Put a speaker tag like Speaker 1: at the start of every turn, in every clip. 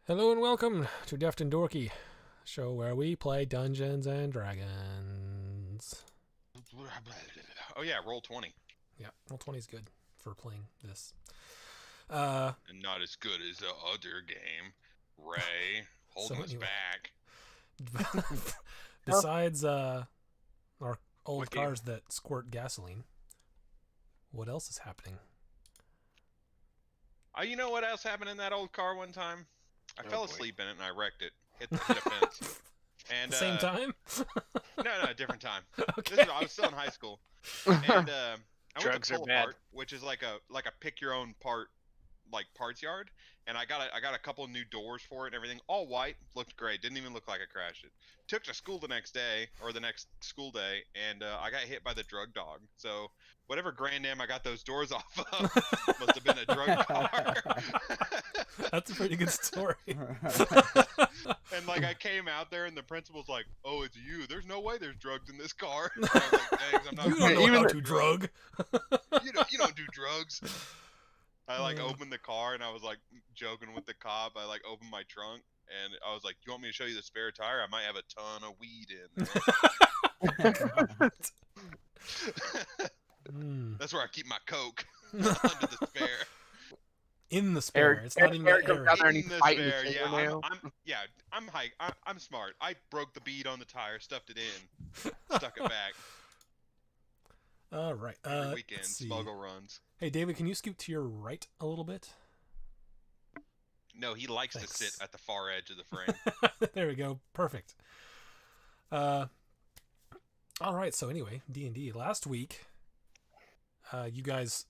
Speaker 1: Hello and welcome to Deft and Dorky, show where we play Dungeons and Dragons.
Speaker 2: Oh yeah, roll 20.
Speaker 1: Yeah, roll 20 is good for playing this.
Speaker 2: And not as good as the other game. Ray, holding
Speaker 1: So
Speaker 2: us
Speaker 1: anyway.
Speaker 2: back.
Speaker 1: Besides our old
Speaker 2: What game?
Speaker 1: cars that squirt gasoline, what else is happening?
Speaker 2: You know what else happened in that old car one time? I fell
Speaker 3: boy.
Speaker 2: asleep in it and I wrecked it. Hit a fence. And
Speaker 1: The same time?
Speaker 2: No, different time.
Speaker 1: Okay.
Speaker 2: I was still in high school. And I went
Speaker 3: Drugs
Speaker 2: to
Speaker 3: are
Speaker 2: Pull
Speaker 3: bad.
Speaker 2: Apart, which is like a pick your own part parts yard, and I got a couple new doors for it and everything, all white, looked great, didn't even look like I crashed it. Took to school the next day, or the next school day, and I got hit by the drug dog. So whatever grand dam I got those doors off of must have been a drug car.
Speaker 1: That's a pretty good story.
Speaker 2: And like I came out there and the principal's like, "Oh, it's you. There's no way there's drugs in this car." And I was like, "Thanks, I'm not
Speaker 1: You don't know
Speaker 3: Even
Speaker 1: how
Speaker 3: the
Speaker 1: to drug.
Speaker 2: you don't do drugs." I opened the car and I was like joking with the cop. I opened my trunk and I was like, "You want me to show you the spare tire? I might have a ton of weed in there." That's where I keep my coke under the spare.
Speaker 1: In the spare.
Speaker 3: Eric,
Speaker 1: It's not even
Speaker 3: Eric
Speaker 1: that
Speaker 3: goes down there and
Speaker 2: In
Speaker 3: he's
Speaker 2: the
Speaker 3: fighting
Speaker 2: spare,
Speaker 3: his
Speaker 2: yeah.
Speaker 3: fingernail.
Speaker 2: I'm smart. I broke the bead on the tire, stuffed it in, stuck it back.
Speaker 1: All right.
Speaker 2: Every weekend,
Speaker 1: Let's see.
Speaker 2: smuggle runs.
Speaker 1: Hey, David, can you scoot to your right a little bit?
Speaker 2: No, he likes
Speaker 1: Thanks.
Speaker 2: to sit at the far edge of the frame.
Speaker 1: There we go. Perfect. All right. So anyway, D&D. Last week, you guys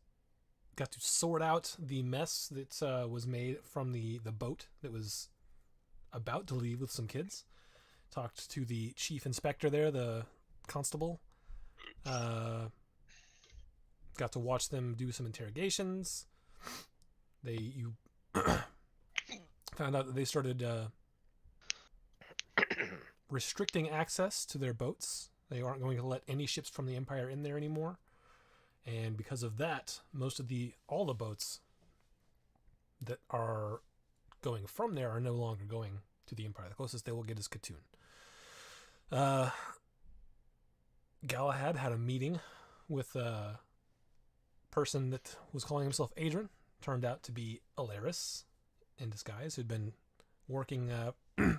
Speaker 1: got to sort out the mess that was made from the boat that was about to leave with some kids. Talked to the chief inspector there, the constable. Got to watch them do some interrogations. You found out that they started restricting access to their boats. They aren't going to let any ships from the Empire in there anymore. And because of that, all the boats that are going from there are no longer going to the Empire. The closest they will get is Katoon. Galahad had a meeting with a person that was calling himself Adrian. Turned out to be Alaris in disguise, who'd been working,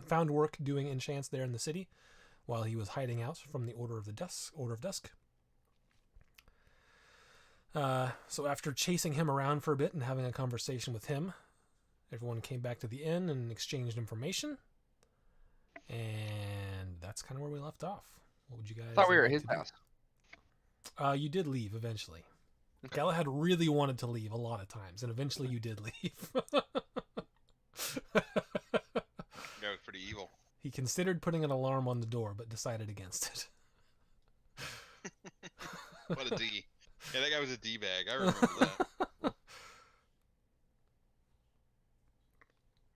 Speaker 1: found work doing enchants there in the city while he was hiding out from the Order of Dusk. So after chasing him around for a bit and having a conversation with him, everyone came back to the inn and exchanged information. And that's kind of where we left off. What would you guys
Speaker 3: I thought we were at
Speaker 1: like
Speaker 3: his
Speaker 1: to do?
Speaker 3: house.
Speaker 1: You did leave eventually.
Speaker 3: Okay.
Speaker 1: Galahad really wanted to leave a lot of times, and eventually you did leave.
Speaker 2: That was pretty evil.
Speaker 1: He considered putting an alarm on the door, but decided against it.
Speaker 2: What a D. Yeah, that guy was a D-bag. I remember that.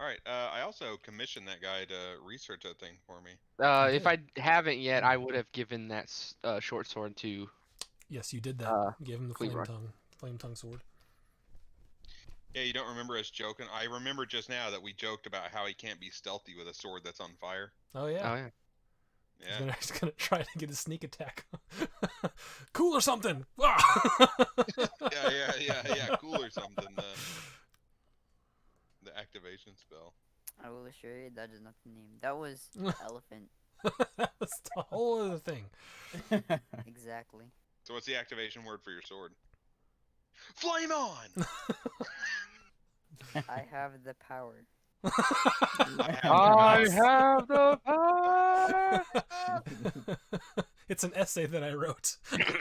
Speaker 2: Alright, I also commissioned that guy to research that thing for me.
Speaker 3: If I haven't yet, I would have given that short sword to.
Speaker 1: Yes, you did that. You gave him the
Speaker 3: Cleaver.
Speaker 1: flame tongue sword.
Speaker 2: Yeah, you don't remember us joking? I remember just now that we joked about how he can't be stealthy with a sword that's on fire.
Speaker 1: Oh yeah.
Speaker 3: Oh yeah.
Speaker 2: Yeah.
Speaker 1: He's gonna try to get a sneak attack. Cool or something. Ah!
Speaker 2: Yeah, cool or something. The activation spell.
Speaker 4: I will assure you that is not the name. That was elephant.
Speaker 1: That's the whole other thing.
Speaker 4: Exactly.
Speaker 2: So what's the activation word for your sword? Flame on!
Speaker 4: I have the power.
Speaker 3: I have the power.
Speaker 1: It's an essay that I wrote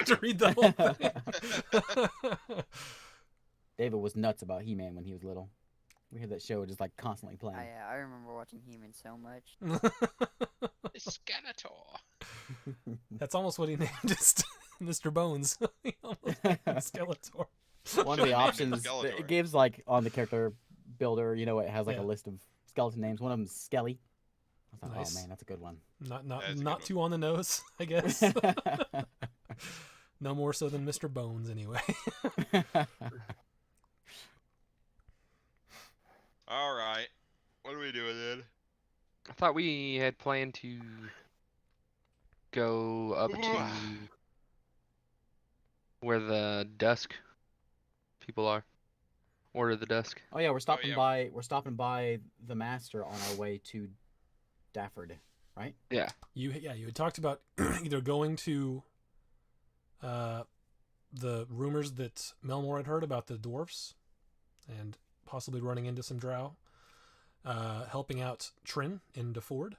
Speaker 1: to read the whole thing.
Speaker 5: David was nuts about He-Man when he was little. We had that show just like constantly playing.
Speaker 4: I remember watching He-Man so much.
Speaker 2: Skeletor.
Speaker 1: That's almost what he named his Mr. Bones. He almost named him Skeletor.
Speaker 5: One of the
Speaker 2: Should've named him
Speaker 5: options
Speaker 2: Skeletor.
Speaker 5: it gives like on the character builder, it has like
Speaker 1: Yeah.
Speaker 5: a list of skeleton names. One of them is Skelly. I thought,
Speaker 1: Nice.
Speaker 5: oh man, that's a good one.
Speaker 1: Not
Speaker 2: That is a
Speaker 1: not
Speaker 2: good
Speaker 1: too on the nose, I guess. No more so than Mr. Bones, anyway.
Speaker 2: Alright. What are we doing then?
Speaker 3: I thought we had planned to go up to where the dusk people are. Order the dusk.
Speaker 5: Oh yeah, we're stopping
Speaker 2: yeah.
Speaker 5: by. We're stopping by the master on our way to Dafford, right?
Speaker 3: Yeah.
Speaker 1: You had talked about either going to the rumors that Melmore had heard about the dwarfs and possibly running into some drow, helping out Trin in DeFord,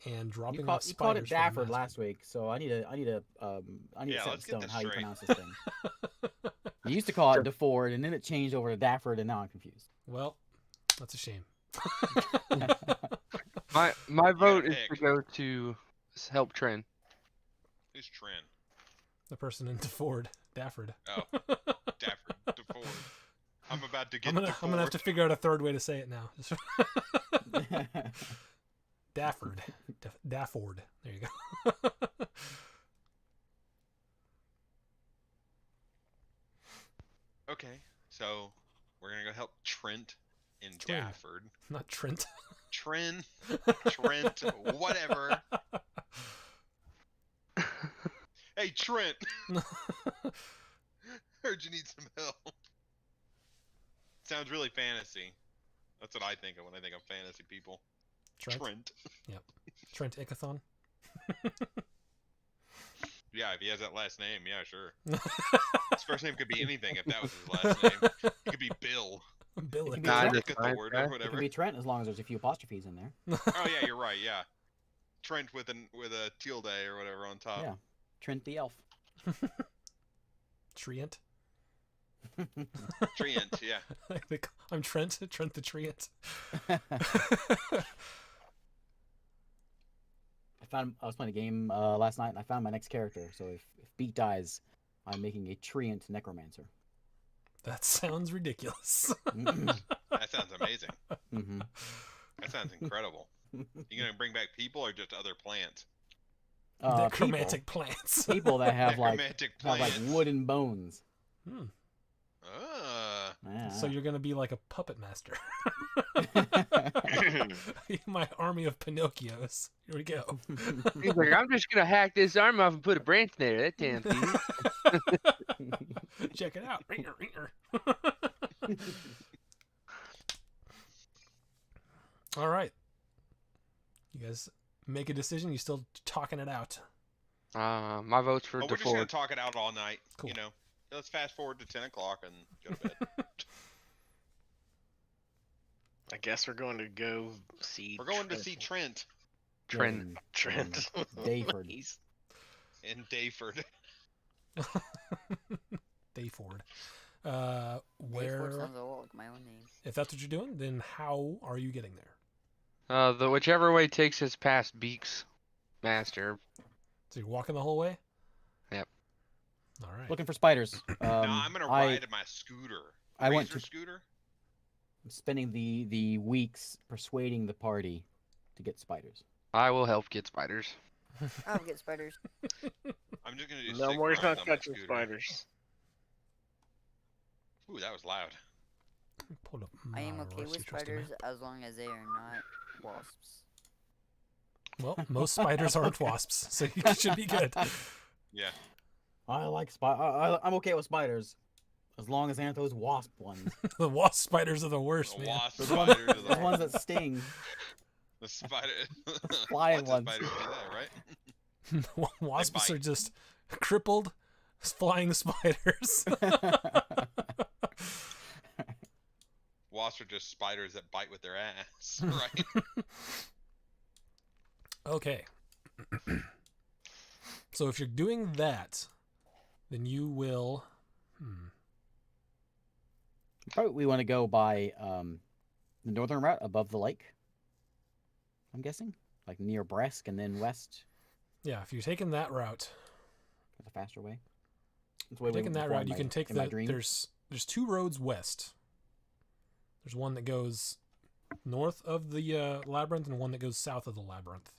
Speaker 1: and dropping
Speaker 5: You
Speaker 1: off
Speaker 5: called it
Speaker 1: spiders for the
Speaker 5: Dafford
Speaker 1: master.
Speaker 5: last week, so I need to
Speaker 2: Yeah,
Speaker 5: set in
Speaker 2: let's get
Speaker 5: stone
Speaker 2: this
Speaker 5: how you
Speaker 2: straight.
Speaker 5: pronounce this thing. You used to call it DeFord, and then it changed over to Dafford, and now I'm confused.
Speaker 1: Well, that's a shame.
Speaker 3: My vote is to
Speaker 2: pick.
Speaker 3: go to help Trin.
Speaker 2: Who's Trin?
Speaker 1: The person in DeFord, Dafford.
Speaker 2: Oh, Dafford, DeFord. I'm about to get
Speaker 1: I'm gonna have to figure out a third way to say it now. Dafford. Dafford. There you go.
Speaker 2: Okay, so we're gonna go help Trent in
Speaker 1: Trin.
Speaker 2: Dafford.
Speaker 1: Not Trent.
Speaker 2: Trent, whatever. Hey, Trent. Heard you need some help. Sounds really fantasy. That's what I think of when I think of fantasy people.
Speaker 1: Trent. Trent Ickathon.
Speaker 2: Yeah, if he has that last name, yeah, sure. His first name could be anything if that was his last name. It could be Bill.
Speaker 1: Bill.
Speaker 5: It could be
Speaker 3: Nah,
Speaker 5: Trent.
Speaker 3: that's fine,
Speaker 2: Or
Speaker 3: guy.
Speaker 5: It
Speaker 2: whatever.
Speaker 5: could be Trent as long as there's a few apostrophes in there.
Speaker 2: Oh yeah, you're right. Yeah, Trent with a tilde or whatever on top.
Speaker 5: Yeah, Trent the elf.
Speaker 1: Treant.
Speaker 2: Trent, yeah.
Speaker 1: I'm Trent. Trent the Treant.
Speaker 5: I was playing a game last night, and I found my next character. So if Beat dies, I'm making a Treant necromancer.
Speaker 1: That sounds ridiculous.
Speaker 2: That sounds amazing.
Speaker 5: Mm-hmm.
Speaker 2: That sounds incredible. You gonna bring back people or just other plants?
Speaker 1: Necromantic plants.
Speaker 5: People that have like
Speaker 2: Necromantic
Speaker 5: have like
Speaker 2: plants.
Speaker 5: wooden bones.
Speaker 1: Hmm.
Speaker 5: Yeah.
Speaker 1: So you're gonna be like a puppet master. My army of Pinocchios. Here we go.
Speaker 3: He's like, I'm just gonna hack this arm off and put a branch there. That sounds easy.
Speaker 1: Check it out. All right. You guys make a decision. You still talking it out?
Speaker 3: My vote's for
Speaker 2: We're just gonna
Speaker 3: DeFord.
Speaker 2: talk it out all night.
Speaker 1: Cool.
Speaker 2: You know, let's fast forward to 10 o'clock and go to bed.
Speaker 6: I guess we're going to go see.
Speaker 2: We're going to see Trent
Speaker 3: Trin.
Speaker 6: Trent.
Speaker 5: Dayford.
Speaker 6: He's-
Speaker 2: in Dayford.
Speaker 1: Dayford.
Speaker 4: Dayford
Speaker 1: Where?
Speaker 4: sounds a lot like my own name.
Speaker 1: If that's what you're doing, then how are you getting there?
Speaker 3: The whichever way takes us past Beak's master.
Speaker 1: So you're walking the whole way?
Speaker 3: Yep.
Speaker 1: All right.
Speaker 5: Looking for spiders.
Speaker 2: Now I'm gonna ride my scooter.
Speaker 5: I went
Speaker 2: Razor
Speaker 5: to
Speaker 2: scooter.
Speaker 5: spending the weeks persuading the party to get spiders.
Speaker 3: I will help get spiders.
Speaker 4: I'll get spiders.
Speaker 2: I'm just gonna do
Speaker 6: No
Speaker 2: sick
Speaker 6: more
Speaker 2: runs
Speaker 6: not
Speaker 2: on my
Speaker 6: touching
Speaker 2: scooter.
Speaker 6: spiders.
Speaker 2: Ooh, that was loud.
Speaker 1: Pulled up
Speaker 4: I am
Speaker 1: my
Speaker 4: okay with
Speaker 1: rusty trusty
Speaker 4: spiders
Speaker 1: map.
Speaker 4: as long as they are not wasps.
Speaker 1: Well, most spiders aren't wasps, so you should be good.
Speaker 2: Yeah.
Speaker 5: I like I'm okay with spiders, as long as they aren't those wasp ones.
Speaker 1: The wasp spiders are the worst,
Speaker 2: The
Speaker 1: man.
Speaker 2: wasp
Speaker 5: Those
Speaker 2: spiders are
Speaker 5: Those
Speaker 2: the
Speaker 5: ones that sting.
Speaker 2: The spider.
Speaker 5: Flying
Speaker 2: Lots of
Speaker 5: ones.
Speaker 2: spiders do that, right?
Speaker 1: Wasps
Speaker 2: bite.
Speaker 1: are just crippled flying spiders.
Speaker 2: Wasps are just spiders that bite with their ass, right?
Speaker 1: Okay. So if you're doing that, then you will.
Speaker 5: Probably we want to go by the northern route above the lake. I'm guessing, like near Bresk and then west.
Speaker 1: Yeah, if you're taking that route,
Speaker 5: That's a faster way. That's the
Speaker 1: if
Speaker 5: way
Speaker 1: you're
Speaker 5: we
Speaker 1: taking
Speaker 5: went
Speaker 1: that
Speaker 5: before
Speaker 1: route,
Speaker 5: in
Speaker 1: you
Speaker 5: my-
Speaker 1: can take
Speaker 5: in my
Speaker 1: the.
Speaker 5: dream.
Speaker 1: There's two roads west. There's one that goes north of the labyrinth and one that goes south of the labyrinth.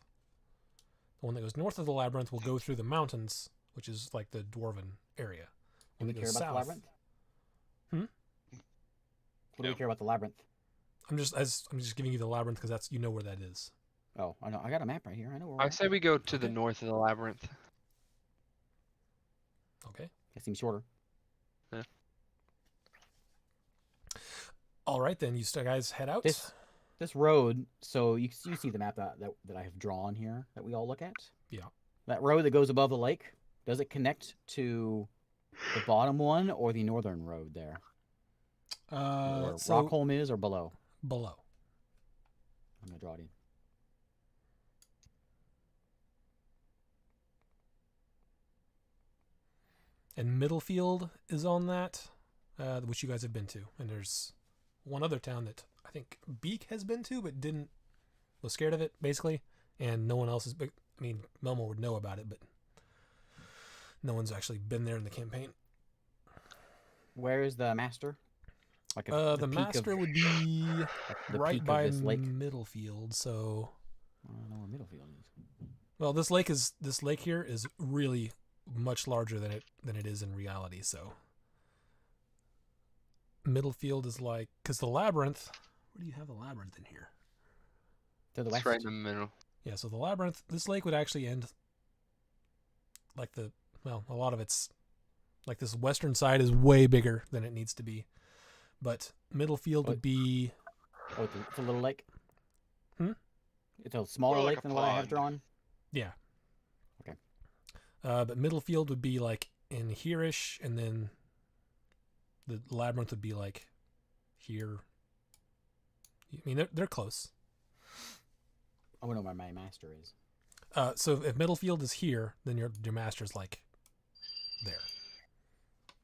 Speaker 1: The one that goes north of the labyrinth will go through the mountains, which is like the dwarven area.
Speaker 5: Do we
Speaker 1: One that
Speaker 5: care
Speaker 1: goes
Speaker 5: about the
Speaker 1: south.
Speaker 5: labyrinth?
Speaker 1: Hmm?
Speaker 5: What do we
Speaker 2: No.
Speaker 5: care about the labyrinth?
Speaker 1: I'm just giving you the labyrinth because that's where that is.
Speaker 5: Oh, I know. I got a map right here. I know where we're
Speaker 3: I
Speaker 5: at.
Speaker 3: say we go to the
Speaker 1: Okay.
Speaker 3: north of the labyrinth.
Speaker 1: Okay.
Speaker 5: That seems shorter.
Speaker 1: All right, then you guys head out.
Speaker 5: This road. So you see the map that I have drawn here that we all look at.
Speaker 1: Yeah.
Speaker 5: That road that goes above the lake. Does it connect to the bottom one or the northern road there? Where
Speaker 1: So
Speaker 5: Rockholm is, or below?
Speaker 1: below.
Speaker 5: I'm gonna draw it in.
Speaker 1: And Middlefield is on that, which you guys have been to. And there's one other town that I think Beak has been to, but was scared of it, basically. And no one else is. I mean, Melmo would know about it, but no one's actually been there in the campaign.
Speaker 5: Where is the master? Like
Speaker 1: The
Speaker 5: peak
Speaker 1: master
Speaker 5: of,
Speaker 1: would be
Speaker 5: like the
Speaker 1: right
Speaker 5: peak of
Speaker 1: by
Speaker 5: this lake.
Speaker 1: Middlefield. So,
Speaker 5: I don't know where Middlefield is.
Speaker 1: well, this lake here is really much larger than it is in reality. So, Middlefield is like, because the labyrinth. Where do you have the labyrinth in here?
Speaker 5: To the
Speaker 3: It's
Speaker 5: west.
Speaker 3: right in the middle.
Speaker 1: Yeah, so the labyrinth, this lake would actually end like a lot of it's like this western side is way bigger than it needs to be. But Middlefield would be
Speaker 5: Oh, it's a little lake.
Speaker 1: Hmm?
Speaker 5: It's a smaller
Speaker 2: More like
Speaker 5: lake
Speaker 2: a
Speaker 5: than what I have
Speaker 2: pond.
Speaker 5: drawn.
Speaker 1: yeah.
Speaker 5: Okay.
Speaker 1: But Middlefield would be like in here-ish, and then the labyrinth would be like here. I mean, they're close.
Speaker 5: I want to know where my master is.
Speaker 1: So if Middlefield is here, then your master's like there.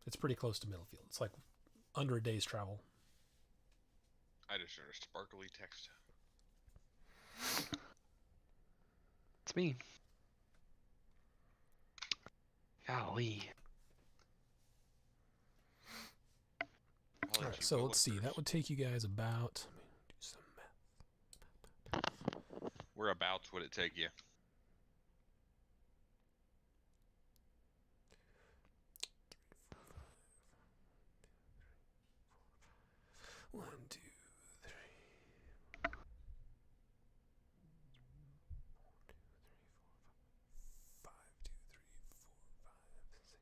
Speaker 1: It's pretty close to Middlefield. It's like under a day's travel.
Speaker 2: I just heard a sparkly text.
Speaker 3: It's me. Golly.
Speaker 2: I'll let
Speaker 1: All right,
Speaker 2: you
Speaker 1: so
Speaker 2: go
Speaker 1: let's see.
Speaker 2: first.
Speaker 1: That would take you guys about. Let me do some math.
Speaker 2: Whereabouts would it take you?
Speaker 1: One, two, three. 5, 2, 3, 4, 5, 6, 2,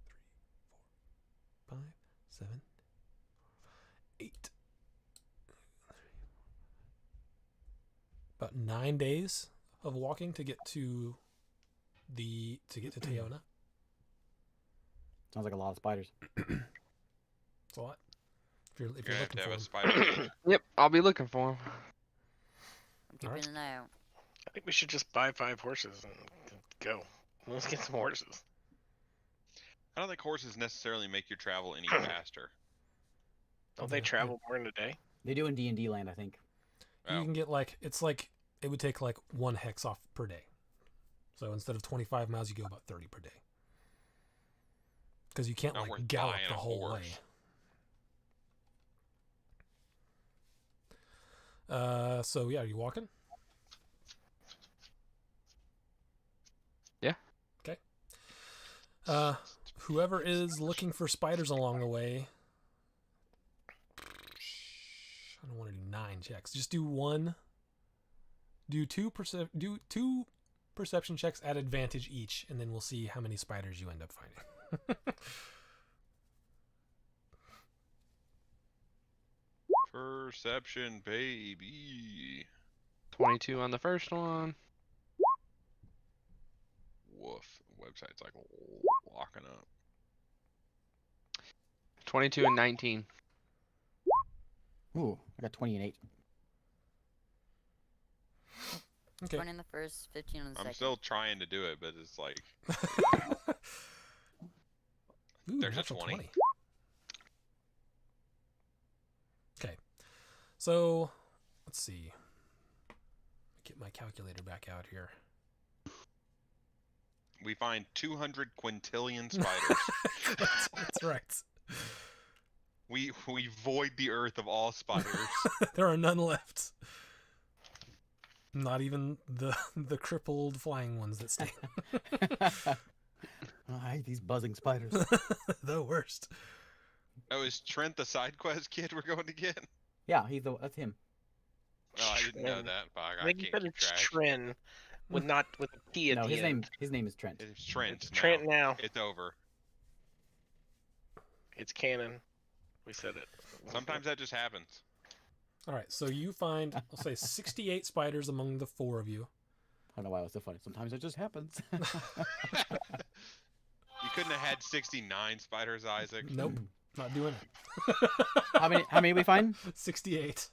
Speaker 1: 3, 4, 5, 7, 8. About 9 days of walking to get to Teona.
Speaker 5: Sounds like a lot of spiders.
Speaker 1: It's a lot. If you're
Speaker 2: You're gonna have
Speaker 1: looking
Speaker 2: to
Speaker 1: for
Speaker 2: have a
Speaker 1: 'em.
Speaker 2: spider gauge.
Speaker 3: Yep, I'll be looking for him.
Speaker 4: I'm keeping
Speaker 1: Alright.
Speaker 4: an eye out.
Speaker 6: I think we should just buy 5 horses and go. Let's get some horses.
Speaker 2: I don't think horses necessarily make your travel any faster.
Speaker 6: Don't they
Speaker 1: Yeah,
Speaker 6: travel more in a day?
Speaker 5: They do in D&D land, I think.
Speaker 1: You
Speaker 2: Oh.
Speaker 1: can get it would take like 1 hex off per day. So instead of 25 miles, you go about 30 per day. Because you can't
Speaker 2: Not
Speaker 1: like
Speaker 2: worth
Speaker 1: gallop
Speaker 2: buying
Speaker 1: the
Speaker 2: a
Speaker 1: whole
Speaker 2: horse.
Speaker 1: way. So yeah, are you walking?
Speaker 3: Yeah.
Speaker 1: Okay. Whoever is looking for spiders along the way, I don't want to do 9 checks. Just do 1. Do 2 perception checks at advantage each, and then we'll see how many spiders you end up finding.
Speaker 2: Perception, baby.
Speaker 3: 22 on the first one.
Speaker 2: Woof. Website's like locking up.
Speaker 3: 22 and 19.
Speaker 5: Ooh, I got 20 and 8.
Speaker 1: Okay.
Speaker 4: 20 on the first, 15 on the
Speaker 2: I'm
Speaker 4: second.
Speaker 2: still trying to do it, but it's like
Speaker 1: Ooh,
Speaker 2: There's a
Speaker 1: natural
Speaker 2: 20.
Speaker 1: Okay. So, let's see. Get my calculator back out here.
Speaker 2: we find 200 quintillion spiders.
Speaker 1: That's right.
Speaker 2: we void the earth of all spiders.
Speaker 1: There are none left. Not even the crippled flying ones that stay.
Speaker 5: I hate these buzzing spiders.
Speaker 1: The worst.
Speaker 2: Oh, is Trent the side quest kid we're going to get?
Speaker 5: Yeah, that's him.
Speaker 2: Oh, I didn't know
Speaker 6: Tren.
Speaker 2: that, but
Speaker 6: I
Speaker 2: I
Speaker 6: think you
Speaker 2: can't
Speaker 6: said
Speaker 2: keep
Speaker 6: it's
Speaker 2: track.
Speaker 6: Tren, with not with a T at
Speaker 5: No,
Speaker 6: the end.
Speaker 5: his name is Trent.
Speaker 2: It's Trent
Speaker 6: It's
Speaker 2: now.
Speaker 6: Trent now.
Speaker 2: It's over.
Speaker 6: It's canon. We said it.
Speaker 2: Sometimes that just happens.
Speaker 1: All right, so you find, I'll say, 68 spiders among the 4 of you.
Speaker 5: I don't know why it was so funny. Sometimes it just happens.
Speaker 2: You couldn't have had 69 spiders, Isaac.
Speaker 1: Nope, not doing it.
Speaker 5: How many we find?
Speaker 1: 68.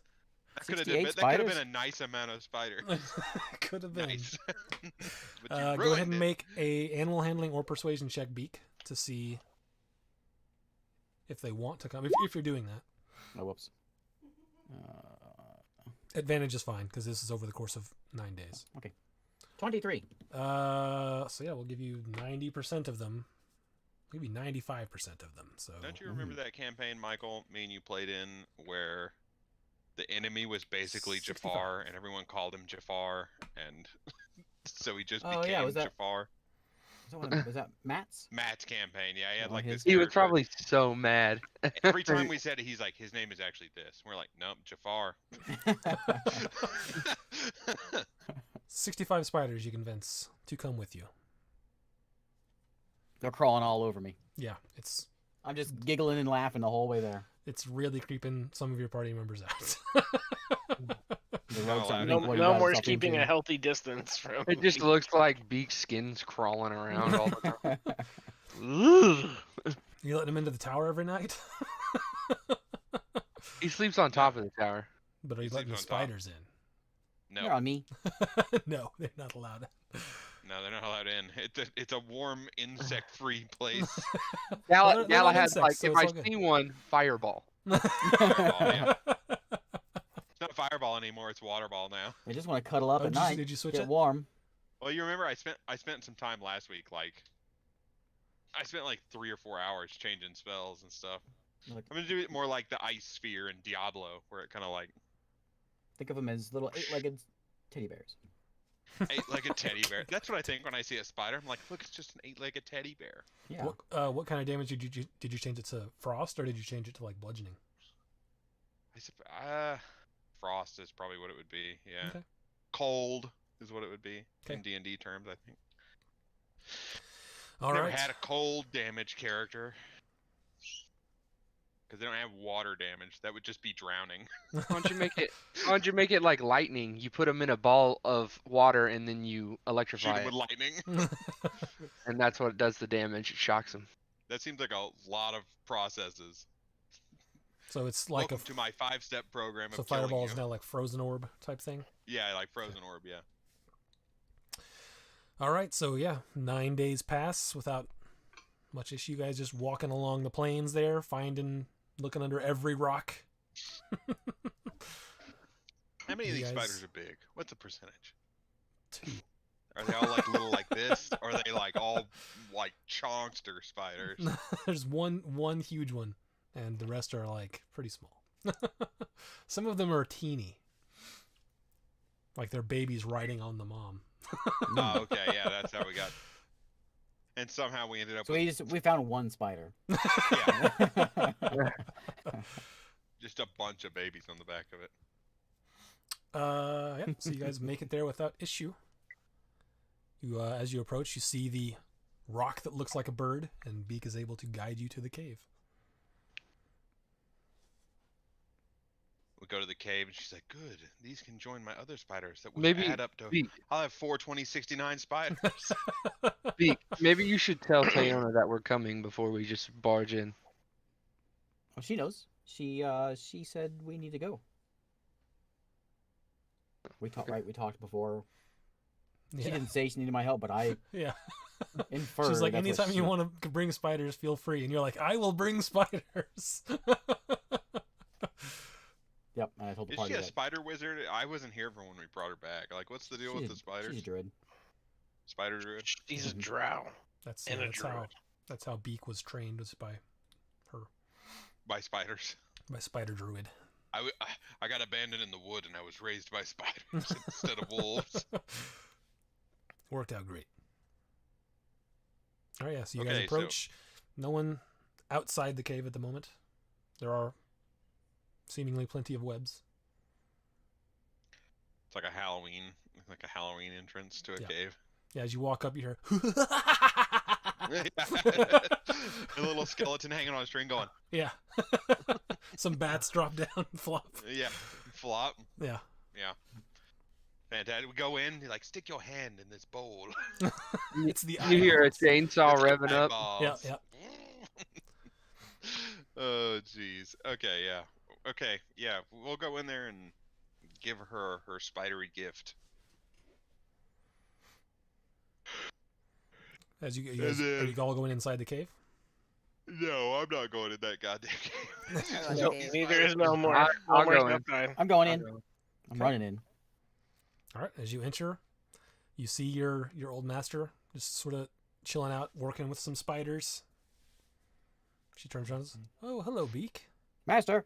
Speaker 2: That could have
Speaker 5: 68
Speaker 2: been
Speaker 5: spiders?
Speaker 2: a nice amount of spiders.
Speaker 1: Could have been.
Speaker 2: Nice. But you
Speaker 1: Go ahead
Speaker 2: ruined
Speaker 1: and
Speaker 2: it.
Speaker 1: make a animal handling or persuasion check, Beak, to see if they want to come. If you're doing that,
Speaker 5: Oh, whoops.
Speaker 1: advantage is fine because this is over the course of 9 days.
Speaker 5: 23.
Speaker 1: So yeah, we'll give you 90% of them. We'll give you 95% of them. So
Speaker 2: Don't you remember that campaign, Michael, me and you played in where the enemy was basically
Speaker 1: 65.
Speaker 2: Jafar and everyone called him Jafar and so he just
Speaker 5: Oh,
Speaker 2: became
Speaker 5: yeah, was that-
Speaker 2: Jafar?
Speaker 5: Was that Matt's?
Speaker 2: Matt's campaign, yeah, he had
Speaker 5: Oh,
Speaker 2: like
Speaker 5: his-
Speaker 2: this
Speaker 3: He was
Speaker 2: character.
Speaker 3: probably so mad.
Speaker 2: Every time we said it, he's like, his name is actually this. We're like, nope, Jafar.
Speaker 1: 65 spiders you convince to come with you.
Speaker 5: They're crawling all over me.
Speaker 1: Yeah, it's
Speaker 5: I'm just giggling and laughing the whole way there.
Speaker 1: really creeping some of your party members out.
Speaker 5: The
Speaker 2: No,
Speaker 5: rogues aren't
Speaker 6: No,
Speaker 5: doing what he
Speaker 6: no
Speaker 5: got
Speaker 6: more
Speaker 5: himself
Speaker 6: keeping
Speaker 5: into.
Speaker 6: a healthy distance from.
Speaker 3: It just looks like Beak's skin's crawling around all the time. Ugh.
Speaker 1: You letting him into the tower every night?
Speaker 3: He sleeps on top of the tower.
Speaker 1: But are you
Speaker 2: He
Speaker 1: letting the
Speaker 2: sleeps on top.
Speaker 1: spiders in?
Speaker 2: No,
Speaker 5: They're on me.
Speaker 1: No, they're not allowed.
Speaker 2: no, they're not allowed in. It's a warm, insect-free place.
Speaker 1: They're not
Speaker 3: Galahad's
Speaker 1: insects,
Speaker 3: like,
Speaker 1: so
Speaker 3: if
Speaker 1: it's
Speaker 3: I
Speaker 1: all good.
Speaker 3: see one, fireball.
Speaker 2: Fireball, yeah. It's not fireball anymore. It's water ball now.
Speaker 5: They just want to cuddle up
Speaker 1: Oh,
Speaker 5: at
Speaker 1: did you-
Speaker 5: night.
Speaker 1: did you switch
Speaker 5: get
Speaker 1: it?
Speaker 5: warm.
Speaker 2: Well, you remember I spent some time last week. Like, I spent like 3 or 4 hours changing spells and stuff.
Speaker 5: Like-
Speaker 2: I'm gonna do it more like the Ice Sphere and Diablo, where it kind of like
Speaker 5: Think of them as little 8-legged teddy bears.
Speaker 2: like a teddy bear. That's what I think when I see a spider. I'm like, look, it's just an 8-legged teddy bear.
Speaker 5: Yeah.
Speaker 1: What kind of damage did you change it to frost or did you change it to like bludgeoning?
Speaker 2: Frost is probably what it would be. Yeah.
Speaker 1: Okay.
Speaker 2: Cold is what it would be
Speaker 1: Okay.
Speaker 2: in D&D terms, I think.
Speaker 1: All
Speaker 2: Never
Speaker 1: right.
Speaker 2: had a cold damage character. Because they don't have water damage. That would just be drowning.
Speaker 3: Why don't you make it like lightning? You put them in a ball of water and then you
Speaker 2: Shoot
Speaker 3: electrify
Speaker 2: him
Speaker 3: it,
Speaker 2: with lightning.
Speaker 3: and that's what does the damage. It shocks them.
Speaker 2: That seems like a lot of processes.
Speaker 1: So it's like
Speaker 2: Welcome to my 5-step program
Speaker 1: so
Speaker 2: of killing
Speaker 1: fireball
Speaker 2: you.
Speaker 1: is now like frozen orb type thing.
Speaker 2: Yeah, like frozen orb, yeah.
Speaker 1: All right, so yeah, 9 days pass without much issue. You guys just walking along the plains there, looking under every rock.
Speaker 2: How many of
Speaker 1: You
Speaker 2: these
Speaker 1: guys-
Speaker 2: spiders are big? What's the percentage?
Speaker 1: 2.
Speaker 2: Are they all like little like this? Or are they like all like chonkster spiders?
Speaker 1: There's one huge one, and the rest are like pretty small. Some of them are teeny, like they're babies riding on the mom.
Speaker 2: Oh, okay, yeah, that's how we got. And somehow we ended up
Speaker 5: So
Speaker 2: with
Speaker 5: we found one spider.
Speaker 2: yeah, just a bunch of babies on the back of it.
Speaker 1: Yeah. So you guys make it there without issue. You, as you approach, you see the rock that looks like a bird, and Beak is able to guide you to the cave.
Speaker 2: We go to the cave and she's like, "Good, these can join my other spiders. That will
Speaker 3: Maybe
Speaker 2: add up to.
Speaker 3: Beak,
Speaker 2: I'll have 42069 spiders."
Speaker 3: Beak, maybe you should tell Tayona that we're coming before we just barge in.
Speaker 5: Oh, she knows. She said we need to go. We talked right. We talked before. She
Speaker 1: Yeah.
Speaker 5: didn't say she needed my help, but I
Speaker 1: Yeah.
Speaker 5: inferred.
Speaker 1: She's like,
Speaker 5: that's what
Speaker 1: anytime
Speaker 5: she-
Speaker 1: you want to bring spiders, feel free. And you're like, I will bring spiders.
Speaker 5: Yep, and I told the
Speaker 2: Is
Speaker 5: party
Speaker 2: she a
Speaker 5: that.
Speaker 2: spider wizard? I wasn't here for when we brought her back. Like, what's the deal with the spiders?
Speaker 5: She's a druid.
Speaker 2: Spider druid.
Speaker 6: She's a
Speaker 5: Mhm.
Speaker 6: drow.
Speaker 1: That's
Speaker 6: And a
Speaker 1: that's
Speaker 6: druid.
Speaker 1: how Beak was trained, was by
Speaker 2: By spiders.
Speaker 1: spider druid.
Speaker 2: I got abandoned in the wood and I was raised by spiders instead of wolves.
Speaker 1: Worked out great. All right, yeah. So you guys
Speaker 2: Okay, so-
Speaker 1: approach. No one outside the cave at the moment. There are seemingly plenty of webs.
Speaker 2: It's like a Halloween entrance to a
Speaker 1: Yeah.
Speaker 2: cave.
Speaker 1: Yeah, as you walk up, you hear.
Speaker 2: A little skeleton hanging on a string going,
Speaker 1: Yeah. Some bats drop down and flop.
Speaker 2: yeah, flop.
Speaker 1: Yeah.
Speaker 2: Yeah. Fantastic. We go in, you're like, stick your hand in this bowl.
Speaker 1: It's the
Speaker 3: You hear a
Speaker 1: eyeballs.
Speaker 3: chainsaw
Speaker 2: It's
Speaker 3: revving up.
Speaker 1: Yeah,
Speaker 2: eyeballs.
Speaker 1: yeah.
Speaker 2: Oh, jeez. Okay, yeah. Okay, yeah. We'll go in there and give her her spidery gift.
Speaker 1: As you guys, are you all going inside the cave?
Speaker 2: No, I'm not going in that goddamn cave.
Speaker 4: I
Speaker 6: No,
Speaker 4: Okay.
Speaker 6: neither is no more.
Speaker 3: I'll
Speaker 6: No more
Speaker 3: go in.
Speaker 6: outside.
Speaker 5: I'm going in.
Speaker 3: Okay.
Speaker 5: I'm
Speaker 1: Okay.
Speaker 5: running in.
Speaker 1: All right. As you enter, you see your old master just sort of chilling out, working with some spiders. She turns around and says, "Oh, hello, Beak."
Speaker 5: Master,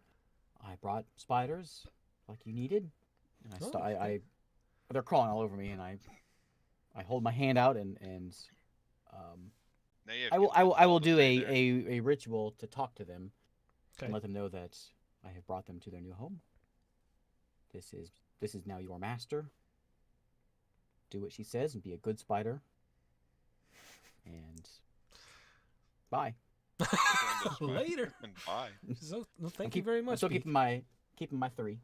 Speaker 5: I brought spiders like you needed. And
Speaker 1: Oh, okay.
Speaker 5: they're crawling all over me, and I hold my hand out and
Speaker 2: Now you have
Speaker 5: I will
Speaker 2: convinced
Speaker 5: do
Speaker 2: them to stay there.
Speaker 5: a ritual to talk to them
Speaker 1: Okay.
Speaker 5: and let them know that I have brought them to their new home. This is now your master. Do what she says and be a good spider. And bye.
Speaker 1: Later.
Speaker 2: And bye.
Speaker 1: So, well, thank you very
Speaker 5: I'm
Speaker 1: much,
Speaker 5: still
Speaker 1: Beak.
Speaker 5: keeping my 3.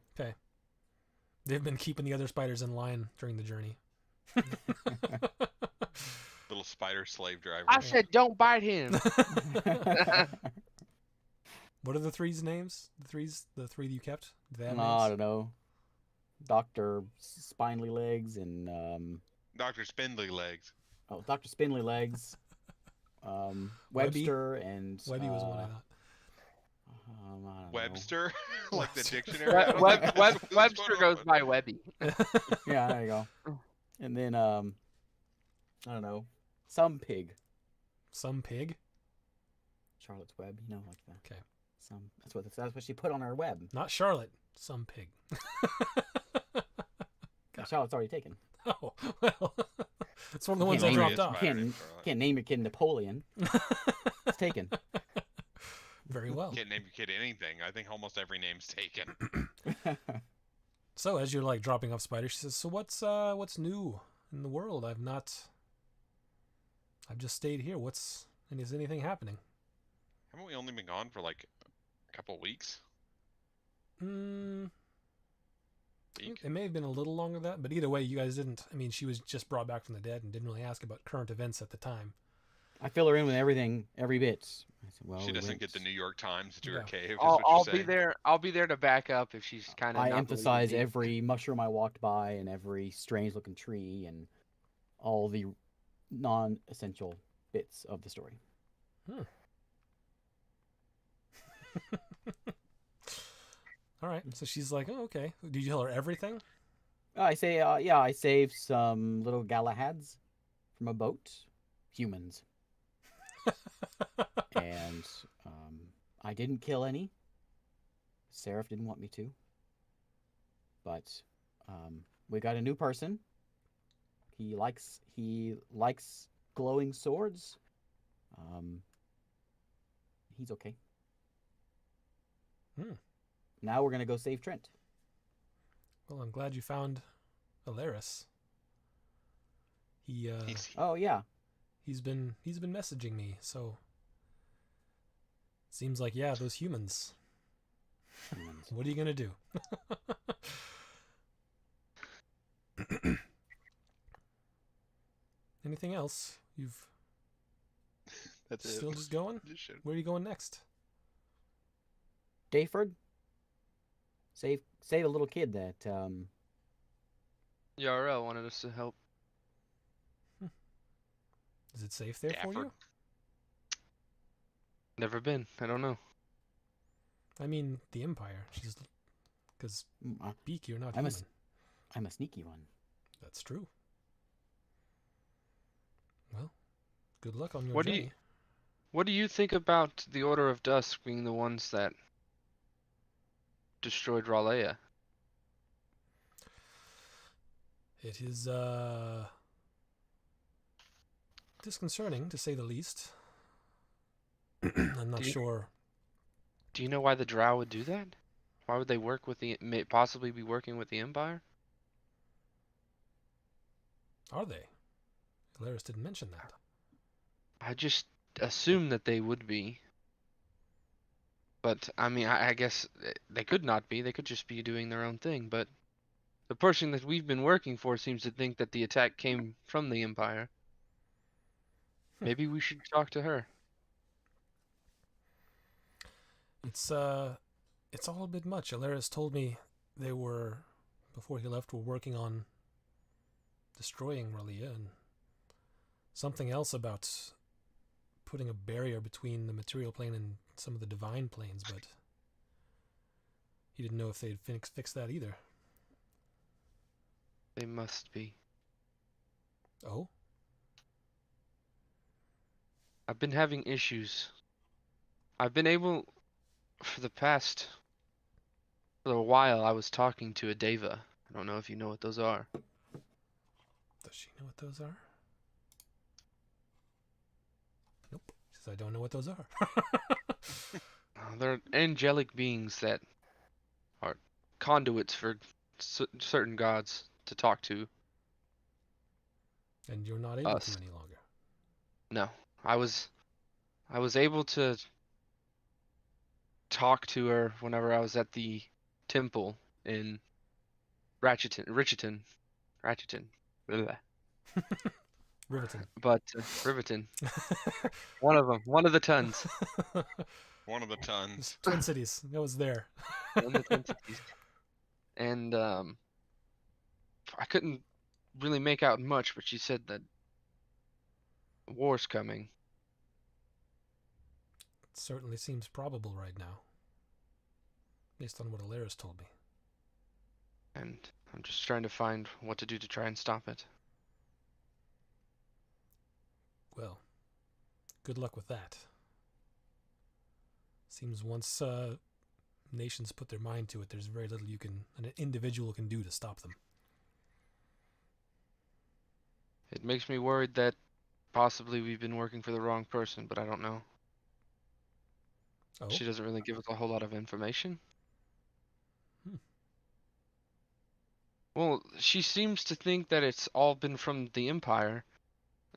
Speaker 1: They've been keeping the other spiders in line during the journey.
Speaker 2: Little spider slave driver.
Speaker 3: I said, don't bite him.
Speaker 1: What are the three's names? The three that you kept? Do they have
Speaker 5: I
Speaker 1: names?
Speaker 5: don't know. Dr. Spinely Legs and
Speaker 2: Dr. Spindly Legs.
Speaker 5: Dr. Spindly Legs,
Speaker 1: Webby?
Speaker 5: Webster, and
Speaker 1: Webby was one I thought.
Speaker 5: I don't know.
Speaker 2: Webster? Like the
Speaker 1: Webster.
Speaker 2: dictionary?
Speaker 3: Webster goes by Webby.
Speaker 5: Yeah, there you go. And then I don't know, some pig,
Speaker 1: Some pig?
Speaker 5: Charlotte's Web, you know, like that.
Speaker 1: Okay.
Speaker 5: That's what she put on her web.
Speaker 1: Not Charlotte. Some pig.
Speaker 5: And Charlotte's already taken.
Speaker 1: Oh, well. It's one of the ones I
Speaker 5: Can't name
Speaker 1: dropped
Speaker 5: it.
Speaker 1: off.
Speaker 5: Can't name your kid Napoleon. It's taken.
Speaker 1: Very well.
Speaker 2: Can't name your kid anything. I think almost every name's taken.
Speaker 1: So as you're like dropping off spiders, she says, "So what's new in the world? I've just stayed here. Is anything happening?"
Speaker 2: Haven't we only been gone for like a couple weeks? Week?
Speaker 1: It may have been a little longer than that, but either way, you guys didn't. I mean, she was just brought back from the dead and didn't really ask about current events at the time.
Speaker 5: I fill her in with everything, every bit. I said, well,
Speaker 2: She
Speaker 5: we
Speaker 2: doesn't
Speaker 5: went-
Speaker 2: get the New York Times to her
Speaker 1: Yeah.
Speaker 2: cave. Is
Speaker 3: I'll,
Speaker 2: what you're
Speaker 3: I'll be
Speaker 2: saying.
Speaker 3: there. I'll be there to back up if she's kind of.
Speaker 5: I emphasize every mushroom I walked by and every strange-looking tree and all the non-essential bits of the story.
Speaker 1: All right. So she's like, "Oh, okay. Did you tell her everything?"
Speaker 5: I say, yeah, I saved some little Galahads from a boat, humans, and I didn't kill any. Seraph didn't want me to, but we got a new person. He likes glowing swords. He's okay. Now we're gonna go save Trent.
Speaker 1: Well, I'm glad you found Alaris.
Speaker 2: He's-
Speaker 5: Oh yeah,
Speaker 1: He's been messaging me, so seems like, yeah, those humans.
Speaker 5: humans.
Speaker 1: What are you gonna do? Anything else? You've
Speaker 2: That's it.
Speaker 1: still just going?
Speaker 2: Just shit.
Speaker 1: Where are you going next?
Speaker 5: Dayford, save a little kid that
Speaker 3: URL wanted us to help.
Speaker 1: Is it safe there for you?
Speaker 2: Dafford.
Speaker 3: Never been. I don't know.
Speaker 1: I mean, the Empire. She's because Beak, you're not
Speaker 5: I'm a
Speaker 1: human.
Speaker 5: I'm a sneaky one.
Speaker 1: That's true. Well, good luck on your
Speaker 3: What do
Speaker 1: journey.
Speaker 3: you- What do you think about the Order of Dusk being the ones that destroyed Raleigh?
Speaker 1: It is disconcerting to say the least. I'm not
Speaker 3: Do you-
Speaker 1: sure.
Speaker 3: Do you know why the Drow would do that? Why would they work with possibly be working with the Empire?
Speaker 1: Are they? Alaris didn't mention that.
Speaker 3: I just assumed that they would be. But, I mean, I guess they could not be. They could just be doing their own thing. But the person that we've been working for seems to think that the attack came from the Empire. Maybe we should talk to her.
Speaker 1: It's all a bit much. Alaris told me they were, before he left, were working on destroying Ralia, and something else about putting a barrier between the material plane and some of the divine planes, but he didn't know if they'd fixed that either.
Speaker 3: They must be.
Speaker 1: Oh?
Speaker 3: I've been having issues. I've been able, for a while, I was talking to a Deva. I don't know if you know what those are.
Speaker 1: Does she know what those are? Nope. She says, I don't know what those are.
Speaker 3: They're angelic beings that are conduits for certain gods to talk to.
Speaker 1: And you're not able
Speaker 3: Us.
Speaker 1: to any longer.
Speaker 3: No, I was able to talk to her whenever I was at the temple in Richeton. Blah.
Speaker 1: Riveting.
Speaker 3: But Riverton, one of the tons.
Speaker 2: One of the tons.
Speaker 1: Twin Cities. That was there.
Speaker 3: One of the twin cities. And I couldn't really make out much, but she said that war's coming.
Speaker 1: It certainly seems probable right now, based on what Alaris told me.
Speaker 3: And I'm just trying to find what to do to try and stop it.
Speaker 1: Well, good luck with that. Seems once nations put their mind to it, there's very little an individual can do to stop them.
Speaker 3: It makes me worried that possibly we've been working for the wrong person, but I don't know.
Speaker 1: Oh?
Speaker 3: She doesn't really give us a whole lot of information. Well, she seems to think that it's all been from the Empire,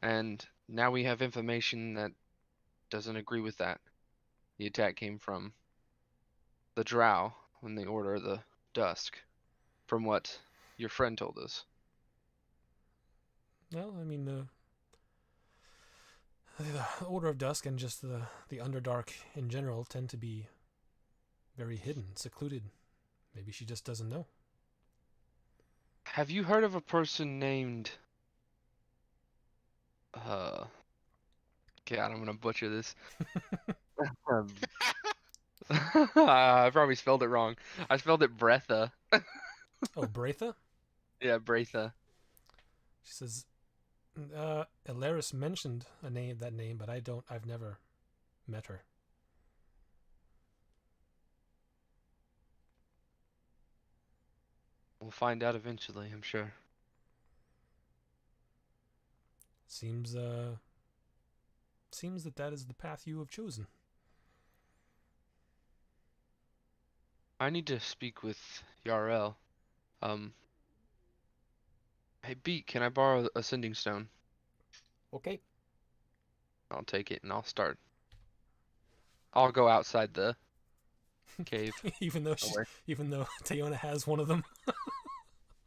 Speaker 3: and now we have information that doesn't agree with that. The attack came from the Drow when they Order of the Dusk, from what your friend told us.
Speaker 1: Well, I mean, the Order of Dusk and just the Underdark in general tend to be very hidden, secluded. Maybe she just doesn't know.
Speaker 3: Have you heard of a person named... God, I'm gonna butcher this. I probably spelled it wrong. I spelled it Bretha.
Speaker 1: Oh, Braitha?
Speaker 3: Yeah, Bretha.
Speaker 1: She says, Alaris mentioned that name, but I've never met her.
Speaker 3: We'll find out eventually, I'm sure.
Speaker 1: Seems that is the path you have chosen.
Speaker 3: I need to speak with Yarel. Hey, Beat, can I borrow a sending stone?
Speaker 5: Okay.
Speaker 3: I'll take it and I'll start. I'll go outside the cave.
Speaker 1: even though Teona has one of them.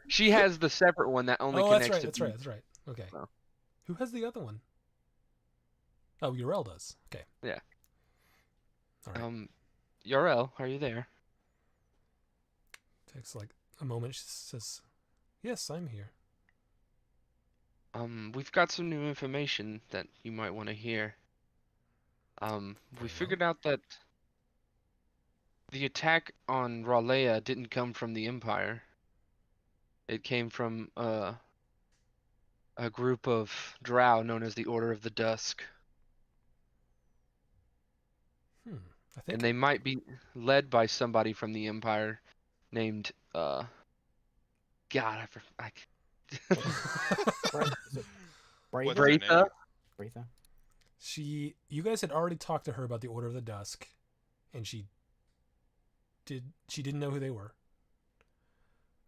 Speaker 3: She has the separate one that only connects to Beat.
Speaker 1: That's right. Okay.
Speaker 3: Oh.
Speaker 1: Who has the other one? Oh, Uriel does. Okay.
Speaker 3: Yeah.
Speaker 1: All right.
Speaker 3: Yarel, are you there?
Speaker 1: Takes like a moment. She says, "Yes, I'm here."
Speaker 3: We've got some new information that you might want to hear. We figured out that the attack on Ralea didn't come from the Empire. It came from a group of drow known as the Order of the Dusk.
Speaker 1: I think.
Speaker 3: And they might be led by somebody from the Empire named God,
Speaker 2: What's
Speaker 5: Braitha?
Speaker 2: her name?
Speaker 3: Bretha.
Speaker 5: Braitha?
Speaker 1: You guys had already talked to her about the Order of the Dusk, and she she didn't know who they were.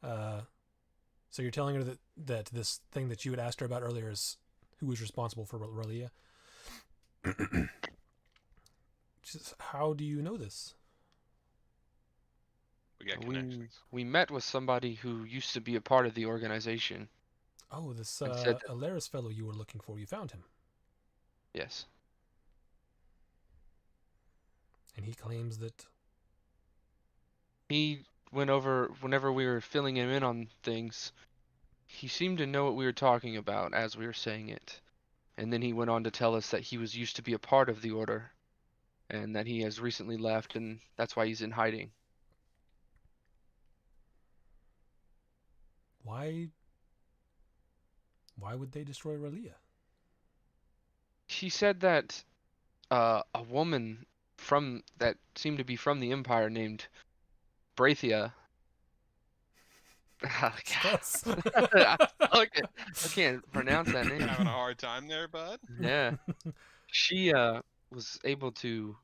Speaker 1: So you're telling her that this thing that you had asked her about earlier is who was responsible for Ralia. How do you know this?
Speaker 2: We got connections.
Speaker 3: We met with somebody who used to be a part of the organization.
Speaker 1: Oh, this
Speaker 3: And said that-
Speaker 1: Alaris fellow you were looking for. You found him.
Speaker 3: Yes.
Speaker 1: And he claims that...
Speaker 3: He went over, whenever we were filling him in on things, he seemed to know what we were talking about as we were saying it. And then he went on to tell us that he was used to be a part of the Order, and that he has recently left, and that's why he's in hiding.
Speaker 1: Why would they destroy Ralia?
Speaker 3: He said that a woman that seemed to be from the Empire named Braithia.
Speaker 1: Close.
Speaker 3: I can't pronounce that name.
Speaker 2: Having a hard time there, bud?
Speaker 3: Yeah. She was able to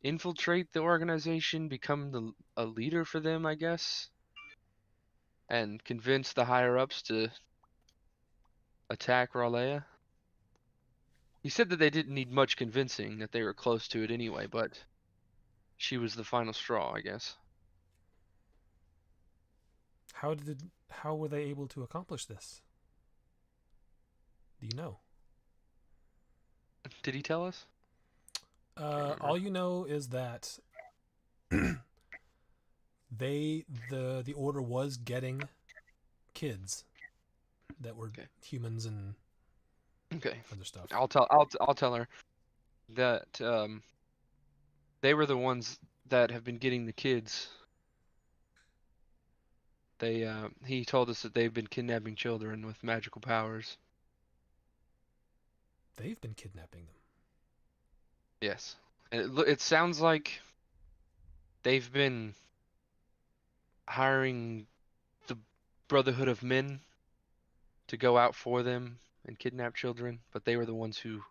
Speaker 3: infiltrate the organization, become a leader for them, I guess, and convince the higher ups to attack Raleigh. He said that they didn't need much convincing, that they were close to it anyway, but she was the final straw, I guess.
Speaker 1: How were they able to accomplish this? Do you know?
Speaker 3: Did he tell us?
Speaker 1: All you know is that the Order was getting kids that were humans and
Speaker 3: Okay.
Speaker 1: other stuff.
Speaker 3: I'll tell her that they were the ones that have been getting the kids. He told us that they've been kidnapping children with magical powers.
Speaker 1: They've been kidnapping them.
Speaker 3: Yes. And it sounds like they've been hiring the Brotherhood of Men to go out for them and kidnap children, but they were the ones who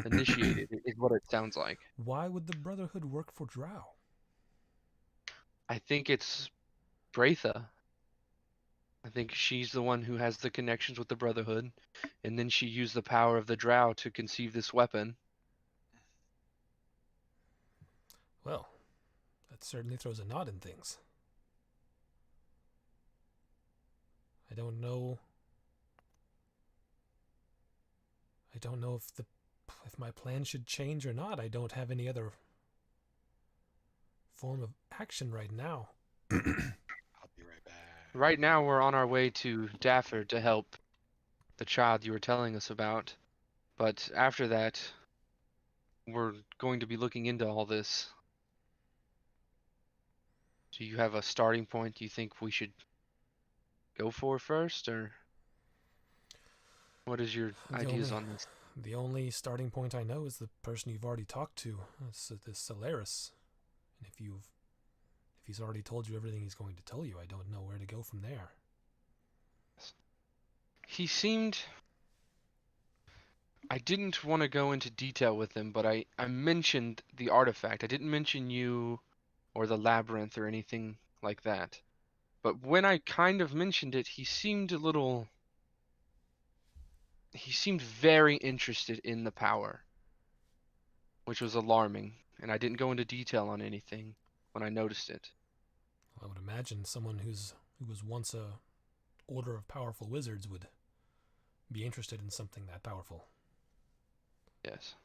Speaker 3: initiated it, is what it sounds like.
Speaker 1: Why would the Brotherhood work for Drow?
Speaker 3: I think it's Braitha. I think she's the one who has the connections with the Brotherhood, and then she used the power of the Drow to conceive this weapon.
Speaker 1: Well, that certainly throws a knot in things. I don't know if my plan should change or not. I don't have any other form of action right now.
Speaker 2: I'll be right back.
Speaker 3: Right now, we're on our way to Dafford to help the child you were telling us about, but after that, we're going to be looking into all this. Do you have a starting point you think we should go for first, or what is your ideas on this?
Speaker 1: The only starting point I know is the person you've already talked to. It's this Solaris. And if he's already told you everything he's going to tell you, I don't know where to go from there.
Speaker 3: He seemed... I didn't want to go into detail with him, but I mentioned the artifact. I didn't mention you or the labyrinth or anything like that. But when I kind of mentioned it, he seemed very interested in the power, which was alarming, and I didn't go into detail on anything when I noticed it.
Speaker 1: I would imagine someone who was once a order of powerful wizards would be interested in something that powerful.
Speaker 3: Yes.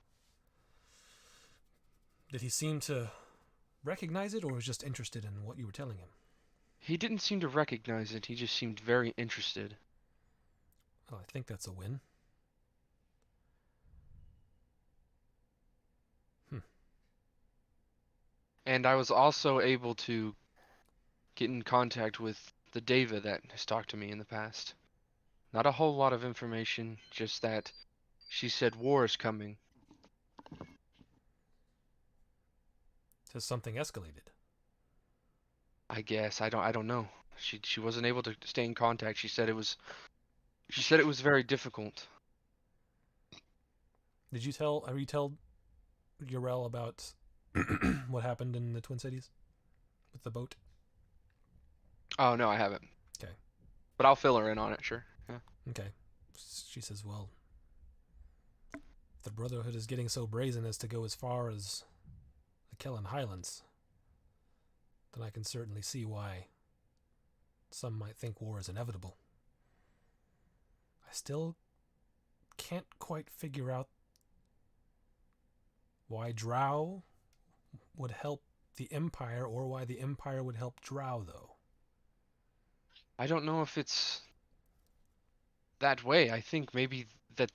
Speaker 1: Did he seem to recognize it, or was just interested in what you were telling him?
Speaker 3: He didn't seem to recognize it. He just seemed very interested.
Speaker 1: Well, I think that's a win.
Speaker 3: And I was also able to get in contact with the Deva that has talked to me in the past. Not a whole lot of information, just that she said war is coming.
Speaker 1: Has something escalated?
Speaker 3: I guess I don't know. She wasn't able to stay in contact. She said it was very difficult.
Speaker 1: Did you tell Urel about what happened in the Twin Cities with the boat?
Speaker 3: Oh no, I haven't.
Speaker 1: Okay.
Speaker 3: But I'll fill her in on it, sure. Yeah.
Speaker 1: Okay. She says, well, if the Brotherhood is getting so brazen as to go as far as the Kellan Highlands, then I can certainly see why some might think war is inevitable. I still can't quite figure out why Drow would help the Empire or why the Empire would help Drow, though.
Speaker 3: I don't know if it's that way. I think maybe that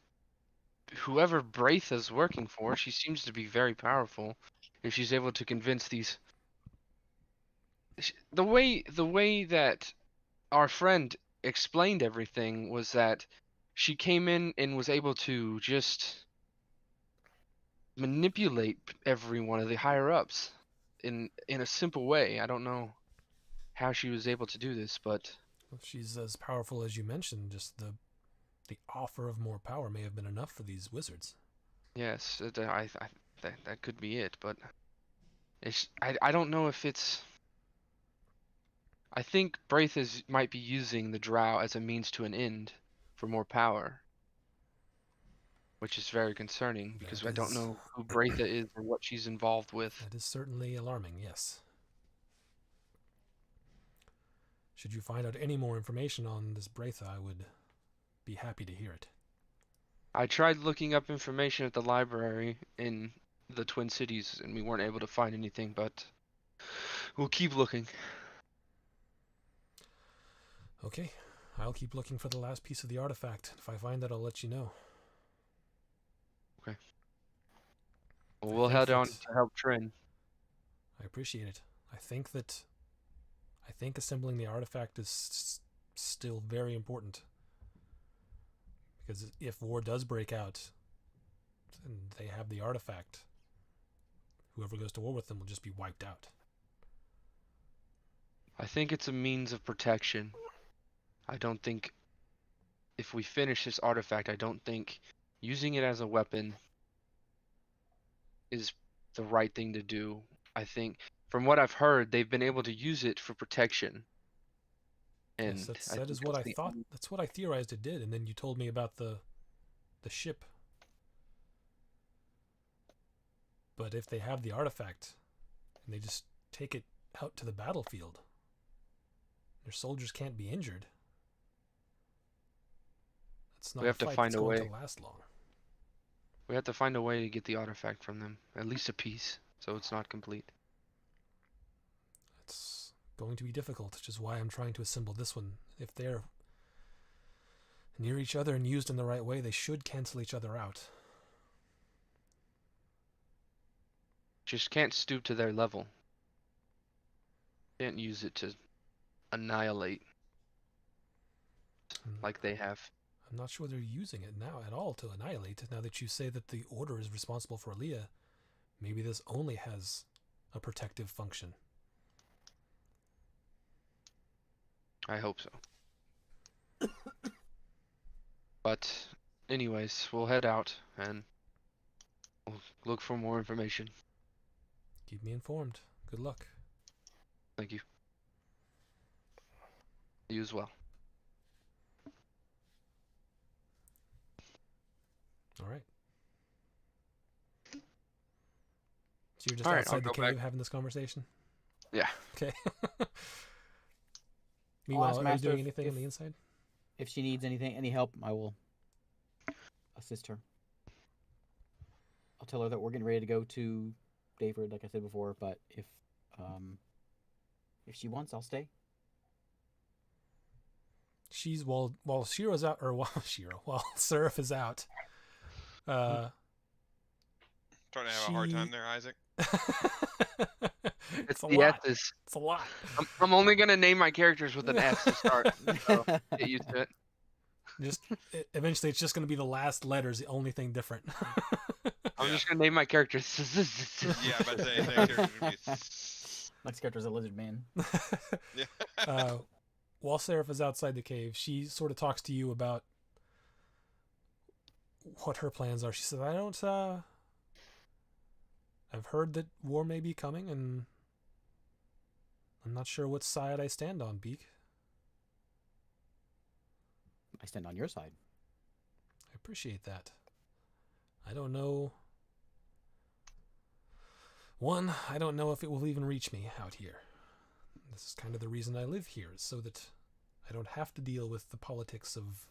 Speaker 3: whoever Braith is working for, she seems to be very powerful. If she's able to convince these... The way that our friend explained everything was that she came in and was able to just manipulate every one of the higher ups in a simple way. I don't know how she was able to do this, but
Speaker 1: If she's as powerful as you mentioned, just the offer of more power may have been enough for these wizards.
Speaker 3: yes, that could be it. But I don't know if it's. I think Braith might be using the Drow as a means to an end for more power, which is very concerning because
Speaker 1: That
Speaker 3: I don't
Speaker 1: is-
Speaker 3: know who Braitha is or what she's involved with.
Speaker 1: That is certainly alarming, yes. Should you find out any more information on this Braitha, I would be happy to hear it.
Speaker 3: I tried looking up information at the library in the Twin Cities, and we weren't able to find anything, but we'll keep looking.
Speaker 1: Okay, I'll keep looking for the last piece of the artifact. If I find that, I'll let you know.
Speaker 3: Well,
Speaker 1: I
Speaker 3: we'll
Speaker 1: think
Speaker 3: head on
Speaker 1: that-
Speaker 3: to help Trin.
Speaker 1: I appreciate it. I think assembling the artifact is still very important. Because if war does break out and they have the artifact, whoever goes to war with them will just be wiped out.
Speaker 3: I think it's a means of protection. I don't think if we finish this artifact, I don't think using it as a weapon is the right thing to do. I think from what I've heard, they've been able to use it for protection. And
Speaker 1: Yes,
Speaker 3: I
Speaker 1: that
Speaker 3: think
Speaker 1: is what
Speaker 3: that's
Speaker 1: I
Speaker 3: the
Speaker 1: thought.
Speaker 3: only-
Speaker 1: That's what I theorized it did, and then you told me about the ship. But if they have the artifact and they just take it out to the battlefield, their soldiers can't be injured. That's not
Speaker 3: We have to
Speaker 1: fight
Speaker 3: find
Speaker 1: that's
Speaker 3: a
Speaker 1: going
Speaker 3: way.
Speaker 1: to last long.
Speaker 3: We have to find a way to get the artifact from them, at least a piece, so it's not complete.
Speaker 1: It's going to be difficult, which is why I'm trying to assemble this one. If they're near each other and used in the right way, they should cancel each other out.
Speaker 3: Just can't stoop to their level. Can't use it to annihilate like they have.
Speaker 1: I'm not sure they're using it now at all to annihilate. Now that you say that the Order is responsible for Aaliyah, maybe this only has a protective function.
Speaker 3: I hope so. But anyways, we'll head out and we'll look for more information.
Speaker 1: Keep me informed. Good luck.
Speaker 3: Thank you. You as well.
Speaker 1: All right. So you're just
Speaker 3: All right, I'll
Speaker 1: outside the
Speaker 3: go
Speaker 1: cave
Speaker 3: back.
Speaker 1: having this conversation?
Speaker 3: Yeah.
Speaker 1: Okay.
Speaker 5: ask
Speaker 1: Meanwhile, are you
Speaker 5: Master
Speaker 1: doing
Speaker 5: if-
Speaker 1: anything on
Speaker 5: if-
Speaker 1: the inside?
Speaker 5: If she needs any help, I will assist her. I'll tell her that we're getting ready to go to David, like I said before. But if she wants, I'll stay.
Speaker 1: She's while Shiro's out, or while Seraph is out.
Speaker 2: Trying to have a hard time
Speaker 1: She-
Speaker 2: there, Isaac.
Speaker 1: It's a
Speaker 3: the
Speaker 1: lot.
Speaker 3: S's.
Speaker 1: It's a lot.
Speaker 3: I'm only gonna name my characters with an S to start. So get used to it.
Speaker 1: Just eventually, it's just going to be the last letters, the only thing different.
Speaker 3: I'm
Speaker 2: Yeah.
Speaker 3: just gonna name my characters.
Speaker 2: Yeah, but they characters would be
Speaker 5: Next character's a lizard man.
Speaker 2: yeah.
Speaker 1: While Seraph is outside the cave, she sort of talks to you about what her plans are. She says, "I don't. I've heard that war may be coming, and I'm not sure what side I stand on, Beak.
Speaker 5: I stand on your side.
Speaker 1: I appreciate that. I don't know. One, I don't know if it will even reach me out here. This is kind of the reason I live here, is so that I don't have to deal with the politics of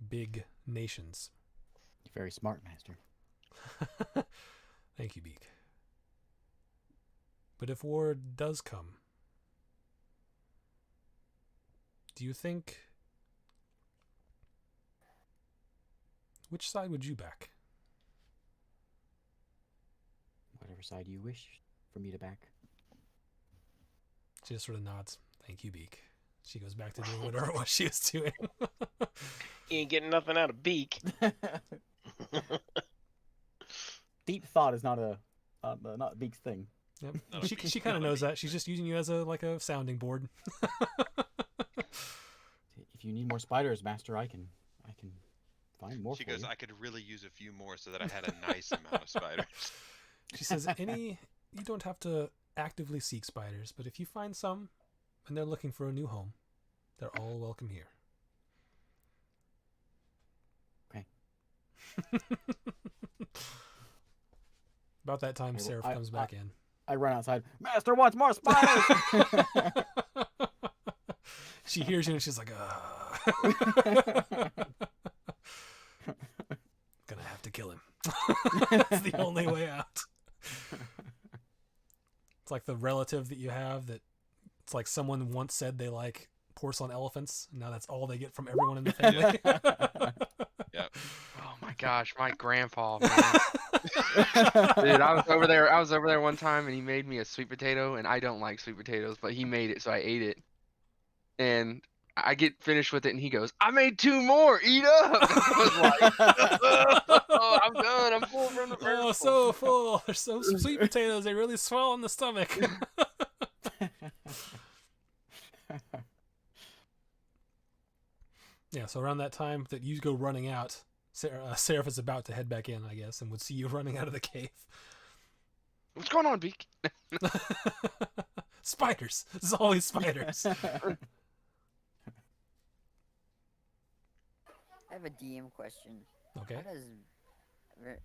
Speaker 1: big nations.
Speaker 5: You're very smart, Master.
Speaker 1: Thank you, Beak. But if war does come, do you think... Which side would you back?
Speaker 5: Whatever side you wish for me to back.
Speaker 1: She just sort of nods. Thank you, Beak. She goes back to doing whatever it was she was doing.
Speaker 6: You ain't getting nothing out of Beak.
Speaker 5: Deep thought is not not Beak's thing.
Speaker 1: Yep.
Speaker 2: Not a
Speaker 1: She
Speaker 2: Beak.
Speaker 1: kind of knows that. She's just using you as a sounding board.
Speaker 5: If you need more spiders, Master, I can find more
Speaker 2: She
Speaker 5: for
Speaker 2: goes,
Speaker 5: you.
Speaker 2: I could really use a few more so that I had a nice amount of spiders.
Speaker 1: She says, you don't have to actively seek spiders, but if you find some and they're looking for a new home, they're all welcome here.
Speaker 5: Okay.
Speaker 1: About that time,
Speaker 5: Okay, well,
Speaker 1: Seraph comes back in.
Speaker 5: I run outside. Master wants more spiders.
Speaker 1: She hears you and she's like, gonna have to kill him. That's the only way out. It's like the relative that you have that it's like someone once said they like porcelain elephants. And now that's all they get from everyone in the family.
Speaker 2: Yep.
Speaker 3: Oh my gosh, my grandpa, man. Dude, I was over there one time and he made me a sweet potato, and I don't like sweet potatoes, but he made it, so I ate it. And I get finished with it and he goes, I made 2 more, eat up. I was like, oh, I'm done, I'm full from the first
Speaker 1: Oh,
Speaker 3: one."
Speaker 1: so full. There's some sweet potatoes. They really swell in the stomach. Yeah, so around that time that you go running out, Seraph is about to head back in, I guess, and would see you running out of the cave.
Speaker 3: What's going on, Beak?
Speaker 1: Spiders. There's always spiders.
Speaker 4: I have a DM question.
Speaker 1: Okay.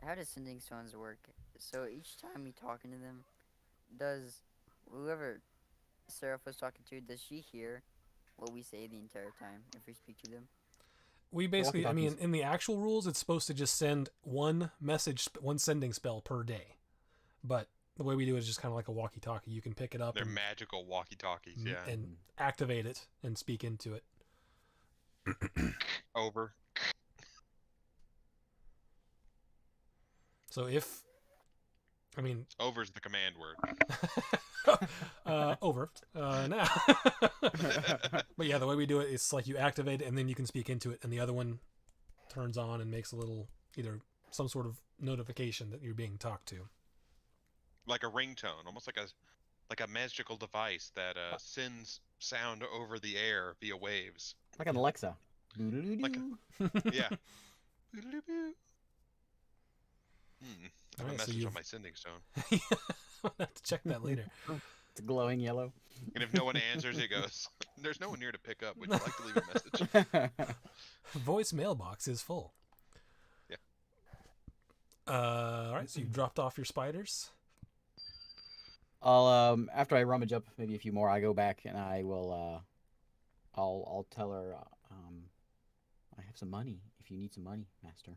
Speaker 4: How does sending stones work? So each time we talking to them, does whoever Seraph was talking to, does she hear what we say the entire time if we speak to them?
Speaker 1: We basically, I mean,
Speaker 5: walkie-talkies.
Speaker 1: in the actual rules, it's supposed to just send one message, one sending spell per day. But the way we do it is just kind of like a walkie-talkie. You can pick it up
Speaker 2: They're
Speaker 1: and,
Speaker 2: magical walkie-talkies, yeah.
Speaker 1: and activate it and speak into it.
Speaker 2: Over.
Speaker 1: So if, I mean,
Speaker 2: Over's the command word.
Speaker 1: over now. But yeah, the way we do it is like you activate it and then you can speak into it, and the other one turns on and makes a little, either some sort of notification that you're being talked to.
Speaker 2: Like a ringtone, almost like a magical device that sends sound over the air via waves.
Speaker 5: Like an Alexa.
Speaker 2: Like Yeah. I have
Speaker 1: Alright,
Speaker 2: a
Speaker 1: so
Speaker 2: message
Speaker 1: you've-
Speaker 2: on my sending stone.
Speaker 1: I'll have to check that later.
Speaker 5: It's glowing yellow.
Speaker 2: And if no one answers, it goes, there's no one here to pick up. Would you like to leave a message?
Speaker 1: Voice mailbox is full.
Speaker 2: Yeah.
Speaker 1: All right, so you dropped off your spiders.
Speaker 5: I'll after I rummage up maybe a few more, I go back and I will I'll tell her I have some money if you need some money, Master.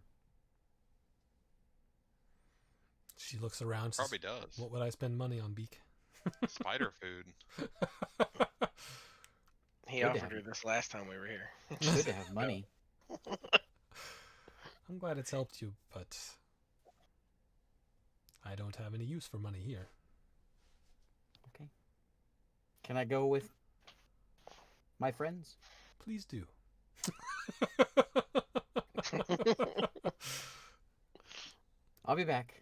Speaker 1: She looks around. Says,
Speaker 2: Probably does.
Speaker 1: what would I spend money on, Beak?
Speaker 2: Spider food.
Speaker 6: He
Speaker 5: Good to
Speaker 6: offered
Speaker 5: have
Speaker 6: her
Speaker 5: him.
Speaker 6: this last time we were here.
Speaker 5: It's good to have money.
Speaker 1: I'm glad it's helped you, but I don't have any use for money here.
Speaker 5: Okay. Can I go with my friends?
Speaker 1: Please do.
Speaker 5: I'll be back.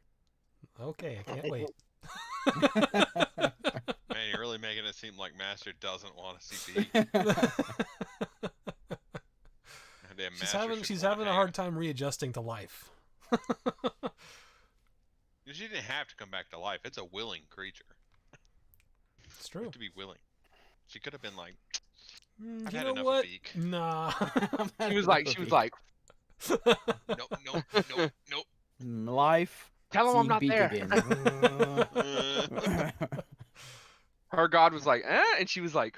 Speaker 1: Okay, I can't wait.
Speaker 2: Man, you're really making it seem like Master doesn't want to see Beak. Damn,
Speaker 1: she's
Speaker 2: Master
Speaker 1: having
Speaker 2: should
Speaker 1: she's
Speaker 2: wanna
Speaker 1: having a
Speaker 2: hang
Speaker 1: hard
Speaker 2: out.
Speaker 1: time readjusting to life.
Speaker 2: She didn't have to come back to life. It's a willing creature.
Speaker 1: It's
Speaker 2: You
Speaker 1: true.
Speaker 2: have to be willing. She could have been like, I've
Speaker 1: You
Speaker 2: had
Speaker 1: know
Speaker 2: enough
Speaker 1: what?
Speaker 2: of Beak.
Speaker 1: Nah.
Speaker 3: She was like,
Speaker 2: Nope, nope, nope, nope.
Speaker 5: Life.
Speaker 3: tell him I'm
Speaker 5: Seeing
Speaker 3: not
Speaker 5: Beak
Speaker 3: there.
Speaker 5: again.
Speaker 3: Her god was like, eh? And she was like,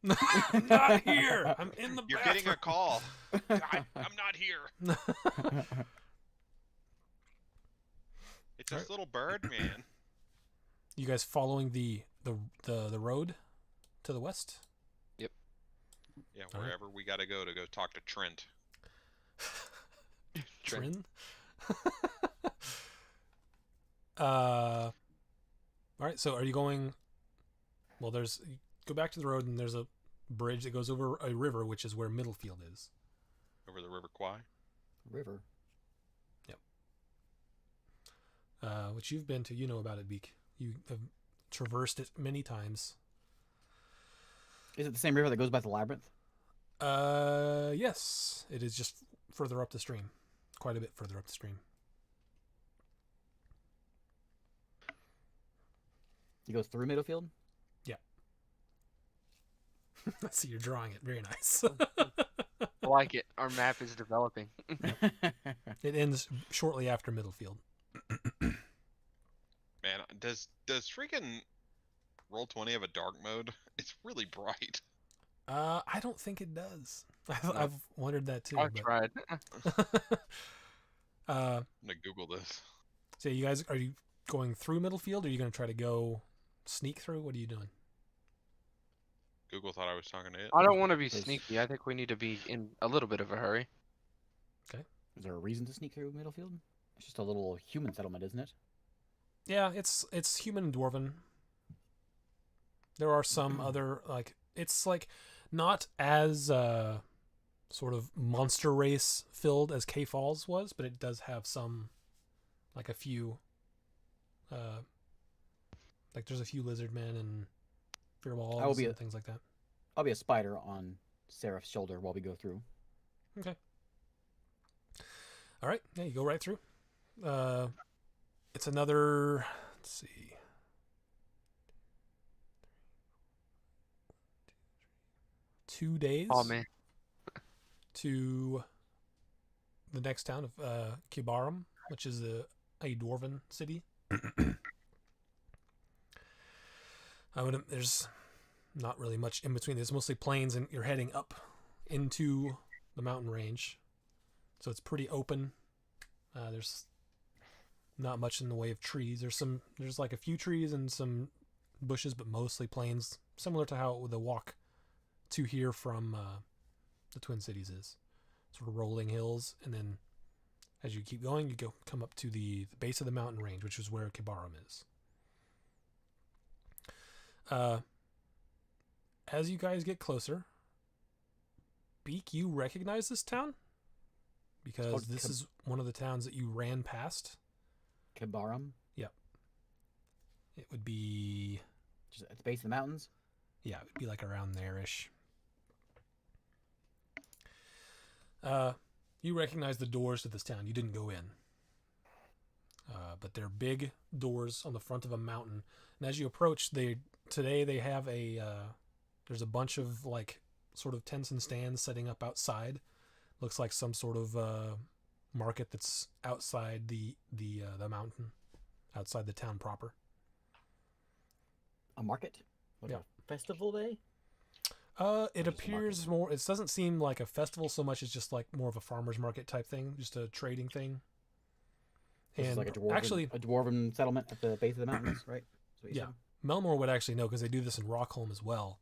Speaker 1: Not here. I'm in the
Speaker 2: You're
Speaker 1: bathroom.
Speaker 2: getting a call. I'm not here. It's this
Speaker 1: Alright.
Speaker 2: little bird, man.
Speaker 1: You guys following the road to the west?
Speaker 2: Yeah,
Speaker 1: Alright.
Speaker 2: wherever we gotta go to talk to Trent.
Speaker 1: Trin. All right. So are you going? Well, you go back to the road, and there's a bridge that goes over a river, which is where Middlefield is.
Speaker 2: Over the River Kwai.
Speaker 5: River.
Speaker 1: Which you've been to. You know about it, Beak. You have traversed it many times.
Speaker 5: Is it the same river that goes by the labyrinth?
Speaker 1: Yes. It is just further up the stream. Quite a bit further up the stream.
Speaker 5: It goes through Middlefield?
Speaker 1: I see you're drawing it. Very nice.
Speaker 3: I like it. Our map is developing.
Speaker 1: It ends shortly after Middlefield.
Speaker 2: Man, does freaking Roll20 have a dark mode? It's really bright.
Speaker 1: I don't think it does. I've wondered that too.
Speaker 3: I've tried.
Speaker 2: I'm gonna Google this.
Speaker 1: So you guys, are you going through Middlefield, or are you going to try to go sneak through? What are you doing?
Speaker 2: Google thought I was talking to it.
Speaker 3: I don't want to be
Speaker 5: There's-
Speaker 3: sneaky. I think we need to be in a little bit of a hurry.
Speaker 5: Is there a reason to sneak through Middlefield? It's just a little human settlement, isn't it?
Speaker 1: Yeah, it's human and dwarven. There are some other it's not as sort of monster race filled as K Falls was, but it does have some a few there's a few lizard men and fearballs and things like that.
Speaker 5: I'll be a spider on Seraph's shoulder while we go through.
Speaker 1: Okay. All right. Yeah, you go right through. It's another. Let's see. 2 days.
Speaker 3: Oh man.
Speaker 1: To the next town of Kibarum, which is a dwarven city. There's not really much in between. There's mostly plains, and you're heading up into the mountain range, so it's pretty open. There's not much in the way of trees. There's like a few trees and some bushes, but mostly plains, similar to how the walk to here from the Twin Cities is. Sort of rolling hills, and then as you keep going, you come up to the base of the mountain range, which is where Kibarum is. As you guys get closer, Beak, you recognize this town? Because this is one of the towns that you ran past.
Speaker 5: Kibarum?
Speaker 1: It would be...
Speaker 5: Just at the base of the mountains?
Speaker 1: Yeah, it would be like around there-ish. You recognize the doors to this town. You didn't go in. But they're big doors on the front of a mountain. And as you approach, today they have there's a bunch of sort of tents and stands setting up outside. Looks like some sort of market that's outside the mountain, outside the town proper.
Speaker 5: A market? What,
Speaker 1: Yeah.
Speaker 5: a festival day?
Speaker 1: It appears more. It doesn't seem like a festival so much as just more of a farmer's market type thing, just a trading thing.
Speaker 5: This is
Speaker 1: And
Speaker 5: like a dwarven,
Speaker 1: actually,
Speaker 5: a dwarven settlement at the base of the mountains, right? That's what you
Speaker 1: Yeah.
Speaker 5: said?
Speaker 1: Melmore would actually know because they do this in Rockholm as well.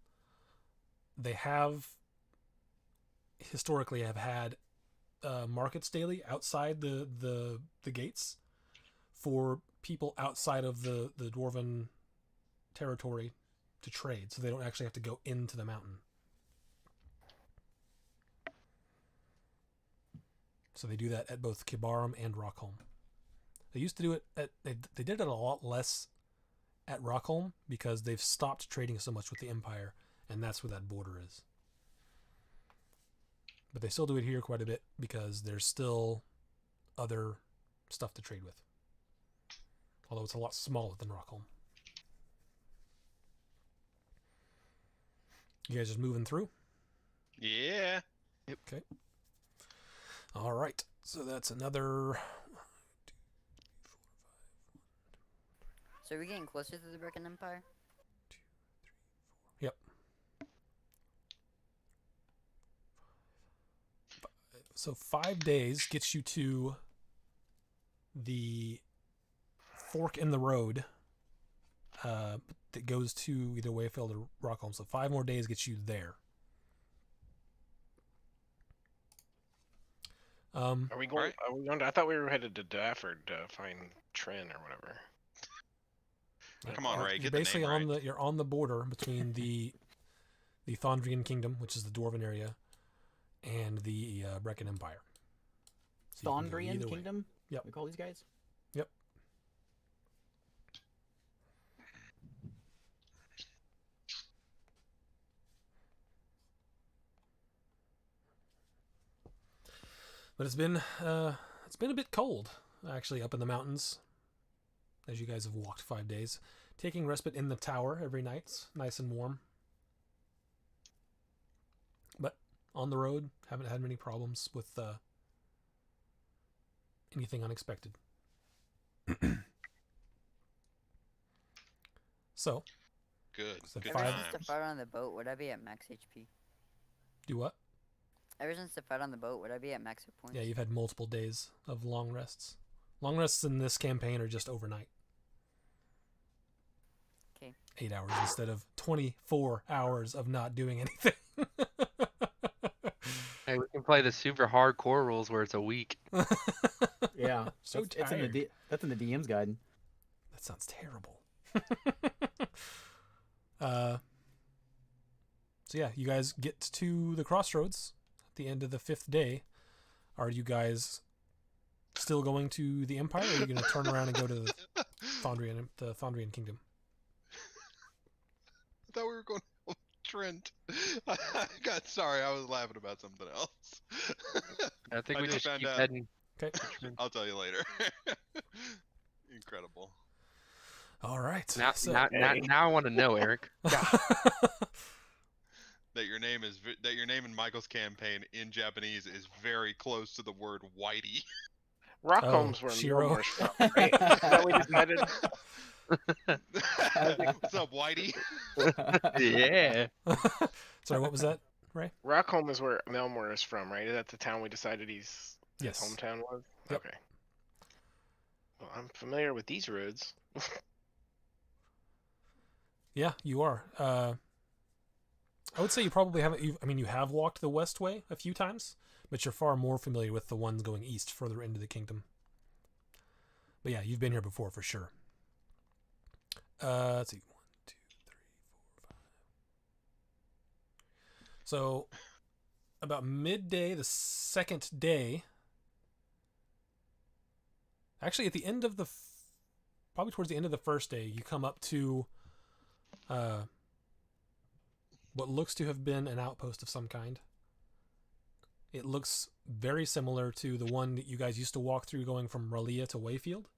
Speaker 1: They historically have had markets daily outside the gates for people outside of the dwarven territory to trade, so they don't actually have to go into the mountain. So they do that at both Kibarum and Rockholm. They used to do it they did it a lot less at Rockholm because they've stopped trading so much with the Empire, and that's where that border is. But they still do it here quite a bit because there's still other stuff to trade with. Although it's a lot smaller than Rockholm. You guys just moving through?
Speaker 2: Yeah.
Speaker 1: All right. So that's another.
Speaker 4: So are we getting closer to the Brecken Empire?
Speaker 1: Yep. So 5 days gets you to the fork in the road that goes to either Wayfield or Rockholm. So 5 more days gets you there.
Speaker 6: Are we going?
Speaker 2: Alright.
Speaker 6: Are we going? I thought we were headed to Dafford to find Trin or whatever.
Speaker 2: Come on, Ray.
Speaker 1: You're
Speaker 2: Get the
Speaker 1: basically
Speaker 2: name
Speaker 1: on
Speaker 2: right.
Speaker 1: you're on the border between the Thondrian Kingdom, which is the Dwarven area, and the Brecken Empire. So you can go
Speaker 5: Thondrian
Speaker 1: either way.
Speaker 5: Kingdom?
Speaker 1: Yep.
Speaker 5: We call these guys?
Speaker 1: Yep. But it's been a bit cold actually up in the mountains as you guys have walked 5 days, taking respite in the tower every night, nice and warm. But on the road, haven't had many problems with anything unexpected. So,
Speaker 2: Good.
Speaker 1: So
Speaker 2: Good
Speaker 4: Ever
Speaker 1: five-
Speaker 4: since the
Speaker 2: times.
Speaker 4: fight on the boat, would I be at max HP?
Speaker 1: do what?
Speaker 4: Ever since the fight on the boat, would I be at max hit points?
Speaker 1: Yeah, you've had multiple days of long rests. Long rests in this campaign are just overnight.
Speaker 4: Okay.
Speaker 1: 8 hours instead of 24 hours of not doing anything.
Speaker 3: Hey, we can play the super hardcore rules where it's a week.
Speaker 5: Yeah.
Speaker 1: So
Speaker 5: it's in the
Speaker 1: tired.
Speaker 5: that's in the DM's guide.
Speaker 1: That sounds terrible. So yeah, you guys get to the crossroads at the end of the 5th day. Are you guys still going to the Empire, or are you going to turn around and go to the Thondrian Kingdom?
Speaker 2: I thought we were going to Trent. Sorry, I was laughing about something else.
Speaker 3: I think
Speaker 2: I
Speaker 3: we
Speaker 2: just
Speaker 3: just
Speaker 2: found
Speaker 3: keep
Speaker 2: out.
Speaker 3: heading.
Speaker 1: Okay.
Speaker 2: I'll tell you later. Incredible.
Speaker 1: All right.
Speaker 3: Now,
Speaker 1: So-
Speaker 3: now I want to know, Eric.
Speaker 2: That your name in Michael's campaign in Japanese is very close to the word whitey.
Speaker 6: Rockholm's where
Speaker 1: Shiro.
Speaker 6: Milmore's from, right? Is that we decided?
Speaker 2: What's up, whitey?
Speaker 3: Yeah.
Speaker 1: Sorry, what was that?
Speaker 6: Rockholm is where Melmore is from, right? Is that the town we decided his
Speaker 1: Yes.
Speaker 6: hometown was?
Speaker 1: Yep.
Speaker 6: Okay. Well, I'm familiar with these roads.
Speaker 1: Yeah, you are. I would say you probably haven't. You have walked the West Way a few times, but you're far more familiar with the ones going east, further into the kingdom. But yeah, you've been here before for sure. Let's see. 1, 2, 3, 4, 5. So, about midday, the 2nd day. Actually, at the end of probably towards the end of the 1st day, you come up to what looks to have been an outpost of some kind. It looks very similar to the one that you guys used to walk through going from R'lyeh to Wayfield.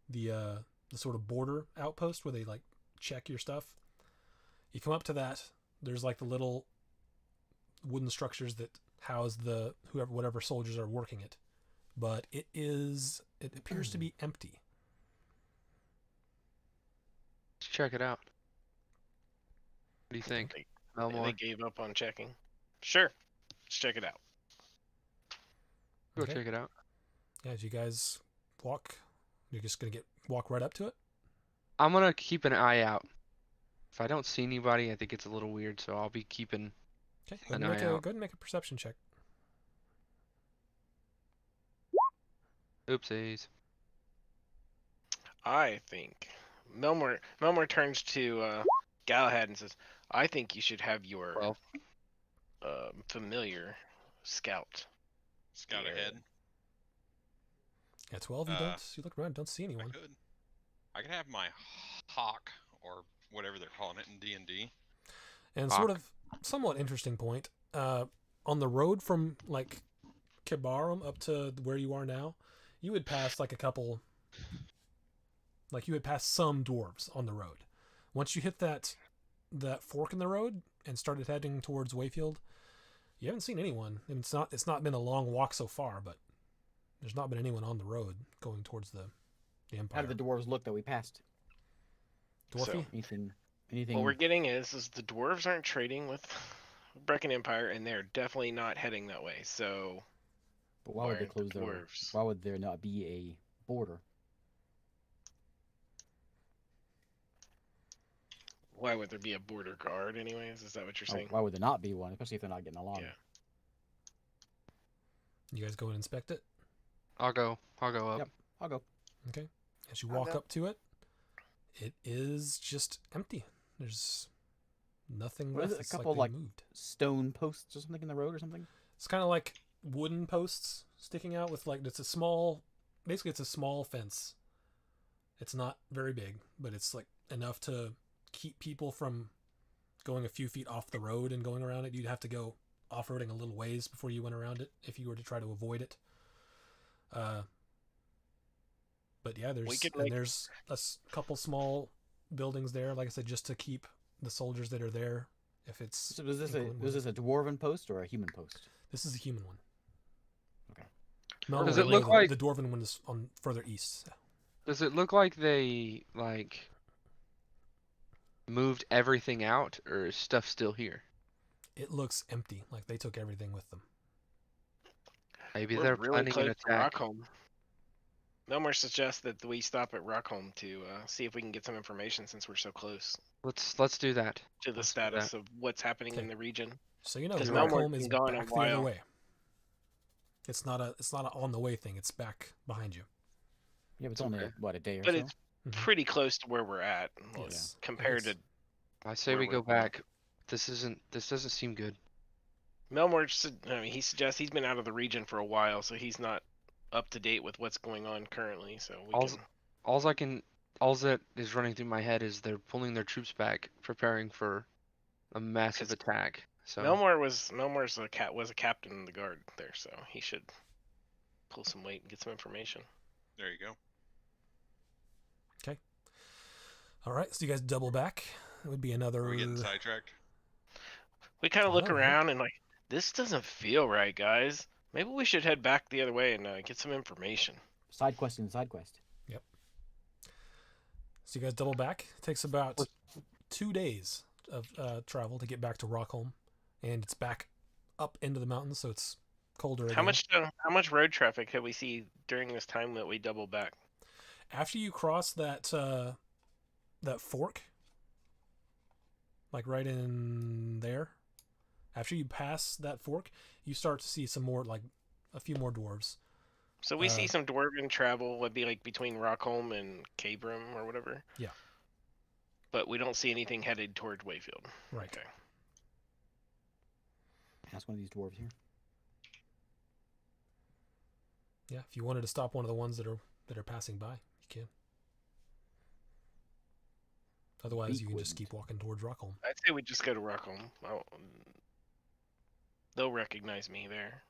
Speaker 1: The sort of border outpost where they like check your stuff. You come up to that, there's like the little wooden structures that house whatever soldiers are working it. But it appears to be empty.
Speaker 3: Let's check it out. What do you think,
Speaker 6: They
Speaker 3: Melmore?
Speaker 6: gave up on checking. Sure. Let's check it out.
Speaker 3: Go
Speaker 1: Okay.
Speaker 3: check it out.
Speaker 1: Yeah, as you guys walk, you're just gonna walk right up to it.
Speaker 3: I'm gonna keep an eye out. If I don't see anybody, I think it's a little weird, so I'll be keeping.
Speaker 1: Okay,
Speaker 3: An
Speaker 1: go
Speaker 3: eye out.
Speaker 1: ahead and make a perception check.
Speaker 3: Oopsies.
Speaker 6: I think Melmore turns to Galahad and says, "I think you should have your
Speaker 3: 12.
Speaker 6: familiar scout."
Speaker 2: Scout
Speaker 6: Yeah.
Speaker 2: ahead.
Speaker 1: Yeah, 12. You look around, don't see
Speaker 2: I
Speaker 1: anyone.
Speaker 2: could. I could have my hawk or whatever they're calling it in D&D.
Speaker 1: And sort of somewhat interesting point. On the road from like Kibarum up to where you are now, you would pass like a couple. Like you would pass some dwarves on the road. Once you hit that fork in the road, and started heading towards Wayfield, you haven't seen anyone. And it's not been a long walk so far, but there's not been anyone on the road going towards the Empire.
Speaker 5: How did the dwarves look that we passed?
Speaker 1: Dwarfy?
Speaker 6: So-
Speaker 5: Anything?
Speaker 6: What we're getting is the dwarves aren't trading with Brecken Empire, and they're definitely not heading that way. So
Speaker 5: But why would they
Speaker 6: aren't the
Speaker 5: close their?
Speaker 6: dwarves?
Speaker 5: Why would there not be a border?
Speaker 6: Why would there be a border guard, anyways? Is that what you're saying?
Speaker 5: Why would there not be one, especially if they're not getting along?
Speaker 6: Yeah.
Speaker 1: You guys go and inspect it?
Speaker 3: I'll go up.
Speaker 5: Yep. I'll go.
Speaker 1: Okay. As you
Speaker 4: I'll
Speaker 1: walk
Speaker 4: go.
Speaker 1: up to it, it is just empty. There's nothing
Speaker 5: What is
Speaker 1: left.
Speaker 5: it, a
Speaker 1: It's
Speaker 5: couple,
Speaker 1: they
Speaker 5: like-
Speaker 1: moved.
Speaker 5: Stone posts or something in the road or something.
Speaker 1: It's kind of like wooden posts sticking out with it's a small fence. It's not very big, but it's like enough to keep people from going a few feet off the road and going around it. You'd have to go off-roading a little ways before you went around it if you were to try to avoid it. But yeah, there's a couple small buildings there, like I said, just to keep the soldiers that are there. If it's
Speaker 5: So was this a dwarven post or a human post?
Speaker 1: This is a human one.
Speaker 5: Okay.
Speaker 1: No,
Speaker 3: Does
Speaker 1: no,
Speaker 3: it look
Speaker 1: the,
Speaker 3: like-
Speaker 1: the dwarven one is on further east?
Speaker 3: Does it look like they moved everything out, or is stuff still here?
Speaker 1: It looks empty, like they took everything with them.
Speaker 3: Maybe
Speaker 6: We're
Speaker 3: they're
Speaker 6: really
Speaker 3: planning
Speaker 6: close
Speaker 3: an
Speaker 6: to
Speaker 3: attack.
Speaker 6: Rockholm. Melmore suggests that we stop at Rockholm to see if we can get some information since we're so close
Speaker 3: Let's do that.
Speaker 6: to the
Speaker 3: Let's do
Speaker 6: status
Speaker 3: that.
Speaker 6: of what's happening in
Speaker 1: Okay.
Speaker 6: the region.
Speaker 1: So you know,
Speaker 6: 'Cause
Speaker 1: Rockholm
Speaker 6: Melmor's
Speaker 1: is
Speaker 6: been gone a
Speaker 1: back the other
Speaker 6: while.
Speaker 1: way. It's not a on the way thing. It's back behind you.
Speaker 5: Yeah, but it's
Speaker 3: It's
Speaker 5: only
Speaker 3: okay.
Speaker 5: what, a day or
Speaker 6: But
Speaker 5: so.
Speaker 6: it's
Speaker 1: Mhm.
Speaker 6: pretty close to where we're at
Speaker 1: Yes.
Speaker 6: compared to
Speaker 1: It's-
Speaker 3: I say
Speaker 6: Where
Speaker 3: we
Speaker 6: we're
Speaker 3: go
Speaker 6: going.
Speaker 3: back. This doesn't seem good.
Speaker 6: Melmore. He suggests he's been out of the region for a while, so he's not up to date with what's going on currently. So we
Speaker 3: All's-
Speaker 6: can.
Speaker 3: All that is running through my head is they're pulling their troops back, preparing for a massive
Speaker 6: 'Cause
Speaker 3: attack. So
Speaker 6: Melmore's was a captain in the guard there, so he should pull some weight and get some information.
Speaker 2: There you go.
Speaker 1: All right, so you guys double back. It would be another.
Speaker 2: Are we getting sidetracked?
Speaker 6: We kind of look
Speaker 1: Alright.
Speaker 6: around and this doesn't feel right, guys. Maybe we should head back the other way and get some information.
Speaker 5: Side quest and side quest.
Speaker 1: So you guys double back. It takes about 2 days of travel to get back to Rockholm, and it's back up into the mountains, so it's colder.
Speaker 6: How
Speaker 1: again.
Speaker 6: much road traffic have we see during this time that we double back?
Speaker 1: After you cross that fork, like right in there, after you pass that fork, you start to see some more, like a few more dwarves.
Speaker 6: So we see some dwarven travel would be like between Rockholm and Cabram or whatever.
Speaker 1: Yeah.
Speaker 6: But we don't see anything headed toward Wayfield.
Speaker 1: Right.
Speaker 6: Okay.
Speaker 5: Ask one of these dwarves here.
Speaker 1: Yeah. If you wanted to stop one of the ones that are passing by, you can. Otherwise, you can just
Speaker 5: Beak
Speaker 1: keep walking towards Rockholm.
Speaker 6: I'd say we just go to Rockholm. They'll recognize me there.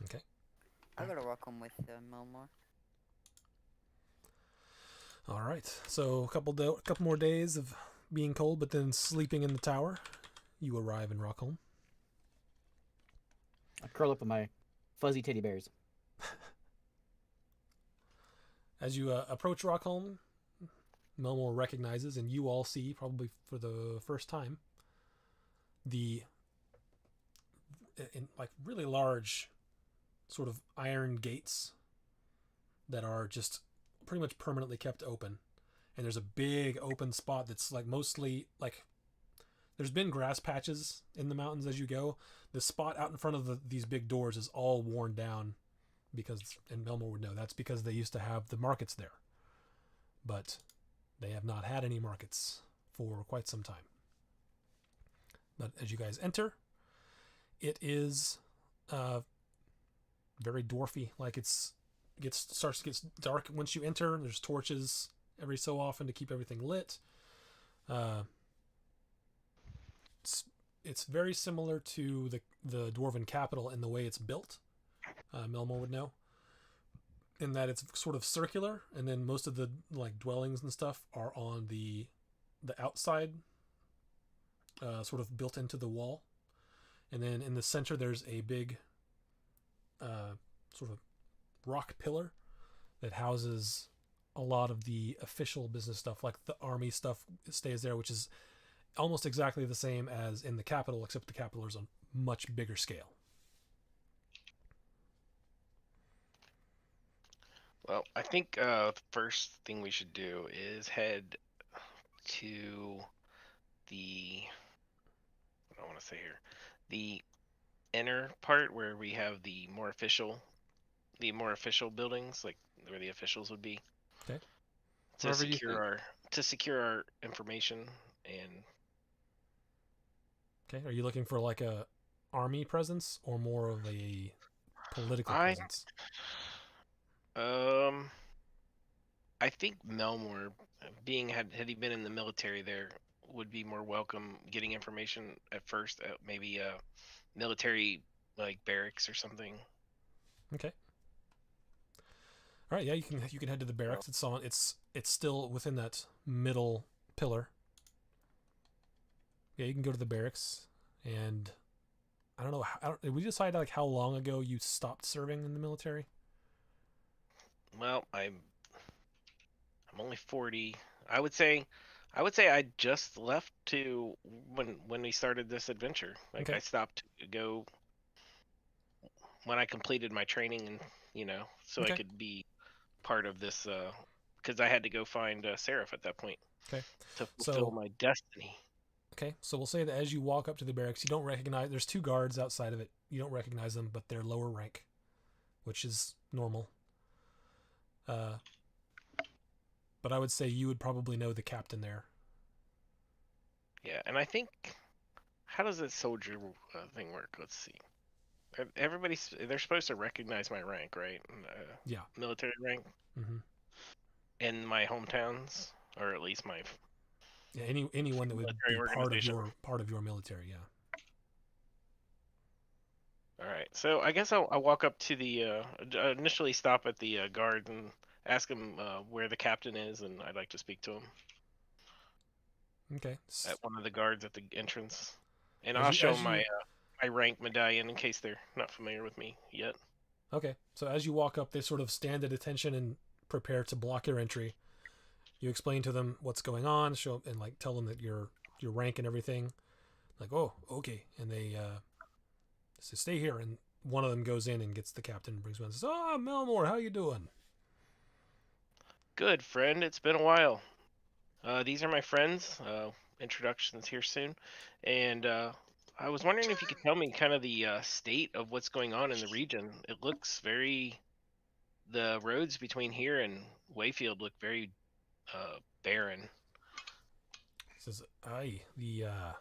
Speaker 1: Okay.
Speaker 4: I'll go to Rockholm with Melmore.
Speaker 1: All right. So a couple more days of being cold, but then sleeping in the tower. You arrive in Rockholm.
Speaker 5: I curl up with my fuzzy teddy bears.
Speaker 1: As you approach Rockholm, Melmore recognizes, and you all see, probably for the first time, the like really large sort of iron gates that are just pretty much permanently kept open. And there's a big open spot that's like mostly like there's been grass patches in the mountains as you go. The spot out in front of these big doors is all worn down because, and Melmore would know, that's because they used to have the markets there. But they have not had any markets for quite some time. But as you guys enter, it is very dwarfy. Like starts to get dark once you enter. There's torches every so often to keep everything lit. It's very similar to the dwarven capital in the way it's built. Melmore would know, in that it's sort of circular, and then most of the like dwellings and stuff are on the outside sort of built into the wall. And then in the center, there's a big sort of rock pillar that houses a lot of the official business stuff, like the army stuff stays there, which is almost exactly the same as in the capital, except the capital is on much bigger scale.
Speaker 6: Well, I think the first thing we should do is head to the, what do I want to say here, the inner part where we have the more official buildings, like where the officials would be.
Speaker 1: Okay.
Speaker 6: To
Speaker 3: Wherever you
Speaker 6: secure
Speaker 3: think.
Speaker 6: our information and.
Speaker 1: Okay, are you looking for like a army presence or more of a political
Speaker 6: I-
Speaker 1: presence?
Speaker 6: I think Melmore, being had he been in the military there, would be more welcome getting information at first at maybe a military like barracks or something.
Speaker 1: Okay. All right, yeah, you can head to the barracks. It's still within that middle pillar. Yeah, you can go to the barracks, and I don't know. Did we decide like how long ago you stopped serving in the military?
Speaker 6: Well, I'm only 40. I would say I just left to when we started this adventure. Like
Speaker 1: Okay.
Speaker 6: I stopped to go when I completed my training, and so
Speaker 1: Okay.
Speaker 6: I could be part of this because I had to go find Seraph at that point.
Speaker 1: Okay.
Speaker 6: To fulfill
Speaker 1: So-
Speaker 6: my destiny.
Speaker 1: Okay, so we'll say that as you walk up to the barracks, you don't recognize. There's 2 guards outside of it. You don't recognize them, but they're lower rank, which is normal. But I would say you would probably know the captain there.
Speaker 6: Yeah, and I think how does that soldier thing work? Let's see. They're supposed to recognize my rank, right?
Speaker 1: Yeah.
Speaker 6: Military rank
Speaker 1: Mm-hmm.
Speaker 6: in my hometowns, or at least my.
Speaker 1: Yeah, anyone that would
Speaker 6: Military
Speaker 1: be
Speaker 6: organization.
Speaker 1: part of your military, yeah.
Speaker 6: All right, so I guess I'll walk up to the initially stop at the guard and ask him where the captain is, and I'd like to speak to him
Speaker 1: Okay.
Speaker 6: at one of the guards at the entrance, and
Speaker 1: As
Speaker 6: I'll
Speaker 1: you-
Speaker 6: show
Speaker 1: as
Speaker 6: my
Speaker 1: you-
Speaker 6: my rank medallion in case they're not familiar with me yet.
Speaker 1: Okay, so as you walk up, they sort of stand at attention and prepare to block your entry. You explain to them what's going on, show and like tell them that your rank and everything. Like, oh, okay, and they say stay here, and one of them goes in and gets the captain and brings him in and says, "Oh, Melmore, how you doing?"
Speaker 6: Good friend, it's been a while. These are my friends. Introductions here soon, and I was wondering if you could tell me kind of the state of what's going on in the region. It looks the roads between here and Wayfield look very barren.
Speaker 1: He says, "Aye, the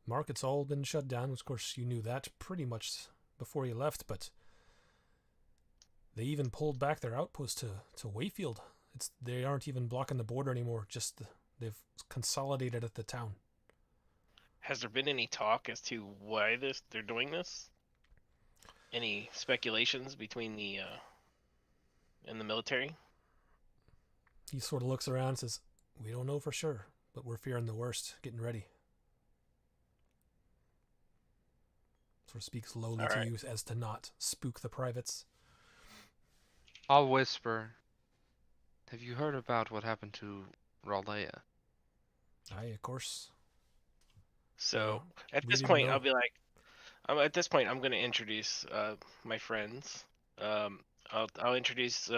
Speaker 1: market's all been shut down. Of course, you knew that pretty much before you left, but they even pulled back their outpost to Wayfield. They aren't even blocking the border anymore. Just they've consolidated at the town."
Speaker 6: Has there been any talk as to why they're doing this? Any speculations between the and the military?
Speaker 1: He sort of looks around and says, "We don't know for sure, but we're fearing the worst, getting ready." Sort of speaks lowly
Speaker 6: All
Speaker 1: to
Speaker 6: right.
Speaker 1: you as to not spook the privates.
Speaker 3: I'll whisper. Have you heard about what happened to Raleigh?
Speaker 1: Aye, of course.
Speaker 6: So at
Speaker 1: we
Speaker 6: this
Speaker 1: didn't
Speaker 6: point,
Speaker 1: know.
Speaker 6: I'll be like, at this point, I'm going to introduce my friends. I'll introduce.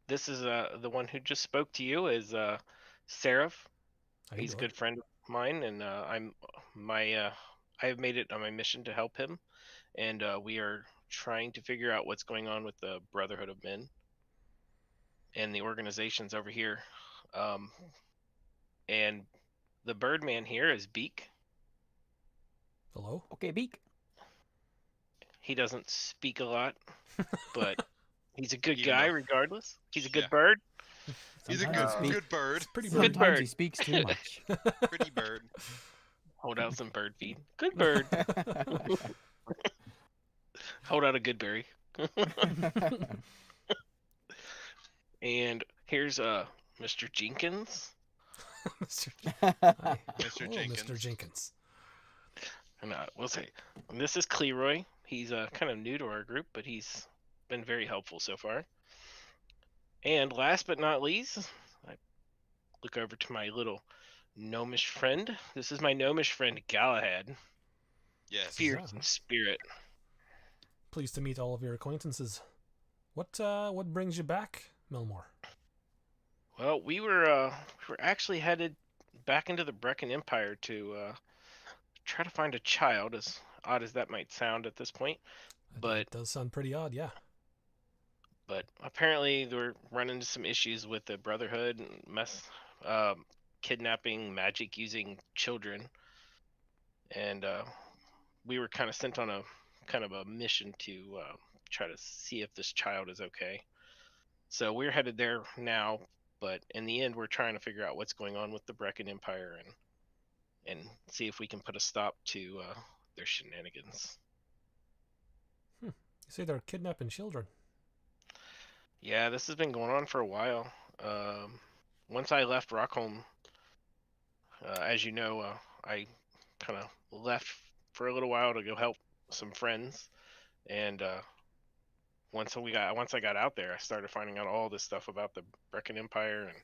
Speaker 6: This is the one who just spoke to you is Seraph.
Speaker 1: How you
Speaker 6: He's a
Speaker 1: doing?
Speaker 6: good friend of mine, and I have made it on my mission to help him, and we are trying to figure out what's going on with the Brotherhood of Men and the organizations over here. And the Birdman here is Beak.
Speaker 1: Hello?
Speaker 5: Okay, Beak.
Speaker 6: He doesn't speak a lot, but he's a good
Speaker 2: Even
Speaker 6: guy
Speaker 2: though-
Speaker 6: regardless. He's a good
Speaker 2: Yeah.
Speaker 6: bird.
Speaker 2: He's a
Speaker 5: Sometimes
Speaker 2: good
Speaker 5: he speaks-
Speaker 2: good bird.
Speaker 1: It's pretty
Speaker 6: Good
Speaker 1: bird.
Speaker 5: Sometimes he
Speaker 6: bird.
Speaker 5: speaks too much.
Speaker 2: Pretty bird.
Speaker 6: Hold out some bird feed. Good bird. Hold out a good berry. And here's Mr. Jenkins.
Speaker 1: Mr.
Speaker 5: Hi.
Speaker 2: Mr.
Speaker 1: Oh,
Speaker 2: Jenkins.
Speaker 1: Mr. Jenkins.
Speaker 6: And we'll say, this is Cleroy. He's kind of new to our group, but he's been very helpful so far. And last but not least, I look over to my little gnomish friend. This is my gnomish friend Galahad,
Speaker 2: Yes.
Speaker 6: fierce in spirit.
Speaker 1: Pleased to meet all of your acquaintances. What brings you back, Melmore?
Speaker 6: Well, we were actually headed back into the Brecon Empire to try to find a child, as odd as that might sound at this point. But
Speaker 1: It does sound pretty odd, yeah.
Speaker 6: But apparently we're running into some issues with the Brotherhood and kidnapping, magic using children, and we were kind of sent on a kind of a mission to try to see if this child is okay. So we're headed there now, but in the end, we're trying to figure out what's going on with the Brecon Empire and see if we can put a stop to their shenanigans.
Speaker 1: You say they're kidnapping children.
Speaker 6: Yeah, this has been going on for a while. Once I left Rockholm, as you know, I kind of left for a little while to go help some friends, and once I got out there, I started finding out all this stuff about the Brecon Empire and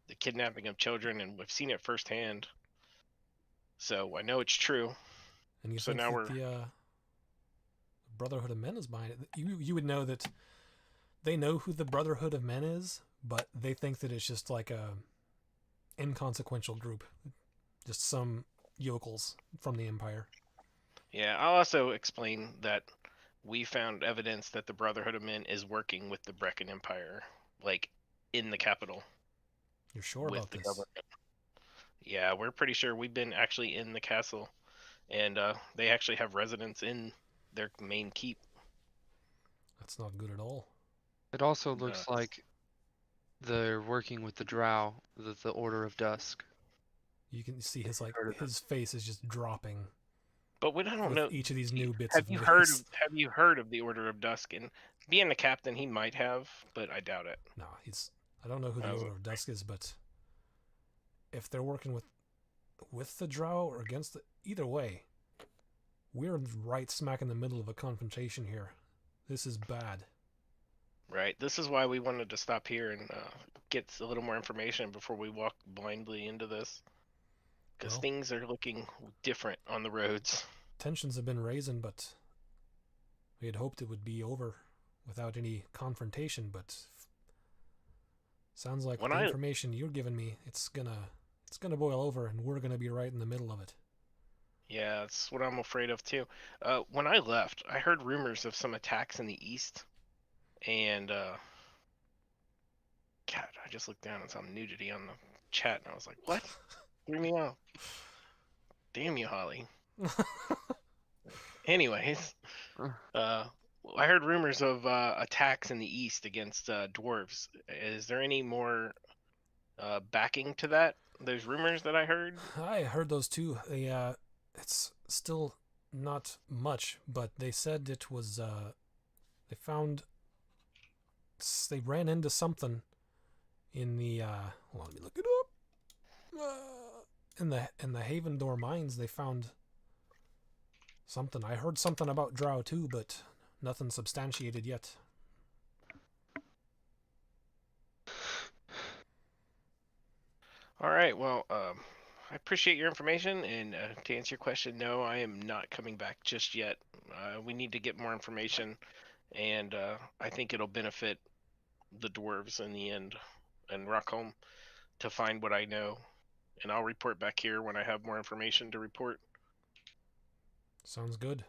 Speaker 6: the kidnapping of children, and we've seen it firsthand. So I know it's true.
Speaker 1: And you
Speaker 6: So
Speaker 1: think
Speaker 6: now
Speaker 1: that
Speaker 6: we're
Speaker 1: the Brotherhood of Men is behind it? You would know that they know who the Brotherhood of Men is, but they think that it's just like a inconsequential group, just some yokels from the Empire.
Speaker 6: Yeah, I'll also explain that we found evidence that the Brotherhood of Men is working with the Brecon Empire, like in the capital.
Speaker 1: You're sure
Speaker 6: with
Speaker 1: about
Speaker 6: the
Speaker 1: this?
Speaker 6: government. Yeah, we're pretty sure we've been actually in the castle, and they actually have residents in their main keep.
Speaker 1: That's not good at all.
Speaker 3: It also looks like they're working with the Drow, the Order of Dusk.
Speaker 1: You can see his
Speaker 3: Heard of
Speaker 1: his face is just dropping
Speaker 6: But I don't
Speaker 1: with
Speaker 6: know.
Speaker 1: each of these new bits
Speaker 6: Have
Speaker 1: of
Speaker 6: you
Speaker 1: news.
Speaker 6: Have you heard of the Order of Dusk? And being a captain, he might have, but I doubt it.
Speaker 1: No, I don't know who the
Speaker 6: Oh.
Speaker 1: Order of Dusk is, but if they're working with the Drow or against the, either way, we're right smack in the middle of a confrontation here. This is bad.
Speaker 6: Right. This is why we wanted to stop here and get a little more information before we walk blindly into this, because
Speaker 1: Well,
Speaker 6: things are looking different on the roads.
Speaker 1: tensions have been raising, but we had hoped it would be over without any confrontation, but sounds like
Speaker 6: When
Speaker 1: the
Speaker 6: I-
Speaker 1: information you're giving me, it's gonna boil over and we're gonna be right in the middle of it.
Speaker 6: Yeah, that's what I'm afraid of too. When I left, I heard rumors of some attacks in the east, and God, I just looked down and saw nudity on the chat, and I was like, "What? Threw me off." Damn you, Holly. Anyways, I heard rumors of attacks in the east against dwarves. Is there any more backing to that? Those rumors that I heard?
Speaker 1: I heard those too. It's still not much, but they said it was. They found. They ran into something in the. Hold on, let me look it up. In the Haven Door mines, they found something. I heard something about Drow too, but nothing substantiated yet.
Speaker 6: All right. Well, I appreciate your information, and to answer your question, no, I am not coming back just yet. We need to get more information, and I think it'll benefit the dwarves in the end and Rockholm to find what I know, and I'll report back here when I have more information to report.
Speaker 1: Sounds good.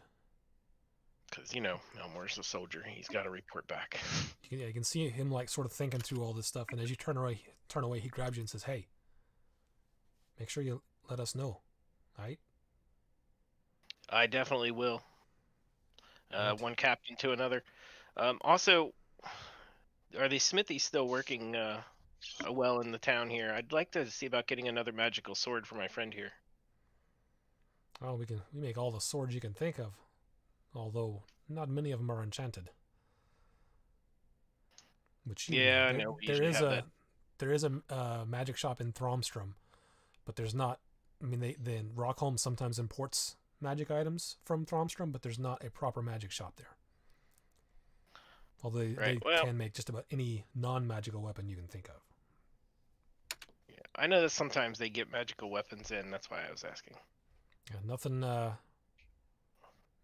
Speaker 6: Because Elmore's a soldier; he's got to report back.
Speaker 1: You can see him like sort of thinking through all this stuff, and as you turn away, he grabs you and says, "Hey, make sure you let us know, right?"
Speaker 6: I definitely will.
Speaker 1: Right.
Speaker 6: One captain to another. Also, are the smithies still working well in the town here? I'd like to see about getting another magical sword for my friend here.
Speaker 1: Oh, we make all the swords you can think of, although not many of them are enchanted. Which
Speaker 6: Yeah, I know. We usually have that.
Speaker 1: there is a magic shop in Thromstrom, but there's not. I mean, then Rockholm sometimes imports magic items from Thromstrom, but there's not a proper magic shop there. Although they can make just about any non-magical weapon you can think of.
Speaker 6: Yeah, I know that sometimes they get magical weapons in. That's why I was asking.
Speaker 1: Yeah,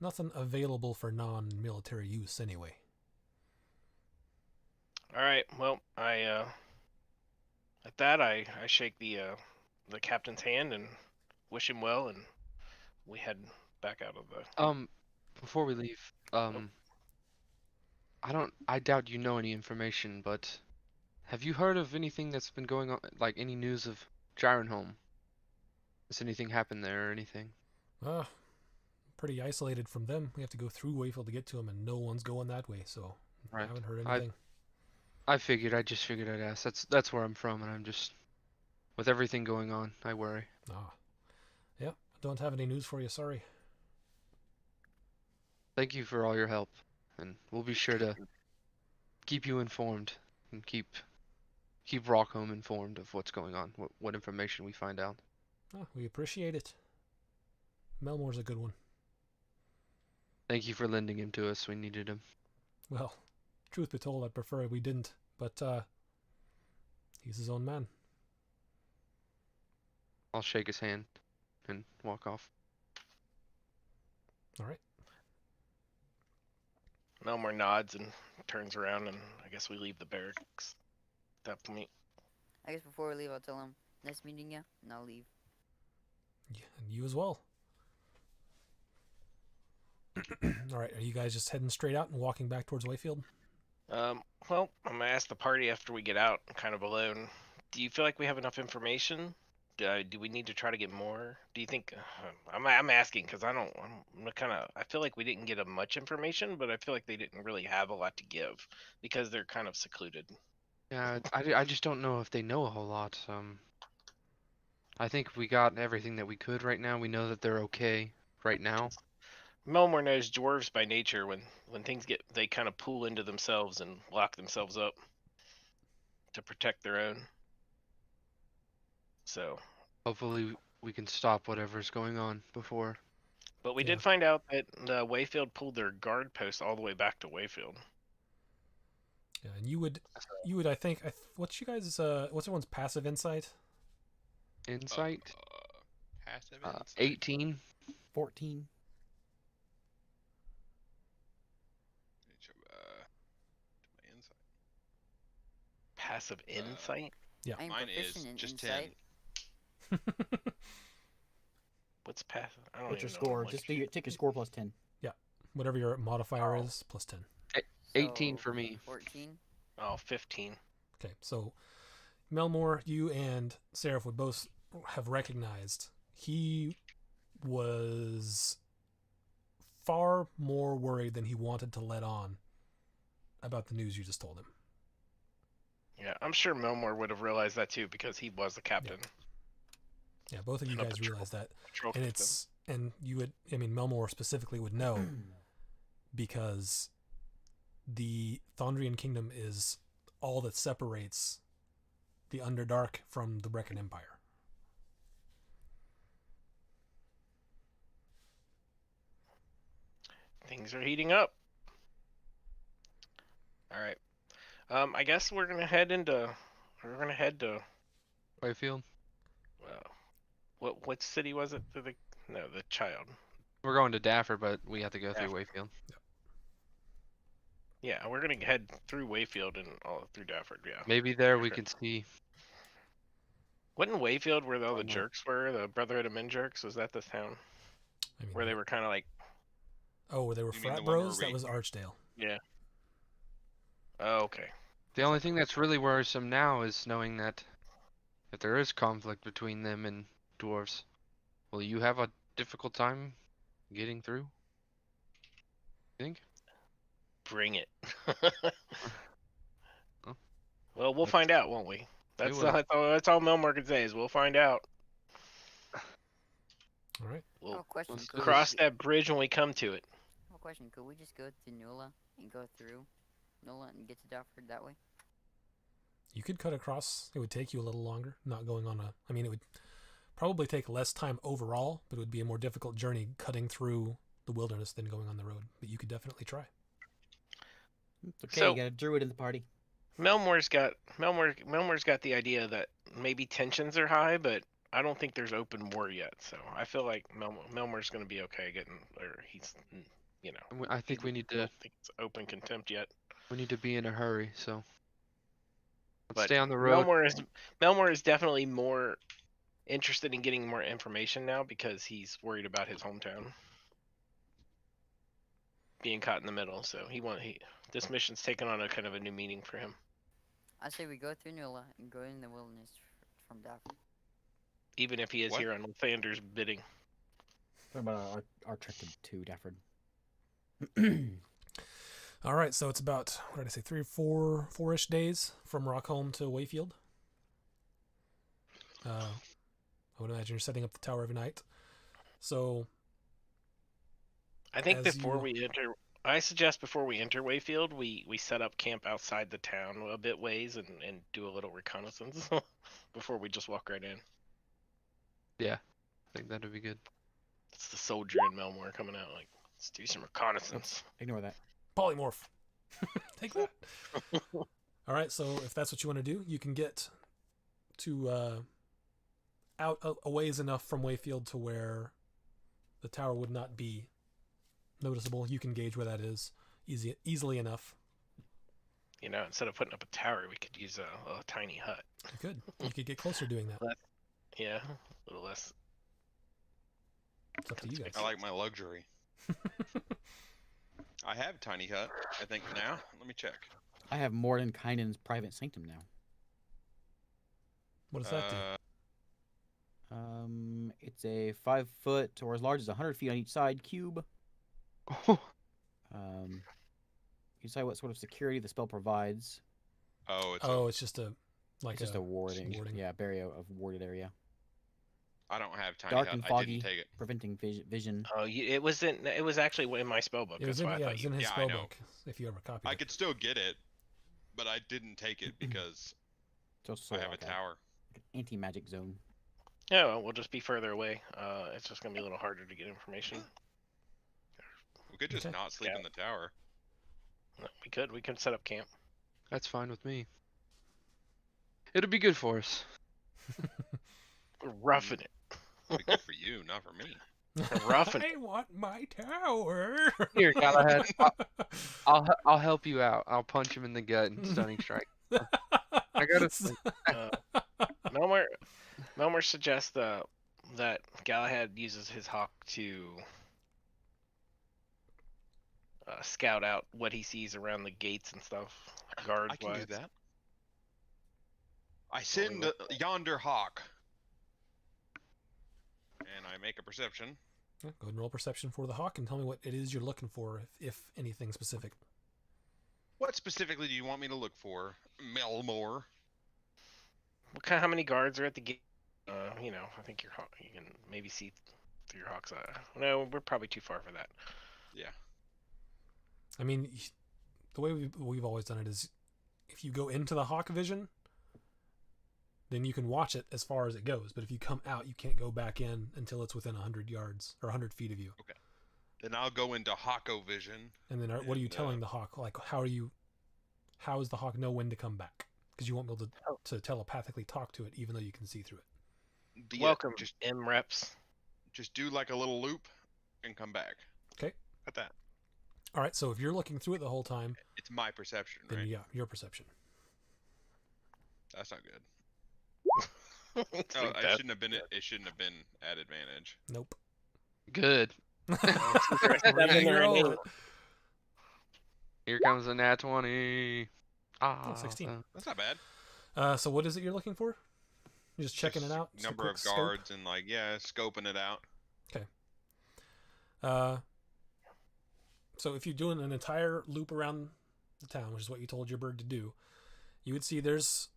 Speaker 1: nothing available for non-military use anyway.
Speaker 6: All right. Well, I at that I shake the captain's hand and wish him well, and we head back out of the.
Speaker 3: Before we leave, I doubt you know any information, but have you heard of anything that's been going on, like any news of Gyrenholm? Has anything happened there or anything?
Speaker 1: Pretty isolated from them. We have to go through Wayfield to get to them, and no one's going that way, so
Speaker 3: Right.
Speaker 1: I haven't heard anything.
Speaker 3: I just figured I'd ask. That's where I'm from, and I'm just, with everything going on, I worry.
Speaker 1: Yeah, I don't have any news for you, sorry.
Speaker 3: Thank you for all your help, and we'll be sure to keep you informed and keep Rockholm informed of what's going on, what information we find out.
Speaker 1: We appreciate it. Melmore's a good one.
Speaker 3: Thank you for lending him to us. We needed him.
Speaker 1: Well, truth be told, I'd prefer we didn't, but he's his own man.
Speaker 3: I'll shake his hand and walk off.
Speaker 1: All right.
Speaker 6: Melmore nods and turns around, and I guess we leave the barracks at that point.
Speaker 4: I guess before we leave, I'll tell him, nice meeting you, and I'll leave.
Speaker 1: Yeah, and you as well. All right, are you guys just heading straight out and walking back towards Wayfield?
Speaker 6: Well, I'm gonna ask the party after we get out, kind of alone. Do you feel like we have enough information? Do we need to try to get more? Do you think? I'm asking because I feel like we didn't get much information, but I feel like they didn't really have a lot to give because they're kind of secluded.
Speaker 3: Yeah, I just don't know if they know a whole lot. I think we got everything that we could right now. We know that they're okay right now.
Speaker 6: Melmore knows dwarves by nature. When things they kind of pull into themselves and lock themselves up to protect their own. So
Speaker 3: hopefully we can stop whatever's going on before.
Speaker 6: But we did find out that Wayfield pulled their guard post all the way back to Wayfield.
Speaker 1: Yeah, and you would I think what's you guys what's everyone's passive insight?
Speaker 3: Insight?
Speaker 2: Passive insight.
Speaker 3: 18.
Speaker 5: 14.
Speaker 2: My insight.
Speaker 6: Passive insight?
Speaker 1: Yeah.
Speaker 4: I'm
Speaker 2: Mine is
Speaker 4: proficient in
Speaker 2: just
Speaker 4: insight.
Speaker 2: 10.
Speaker 6: What's passive? I don't
Speaker 5: What's your
Speaker 6: even know.
Speaker 5: score?
Speaker 6: Like,
Speaker 5: Just take your score plus 10.
Speaker 1: Whatever your modifier is, plus 10.
Speaker 3: 18
Speaker 4: So,
Speaker 3: for me.
Speaker 4: 14.
Speaker 6: Oh, 15.
Speaker 1: Okay, so Melmore, you and Seraph would both have recognized he was far more worried than he wanted to let on about the news you just told him.
Speaker 6: Yeah, I'm sure Melmore would have realized that too because he was the captain.
Speaker 1: Yeah, both of you
Speaker 6: No,
Speaker 1: guys
Speaker 6: patrol-
Speaker 1: realize that.
Speaker 6: Patrol
Speaker 1: And
Speaker 6: captain.
Speaker 1: you would, I mean, Melmore specifically would know because the Thondrian Kingdom is all that separates the Underdark from the Brecken Empire.
Speaker 6: Things are heating up. All right. I guess we're gonna head to
Speaker 3: Wayfield.
Speaker 6: what city was it? The Child.
Speaker 3: We're going to Daffer, but we have to go through Wayfield.
Speaker 6: Yeah, we're gonna head through Wayfield and all through Dafford. Yeah.
Speaker 3: Maybe there we
Speaker 6: Sure.
Speaker 3: can see.
Speaker 6: Wasn't Wayfield where all the
Speaker 5: no.
Speaker 6: jerks were? The Brotherhood of Men jerks? Was that the town
Speaker 1: I mean,
Speaker 6: where they were kind of like?
Speaker 1: Oh, where they were
Speaker 2: You mean
Speaker 1: frat
Speaker 2: the one where
Speaker 1: bros? That
Speaker 2: we-
Speaker 1: was Archdale.
Speaker 6: Yeah. Oh, okay.
Speaker 3: The only thing that's really worrisome now is knowing that if there is conflict between them and dwarves, will you have a difficult time getting through? You think?
Speaker 6: Bring it.
Speaker 3: Oh.
Speaker 6: Well, we'll find out, won't we?
Speaker 3: We will.
Speaker 6: That's all Melmore can say is we'll find out.
Speaker 1: All right.
Speaker 6: We'll
Speaker 4: Oh, question.
Speaker 3: let's
Speaker 4: Could
Speaker 3: go.
Speaker 6: cross that bridge when we come to it.
Speaker 4: Oh, question. Could we just go to Nula and go through Nula and get to Dafford that way?
Speaker 1: You could cut across. It would take you a little longer. Not going on a. I mean, it would probably take less time overall, but it would be a more difficult journey cutting through the wilderness than going on the road. But you could definitely try.
Speaker 5: It's okay.
Speaker 6: So-
Speaker 5: You got a druid in the party.
Speaker 6: Melmor's got the idea that maybe tensions are high, but I don't think there's open war yet. So I feel like Melmor's going to be okay getting, or he's, you know,
Speaker 3: I think we need
Speaker 6: I
Speaker 3: to
Speaker 6: don't think it's open contempt yet.
Speaker 3: be in a hurry. So let's
Speaker 6: But
Speaker 3: stay on the road.
Speaker 6: Melmor is definitely more interested in getting more information now because he's worried about his hometown being caught in the middle. So this mission's taken on a kind of a new meaning for him.
Speaker 4: I say we go through Nula and go in the wilderness from Deft.
Speaker 6: Even if he is
Speaker 2: What?
Speaker 6: here on Lathander's bidding.
Speaker 5: Talking about our trip to Defford.
Speaker 1: All right, so it's about, what did I say, 3 or 4-ish days from Rockholm to Wayfield. I would imagine you're setting up the tower every night. So
Speaker 6: I think
Speaker 1: As
Speaker 6: before
Speaker 1: you-
Speaker 6: we enter, I suggest before we enter Wayfield, we set up camp outside the town a bit ways and do a little reconnaissance before we just walk right in.
Speaker 3: I think that'd be good.
Speaker 6: It's the soldier in Melmor coming out like, let's do some reconnaissance.
Speaker 5: Ignore that.
Speaker 1: polymorph. Take that. All right, so if that's what you want to do, you can get to out a ways enough from Wayfield to where the tower would not be noticeable. You can gauge where that is easily enough.
Speaker 6: You know, instead of putting up a tower, we could use a tiny hut.
Speaker 1: You could. You could get closer doing that.
Speaker 6: Yeah, a little less.
Speaker 1: It's up to you guys.
Speaker 2: I like my luxury. I have tiny hut. I think now. Let me check.
Speaker 5: I have Mordenkainen's private sanctum now.
Speaker 1: What does that do?
Speaker 5: It's a 5 foot or as large as 100 feet on each side cube.
Speaker 3: Oh,
Speaker 5: You decide what sort of security the spell provides.
Speaker 2: Oh, it's
Speaker 1: It's just a like
Speaker 5: It's just a warding.
Speaker 1: warding.
Speaker 5: Yeah, barrier of warded area.
Speaker 2: I don't have tiny
Speaker 5: Dark
Speaker 2: hut.
Speaker 5: and
Speaker 2: I
Speaker 5: foggy.
Speaker 2: didn't take it.
Speaker 5: Preventing vision.
Speaker 6: Oh, it was actually in my spell book.
Speaker 1: It was
Speaker 6: That's why I
Speaker 1: it
Speaker 6: thought
Speaker 1: was
Speaker 6: you.
Speaker 1: in his
Speaker 2: Yeah, I
Speaker 1: spell
Speaker 2: know.
Speaker 1: book. If you ever copied
Speaker 2: I
Speaker 1: it.
Speaker 2: could still get it, but I didn't take it because
Speaker 5: So
Speaker 2: I have a tower.
Speaker 5: Anti-magic zone.
Speaker 6: Yeah, well, we'll just be further away. It's just gonna be a little harder to get information.
Speaker 2: We could just
Speaker 1: Okay.
Speaker 2: not sleep
Speaker 6: Yeah.
Speaker 2: in the tower.
Speaker 6: No, we could set up camp.
Speaker 3: that's fine with me. It'll be good for us.
Speaker 6: We're roughing it.
Speaker 2: It'd be good for you, not for me.
Speaker 6: Roughing
Speaker 1: I want my tower.
Speaker 3: Here, Galahad, I'll help you out. I'll punch him in the gut and stunning strike. I gotta.
Speaker 6: Melmor suggests that Galahad uses his hawk to scout out what he sees around the gates and stuff, guards
Speaker 2: I can
Speaker 6: wise.
Speaker 2: do that. I send yonder hawk, and I make a perception.
Speaker 1: Yeah, go ahead and roll perception for the hawk and tell me what it is you're looking for, if anything specific.
Speaker 2: What specifically do you want me to look for, Melmor?
Speaker 6: How many guards are at the gate? I think your hawk. You can maybe see through your hawk's eye. No, we're probably too far for that.
Speaker 2: Yeah.
Speaker 1: I mean, the way we've always done it is, if you go into the hawk vision, then you can watch it as far as it goes. But if you come out, you can't go back in until it's within 100 yards or 100 feet of you.
Speaker 2: Then I'll go into Hawko vision.
Speaker 1: And then what are you
Speaker 2: And,
Speaker 1: telling the hawk? Like, how does the hawk know when to come back? Because you won't be able to telepathically talk to it, even though you can see through it.
Speaker 6: Welcome,
Speaker 2: Just
Speaker 6: M reps.
Speaker 2: do like a little loop and come back.
Speaker 1: Okay.
Speaker 2: At that.
Speaker 1: All right, so if you're looking through it the whole time,
Speaker 2: It's my perception,
Speaker 1: then
Speaker 2: right?
Speaker 1: yeah, your perception.
Speaker 2: That's not good.
Speaker 6: I
Speaker 2: Oh,
Speaker 6: think
Speaker 2: it
Speaker 6: that-
Speaker 2: shouldn't have been. It shouldn't have been at advantage.
Speaker 1: Nope.
Speaker 3: Good.
Speaker 6: That's
Speaker 1: You're all
Speaker 6: right.
Speaker 1: over it.
Speaker 3: Here comes a nat 20. Ah,
Speaker 1: 16.
Speaker 2: That's not bad.
Speaker 1: So what is it you're looking for? You're just checking it
Speaker 2: Just
Speaker 1: out? Just a
Speaker 2: Number
Speaker 1: quick
Speaker 2: of
Speaker 1: scope?
Speaker 2: guards and scoping it out.
Speaker 1: So if you're doing an entire loop around the town, which is what you told your bird to do, you would see there's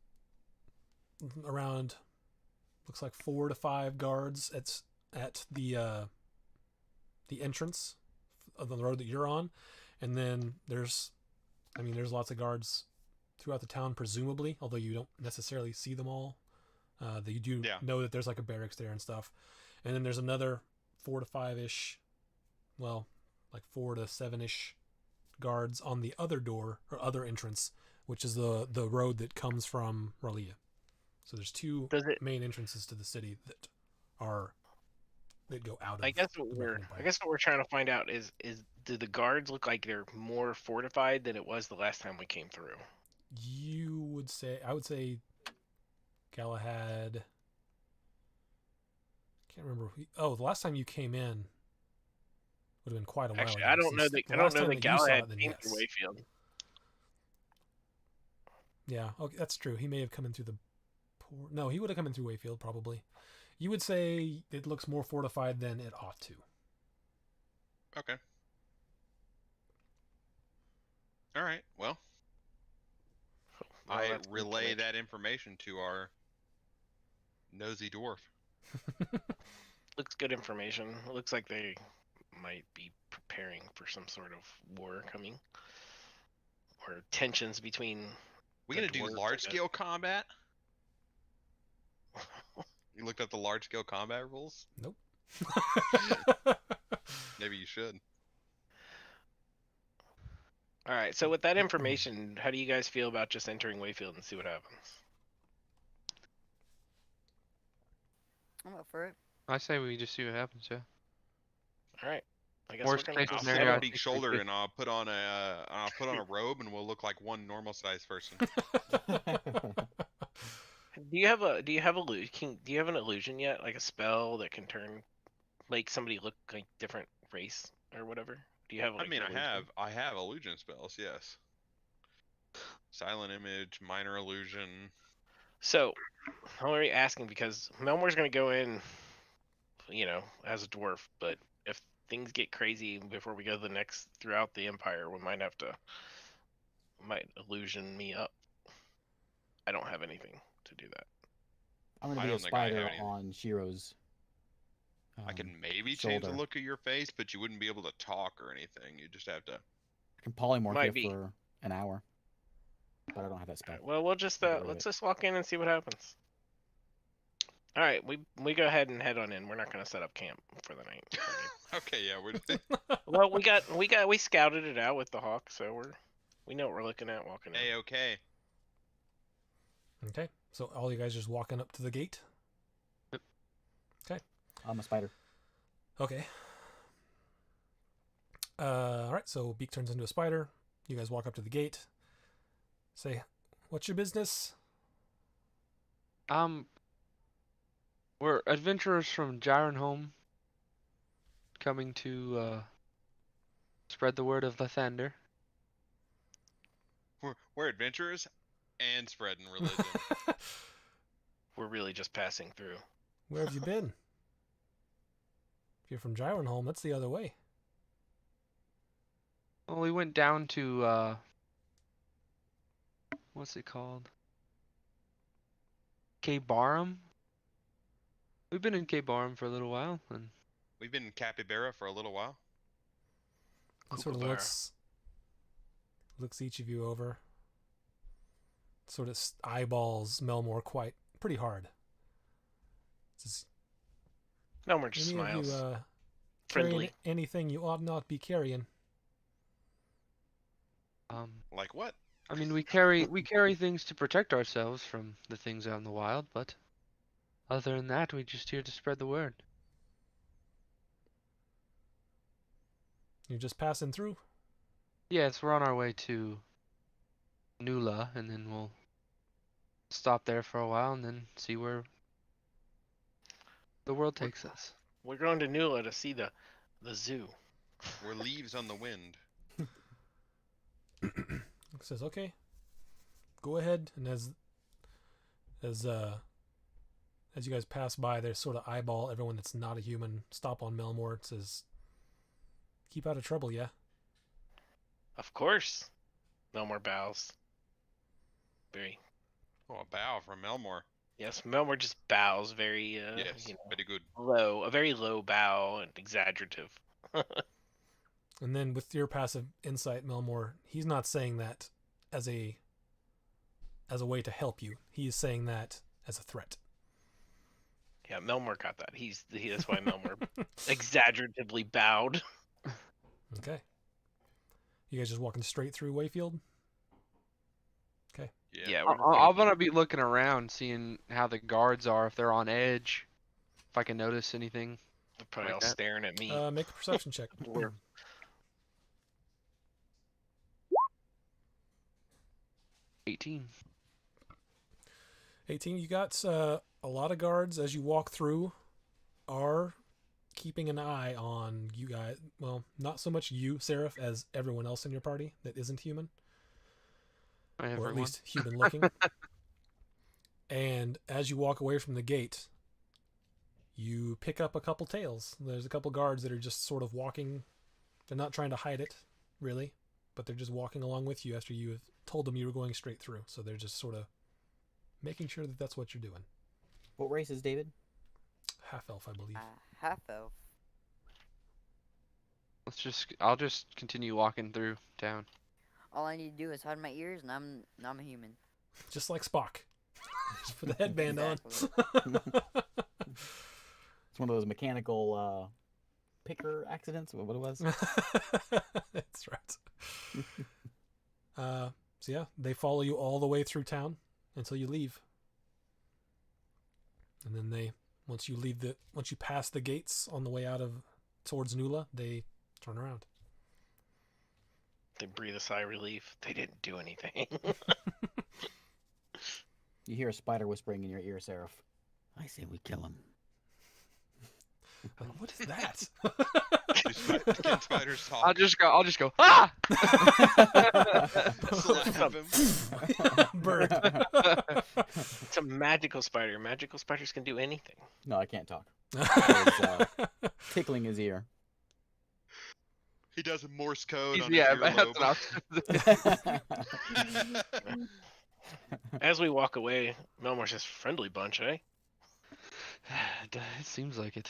Speaker 1: around, looks like 4 to 5 guards at the entrance of the road that you're on, and then there's lots of guards throughout the town, presumably, although you don't necessarily see them all That you do
Speaker 2: Yeah.
Speaker 1: know that there's like a barracks there and stuff. And then there's another 4 to 5-ish, well, like 4 to 7-ish guards on the other door or other entrance, which is the road that comes from Ralia. So there's 2
Speaker 6: Does it?
Speaker 1: main entrances to the city that go out of
Speaker 6: I guess what
Speaker 1: the
Speaker 6: we're
Speaker 1: American
Speaker 6: I
Speaker 1: Empire.
Speaker 6: guess what we're trying to find out is do the guards look like they're more fortified than it was the last time we came through?
Speaker 1: I would say Galahad. Can't remember. The last time you came in would have been quite a while
Speaker 6: Actually,
Speaker 1: ago.
Speaker 6: I don't know
Speaker 1: Since
Speaker 6: that
Speaker 1: the
Speaker 6: I don't
Speaker 1: last
Speaker 6: know
Speaker 1: time
Speaker 6: that
Speaker 1: that you saw
Speaker 6: Galahad
Speaker 1: it, then
Speaker 6: came through
Speaker 1: yes.
Speaker 6: Wayfield.
Speaker 1: Yeah, okay, that's true. He may have come in through the port. No, he would have come in through Wayfield probably. You would say it looks more fortified than it ought to.
Speaker 2: Okay. All right. Well,
Speaker 6: Well,
Speaker 2: I
Speaker 6: that's good
Speaker 2: relay
Speaker 6: information.
Speaker 2: that information to our nosy dwarf.
Speaker 6: Looks good information. It looks like they might be preparing for some sort of war coming, or tensions between.
Speaker 2: We
Speaker 6: The
Speaker 2: gonna do
Speaker 6: dwarves, I
Speaker 2: large
Speaker 6: guess.
Speaker 2: scale combat? You looked up the large scale combat rules?
Speaker 1: Nope.
Speaker 2: Maybe you should.
Speaker 6: All right. So with that information, how do you guys feel about just entering Wayfield and see what happens?
Speaker 4: I'm up for it.
Speaker 3: I say we just see what happens. Yeah.
Speaker 6: All right. I guess
Speaker 3: Worst
Speaker 6: we're gonna
Speaker 3: case
Speaker 6: go
Speaker 2: I'll
Speaker 3: scenario,
Speaker 2: sit
Speaker 3: I
Speaker 2: on
Speaker 6: set
Speaker 2: a
Speaker 6: up.
Speaker 3: think
Speaker 2: big
Speaker 3: we
Speaker 2: shoulder
Speaker 3: could-
Speaker 2: and I'll put on a robe and we'll look like one normal sized person.
Speaker 6: Do you have an illusion yet, like a spell that can turn like somebody look like different race or whatever? Do you have?
Speaker 2: I
Speaker 6: Like,
Speaker 2: mean,
Speaker 6: an illusion?
Speaker 2: I have illusion spells, yes. Silent image, minor illusion.
Speaker 6: So, I'm already asking because Melmore's gonna go in, as a dwarf. But if things get crazy before we go to the next throughout the Empire, we might illusion me up. I don't have anything to do that.
Speaker 5: I'm gonna
Speaker 2: I
Speaker 5: be a
Speaker 2: don't think I have
Speaker 5: spider
Speaker 2: anything.
Speaker 5: on Shiro's.
Speaker 2: I can maybe change
Speaker 5: shoulder.
Speaker 2: the look of your face, but you wouldn't be able to talk or anything. You just have to.
Speaker 5: I can polymorph
Speaker 6: Might
Speaker 5: you
Speaker 6: be.
Speaker 5: for an hour, but I don't have that spell.
Speaker 6: Well, we'll just
Speaker 5: Get rid of
Speaker 6: let's
Speaker 5: it.
Speaker 6: just walk in and see what happens. All right, we go ahead and head on in. We're not gonna set up camp for the night.
Speaker 2: Okay, yeah, we're
Speaker 6: Well, we scouted it out with the hawk, so we know what we're looking at walking in.
Speaker 2: okay.
Speaker 1: Okay, so all you guys just walking up to the gate.
Speaker 5: I'm a spider.
Speaker 1: Okay. All right. So Beak turns into a spider. You guys walk up to the gate. Say, "What's your business?"
Speaker 3: We're adventurers from Gyronholm, coming to spread the word of Lathander.
Speaker 2: We're adventurers and spreading religion.
Speaker 6: We're really just passing through.
Speaker 1: Where have you been? If you're from Gyronholm, that's the other way.
Speaker 3: Well, we went down to what's it called? Cabarham. We've been in Cabarham for a little while, and
Speaker 2: We've been in Capybara for a little while.
Speaker 1: He sort of
Speaker 6: Kookaburra.
Speaker 1: looks each of you over. Sort of eyeballs Melmore pretty hard. Says,
Speaker 6: Melmore just
Speaker 1: "Any
Speaker 6: smiles.
Speaker 1: of you
Speaker 6: Friendly.
Speaker 1: carrying anything you ought not be carrying?"
Speaker 2: Like what?
Speaker 3: I mean we carry things to protect ourselves from the things out in the wild, but other than that, we're just here to spread the word.
Speaker 1: You're just passing through.
Speaker 3: Yes, we're on our way to Nula, and then we'll stop there for a while and then see where the world takes us.
Speaker 6: We're going to Nula to see the zoo.
Speaker 2: We're leaves on the wind.
Speaker 1: Says, "Okay, go ahead." And as you guys pass by, they sort of eyeball everyone that's not a human. Stop on Melmore. It says, "Keep out of trouble, yeah."
Speaker 6: Of course. Melmore bows. Very.
Speaker 2: Oh, a bow from Melmore.
Speaker 6: Yes, Melmore just bows very
Speaker 2: Yes, very good.
Speaker 6: low, a very low bow and exaggerative.
Speaker 1: And then with your passive insight, Melmore, he's not saying that as a way to help you. He's saying that as a threat.
Speaker 6: Yeah, Melmor got that. That's why Melmor exaggeratively bowed.
Speaker 1: Okay. You guys just walking straight through Wayfield?
Speaker 2: Yeah.
Speaker 6: Yeah,
Speaker 3: I'm gonna be looking around, seeing how the guards are, if they're on edge, if I can notice anything.
Speaker 6: they're probably
Speaker 3: like
Speaker 6: all
Speaker 3: that.
Speaker 6: staring at me.
Speaker 1: Make a perception check.
Speaker 6: We're-
Speaker 3: 18.
Speaker 1: 18. You got a lot of guards as you walk through are keeping an eye on you guys. Well, not so much you, Seraph, as everyone else in your party that isn't human, or
Speaker 3: Everyone.
Speaker 1: at least human looking. And as you walk away from the gate, you pick up a couple tails. There's a couple guards that are just sort of walking. They're not trying to hide it, really, but they're just walking along with you after you have told them you were going straight through. So they're just sort of making sure that that's what you're doing.
Speaker 5: What race is David?
Speaker 1: Half elf, I believe.
Speaker 4: Half elf.
Speaker 3: I'll just continue walking through town.
Speaker 4: All I need to do is hide my ears, and I'm a human.
Speaker 1: Just like Spock. Just put the headband
Speaker 4: Exactly.
Speaker 1: on.
Speaker 5: It's one of those mechanical picker accidents. What it was?
Speaker 1: That's right. So yeah, they follow you all the way through town until you leave. And then once you pass the gates on the way towards Nula, they turn around.
Speaker 6: They breathe a sigh of relief. They didn't do anything.
Speaker 5: You hear a spider whispering in your ear, Seraph. I say we kill him.
Speaker 1: What is that?
Speaker 2: Can spiders talk?
Speaker 3: I'll just go. Ah!
Speaker 2: Slap him.
Speaker 1: Bird.
Speaker 6: It's a magical spider. Magical spiders can do anything.
Speaker 5: No, I can't talk. I was tickling his ear.
Speaker 2: He does a Morse code on
Speaker 3: Yeah,
Speaker 2: his
Speaker 3: that's
Speaker 2: earlobe.
Speaker 3: what I was-
Speaker 6: As we walk away, Melmor's just friendly bunch, eh?
Speaker 3: It seems like it.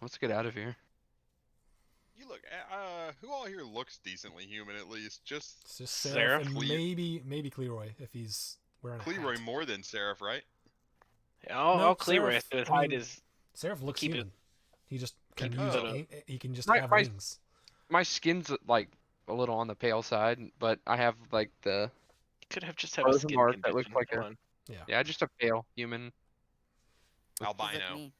Speaker 3: Let's get out of here.
Speaker 2: You look. Who all here looks decently human at least? Just
Speaker 1: It's just Seraph and
Speaker 2: Seraph?
Speaker 1: maybe Cleroy if he's wearing a
Speaker 2: Cleroy
Speaker 1: hat.
Speaker 2: more than Seraph, right?
Speaker 6: Yeah, I'll
Speaker 1: No,
Speaker 6: clear
Speaker 1: Seraph,
Speaker 6: it.
Speaker 1: I
Speaker 6: Hide
Speaker 1: mean-
Speaker 6: his.
Speaker 1: Seraph looks
Speaker 6: Keep it-
Speaker 1: human. He just
Speaker 6: keep
Speaker 1: can
Speaker 6: it
Speaker 1: use
Speaker 6: up.
Speaker 1: he can just
Speaker 3: My-
Speaker 1: have
Speaker 3: my-
Speaker 1: wings.
Speaker 3: My skin's like a little on the pale side, but I have like the
Speaker 6: Could have just had a
Speaker 3: frozen
Speaker 6: skin
Speaker 3: mark
Speaker 6: condition.
Speaker 3: that looks like
Speaker 6: Come
Speaker 3: a-
Speaker 6: on.
Speaker 3: yeah, just a pale human.
Speaker 4: Just like
Speaker 2: Albino.
Speaker 4: me.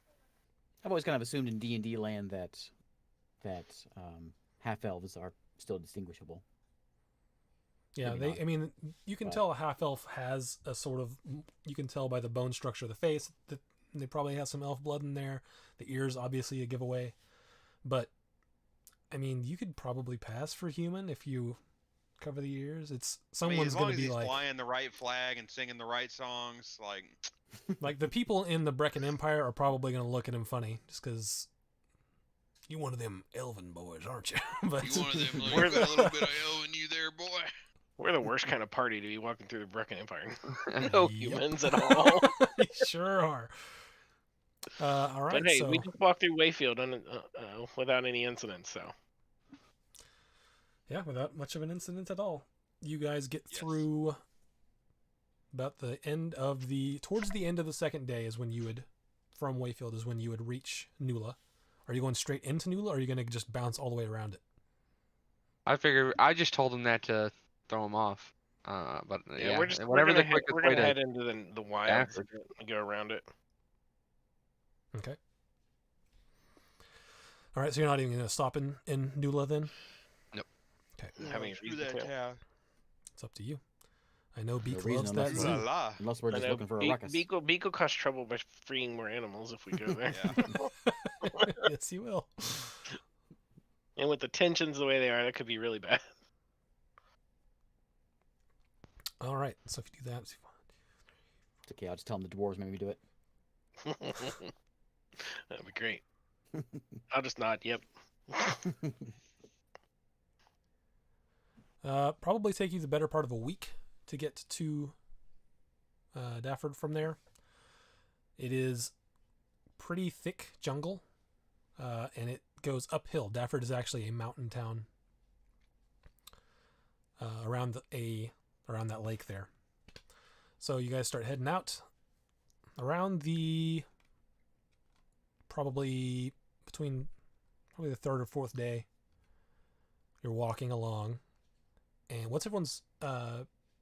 Speaker 5: I've always kind of assumed in D&D land that half elves are still distinguishable.
Speaker 1: Yeah,
Speaker 5: Maybe not.
Speaker 1: I mean, you can
Speaker 5: But-
Speaker 1: tell a half elf has a sort of. You can tell by the bone structure of the face that they probably have some elf blood in there. The ears, obviously, a giveaway. But, I mean, you could probably pass for human if you cover the ears. It's
Speaker 2: I mean,
Speaker 1: someone's
Speaker 2: as long
Speaker 1: going
Speaker 2: as
Speaker 1: to be
Speaker 2: he's
Speaker 1: like
Speaker 2: flying the right flag and singing the right songs, like
Speaker 1: the people in the Brecken Empire are probably going to look at him funny just because you one of them elven boys, aren't you? But
Speaker 2: you one of them, like,
Speaker 6: We're
Speaker 2: you got a little bit of L in you there, boy.
Speaker 6: We're the worst kind of party to be walking through the Brecken Empire. No
Speaker 1: Yep.
Speaker 6: humans at all.
Speaker 1: you sure are. All right,
Speaker 6: But hey,
Speaker 1: so
Speaker 6: we just walked through Wayfield without any incidents, so.
Speaker 1: yeah, without much of an incident at all, you guys get
Speaker 2: Yes.
Speaker 1: through. About towards the end of the second day is when you would, from Wayfield, is when you would reach Nula. Are you going straight into Nula, or are you going to just bounce all the way around it?
Speaker 3: I just told him that to throw him off. But yeah,
Speaker 6: we're just
Speaker 3: whatever the quickest
Speaker 6: we're
Speaker 3: way
Speaker 6: gonna
Speaker 3: to.
Speaker 6: head into the wilds and go around it.
Speaker 1: Okay. All right, so you're not even going to stop in Nula then?
Speaker 3: Nope.
Speaker 1: Okay,
Speaker 6: Having a
Speaker 2: Screw
Speaker 6: reason
Speaker 2: that
Speaker 6: to.
Speaker 2: town.
Speaker 1: it's up to you. I know Beak
Speaker 5: reason
Speaker 1: loves that
Speaker 5: unless
Speaker 2: Ooh la
Speaker 1: zoo.
Speaker 2: la.
Speaker 5: Unless we're
Speaker 6: I
Speaker 5: just
Speaker 6: know
Speaker 5: looking for a ruckus.
Speaker 6: Beak will cause trouble by freeing more animals if we go there.
Speaker 2: Yeah.
Speaker 1: Yes, you will.
Speaker 6: And with the tensions the way they are, that could be really bad.
Speaker 1: All right, so if you do that,
Speaker 5: It's okay, I'll just tell them the dwarves maybe do it.
Speaker 6: That'd be great. I'll just nod. Yep.
Speaker 1: probably take you the better part of a week to get to Dafford from there. It is pretty thick jungle, and it goes uphill. Dafford is actually a mountain town around that lake there. So you guys start heading out around the probably the third or fourth day. You're walking along, and what's everyone's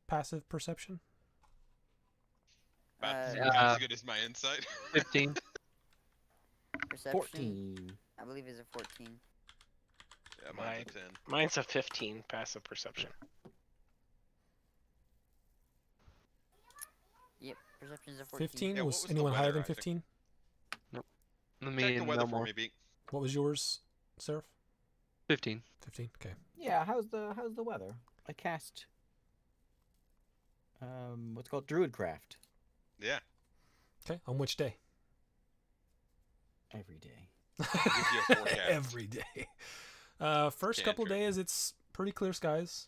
Speaker 1: passive perception?
Speaker 2: About
Speaker 4: Uh,
Speaker 2: as good as my insight.
Speaker 3: 15.
Speaker 4: Perception.
Speaker 5: 14.
Speaker 4: I believe is a 14.
Speaker 2: Yeah, mine's a 10.
Speaker 6: Mine's a 15 passive perception.
Speaker 4: Yep, perception is a 14.
Speaker 1: 15?
Speaker 2: Yeah, what
Speaker 1: was
Speaker 2: was the
Speaker 1: anyone higher
Speaker 2: weather,
Speaker 1: than
Speaker 2: Isaac?
Speaker 1: 15?
Speaker 3: Let me
Speaker 2: Check the
Speaker 3: and
Speaker 2: weather for
Speaker 3: Melmore.
Speaker 2: me, Beak.
Speaker 1: What was yours, Seraph?
Speaker 3: 15.
Speaker 1: 15. Okay.
Speaker 5: Yeah, how's the weather? I cast what's called Druidcraft
Speaker 2: Yeah.
Speaker 1: Okay. On which day?
Speaker 5: every day.
Speaker 2: Gives you a forecast.
Speaker 1: Every day. First couple
Speaker 2: Cantrip.
Speaker 1: days, it's pretty clear skies.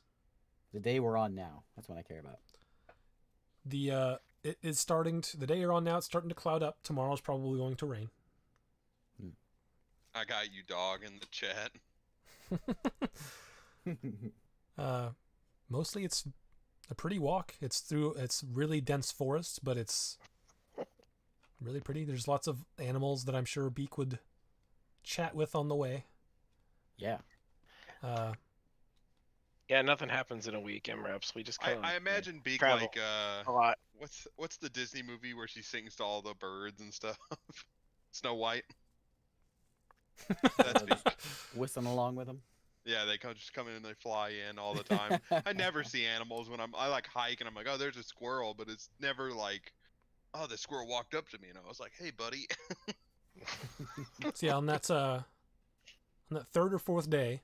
Speaker 5: The day we're on now. That's what I care about.
Speaker 1: It is the day you're on now, it's starting to cloud up. Tomorrow's probably going to rain.
Speaker 2: I got you, dog, in the chat.
Speaker 1: Mostly it's a pretty walk. It's really dense forest, but it's really pretty. There's lots of animals that I'm sure Beak would chat with on the way.
Speaker 5: Yeah.
Speaker 6: Yeah, nothing happens in a week, MREPs. We just kind of
Speaker 2: I imagine Beak
Speaker 6: travel
Speaker 2: like
Speaker 6: a lot.
Speaker 2: what's the Disney movie where she sings to all the birds and stuff? Snow White. That's Beak.
Speaker 5: Whistling along with them.
Speaker 2: Yeah, they just come in and they fly in all the time. I never see animals when I like hike and I'm like, oh, there's a squirrel, but it's never like, oh, the squirrel walked up to me and I was like, hey, buddy.
Speaker 1: So yeah, on that third or fourth day,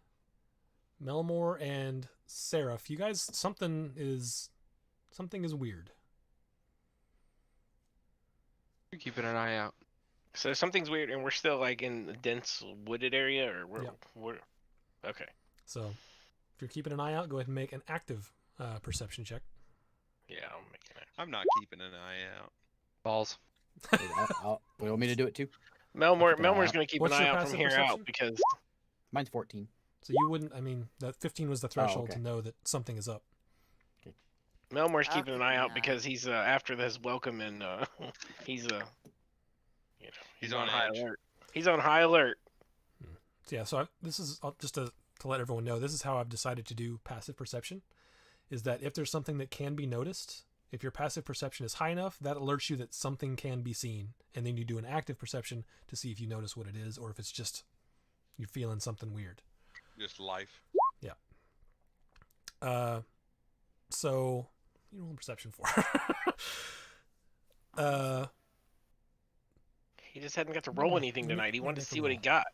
Speaker 1: Melmore and Seraph, you guys, something is weird.
Speaker 3: You're keeping an eye out.
Speaker 6: So something's weird, and we're still like in the dense wooded area, or we're okay.
Speaker 1: So if you're keeping an eye out, go ahead and make an active perception check.
Speaker 6: Yeah, I'm making it.
Speaker 2: I'm not keeping an eye out.
Speaker 3: Balls.
Speaker 5: Wait, you want me to do it too?
Speaker 6: Melmore's
Speaker 5: keep an eye out.
Speaker 6: gonna keep
Speaker 1: What's
Speaker 6: an eye
Speaker 1: your
Speaker 6: out from
Speaker 1: passive
Speaker 6: here
Speaker 1: perception?
Speaker 6: out because
Speaker 5: Mine's 14.
Speaker 1: So you wouldn't. I mean, that 15 was the threshold
Speaker 5: okay.
Speaker 1: to know that something is up.
Speaker 6: Melmore's
Speaker 4: I'll
Speaker 6: keeping an
Speaker 4: keep
Speaker 6: eye
Speaker 4: an
Speaker 6: out
Speaker 4: eye
Speaker 6: because he's after this welcome and he's
Speaker 2: He's on
Speaker 6: high
Speaker 2: edge.
Speaker 6: alert. He's on high alert.
Speaker 1: So yeah. So this is just to let everyone know. This is how I've decided to do passive perception. Is that if there's something that can be noticed, if your passive perception is high enough, that alerts you that something can be seen, and then you do an active perception to see if you notice what it is, or if it's just you're feeling something weird.
Speaker 2: Just life.
Speaker 1: So you roll perception for.
Speaker 6: He just hadn't got to roll anything
Speaker 1: Let me-
Speaker 6: tonight. He
Speaker 1: let me
Speaker 6: wanted to
Speaker 1: make a
Speaker 6: see what he
Speaker 1: roll.
Speaker 6: got.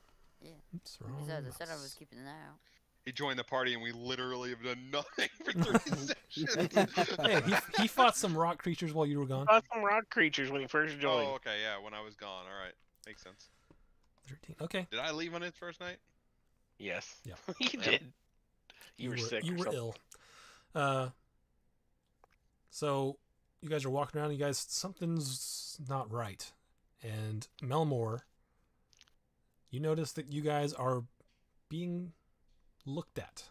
Speaker 1: Oops, wrong
Speaker 4: Besides, I said I
Speaker 1: mouse.
Speaker 4: was keeping an eye out.
Speaker 2: He joined the party and we literally have done nothing for 3 sessions.
Speaker 1: Hey, he fought some rock creatures while you were gone.
Speaker 6: Saw some rock creatures when he first joined.
Speaker 2: Oh, okay, yeah, when I was gone. All right, makes sense.
Speaker 1: 13. Okay.
Speaker 2: Did I leave on his first night?
Speaker 6: Yes.
Speaker 1: Yeah.
Speaker 6: You did. You were sick.
Speaker 1: You
Speaker 6: or
Speaker 1: were
Speaker 6: something.
Speaker 1: ill. So you guys are walking around. You guys, something's not right. And Melmore, you notice that you guys are being looked at.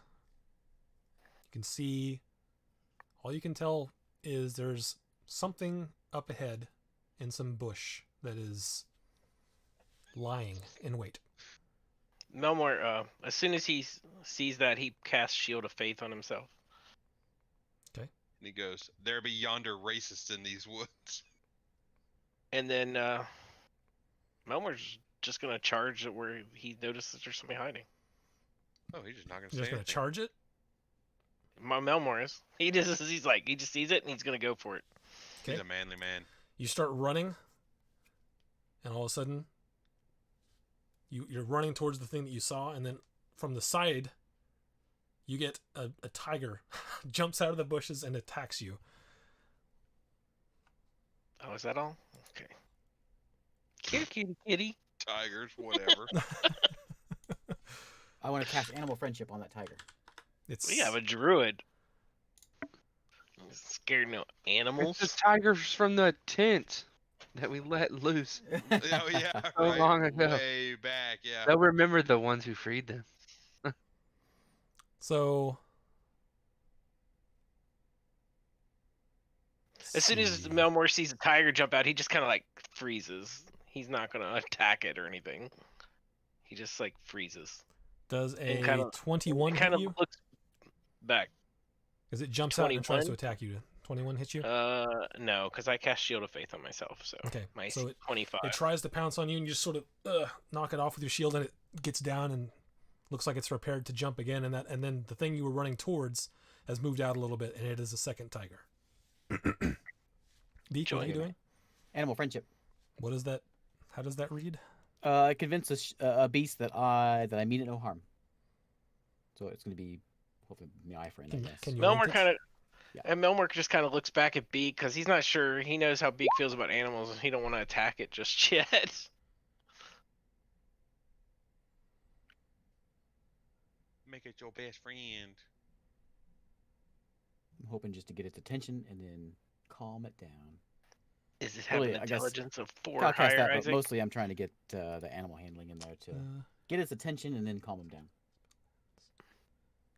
Speaker 1: You can see. All you can tell is there's something up ahead in some bush that is lying in wait.
Speaker 6: Melmore, as soon as he sees that, he casts Shield of Faith on himself.
Speaker 2: And he goes, "There be yonder racists in these woods."
Speaker 6: And then Melmore's just gonna charge it where he notices there's somebody hiding.
Speaker 2: Oh, he's just not gonna
Speaker 1: You're
Speaker 2: say
Speaker 1: just gonna
Speaker 2: anything.
Speaker 1: charge it.
Speaker 6: Melmore is. He just sees it and he's gonna go for it.
Speaker 2: He's
Speaker 1: Okay.
Speaker 2: a manly man.
Speaker 1: You start running, and all of a sudden, you're running towards the thing that you saw, and then from the side, you get a tiger jumps out of the bushes and attacks you.
Speaker 6: Oh, is that all? Okay. Kitty, kitty, kitty.
Speaker 2: Tigers, whatever.
Speaker 5: I want to cast Animal Friendship on that tiger.
Speaker 1: It's
Speaker 6: We have a druid. He's scared no animals.
Speaker 3: It's the tigers from the tent that we let loose.
Speaker 2: Oh yeah,
Speaker 3: So
Speaker 2: right.
Speaker 3: long ago.
Speaker 2: Way back, yeah.
Speaker 3: They'll remember the ones who freed them.
Speaker 1: so.
Speaker 6: As soon as
Speaker 1: see.
Speaker 6: Melmore sees a tiger jump out, he just kind of like freezes. he's not gonna attack it or anything. He just like freezes.
Speaker 1: Does a
Speaker 6: And kinda-
Speaker 1: 21
Speaker 6: Kind
Speaker 1: hit
Speaker 6: of
Speaker 1: you?
Speaker 6: looks back.
Speaker 1: Because it jumps out and tries to
Speaker 6: 21?
Speaker 1: attack you. 21 hit you?
Speaker 6: No, because I cast Shield of Faith on myself, so
Speaker 1: Okay,
Speaker 6: my
Speaker 1: so
Speaker 6: 25.
Speaker 1: It tries to pounce on you, and you just sort of knock it off with your shield, and it gets down and looks like it's prepared to jump again. And then the thing you were running towards has moved out a little bit, and it is a second tiger. Beak, what are you
Speaker 6: Join.
Speaker 1: doing?
Speaker 5: Animal friendship.
Speaker 1: What is that? How does that read?
Speaker 5: Convince a beast that I mean it no harm. So it's going to be hopefully my friend, I guess.
Speaker 1: Can you
Speaker 6: Melmor
Speaker 1: rank it?
Speaker 6: kind of,
Speaker 5: Yeah.
Speaker 6: and Melmor just kind of looks back at Beak because he's not sure. He knows how Beak feels about animals, and he don't want to attack it just yet.
Speaker 2: Make it your best friend.
Speaker 5: I'm hoping just to get its attention and then calm it down.
Speaker 6: Is it have
Speaker 5: Really,
Speaker 6: an
Speaker 5: I guess
Speaker 6: intelligence of 4
Speaker 5: I'll
Speaker 6: or
Speaker 5: cast
Speaker 6: higher,
Speaker 5: that, but
Speaker 6: Isaac?
Speaker 5: mostly I'm trying to get the animal handling in there to get its attention and then calm him down.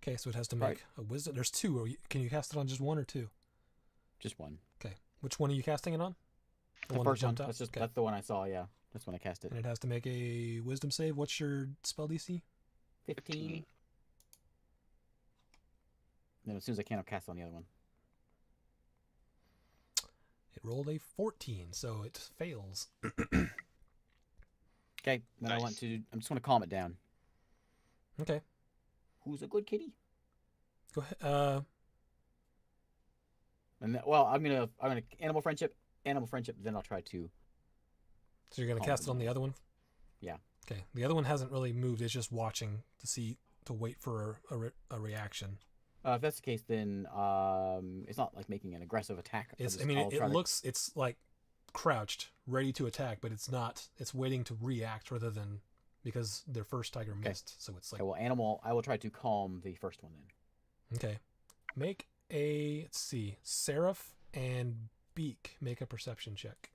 Speaker 1: Okay, so it has to
Speaker 5: Right.
Speaker 1: make a wisdom. There's two. Can you cast it on just one or two?
Speaker 5: Just one.
Speaker 1: Okay. Which one are you casting it on?
Speaker 5: The
Speaker 1: that
Speaker 5: first one.
Speaker 1: jumped out?
Speaker 5: That's just
Speaker 1: Okay.
Speaker 5: that's the one I saw. Yeah, that's when I cast it.
Speaker 1: And it has to make a wisdom save. What's your spell DC?
Speaker 5: 15. Then as soon as I can, I'll cast it on the other one.
Speaker 1: It rolled a 14, so it fails.
Speaker 5: Okay. Then I want
Speaker 2: Nice.
Speaker 5: to. I'm just going to calm it down.
Speaker 1: Okay.
Speaker 5: Who's a good kitty?
Speaker 1: Go ahead.
Speaker 5: And well, I'm gonna animal friendship. Then I'll try to.
Speaker 1: So you're gonna
Speaker 5: Calm
Speaker 1: cast it
Speaker 5: them
Speaker 1: on the
Speaker 5: down.
Speaker 1: other one?
Speaker 5: Yeah.
Speaker 1: Okay. The other one hasn't really moved. It's just watching to wait for a reaction.
Speaker 5: If that's the case, then it's not like making an aggressive attack.
Speaker 1: It's like crouched, ready to attack, but it's not. It's waiting to react rather than because their first tiger missed. So it's like
Speaker 5: Okay, well, animal. I will try to calm the first one then.
Speaker 1: okay. Make a let's see, Seraph and Beak make a perception check.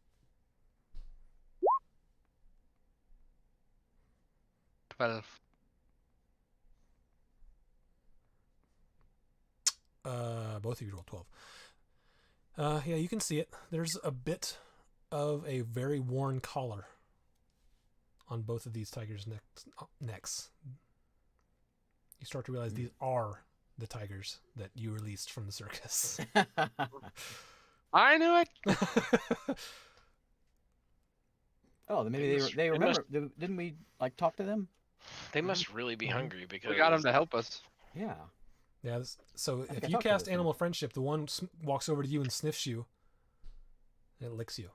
Speaker 3: 12.
Speaker 1: Both of you roll 12. Yeah, you can see it. There's a bit of a very worn collar on both of these tigers' necks. You start to realize these are the tigers that you released from the circus.
Speaker 3: I knew it.
Speaker 5: Oh, then maybe
Speaker 6: They
Speaker 5: they
Speaker 6: must-
Speaker 5: they
Speaker 6: they
Speaker 5: remember. Didn't we like talk to them?
Speaker 6: They must really be hungry because
Speaker 3: We got him to help us.
Speaker 5: Yeah.
Speaker 1: Yeah. So
Speaker 5: think
Speaker 1: if
Speaker 5: I
Speaker 1: you
Speaker 5: talked to
Speaker 1: cast
Speaker 5: this thing.
Speaker 1: Animal Friendship, the one walks over to you and sniffs you, and it licks you.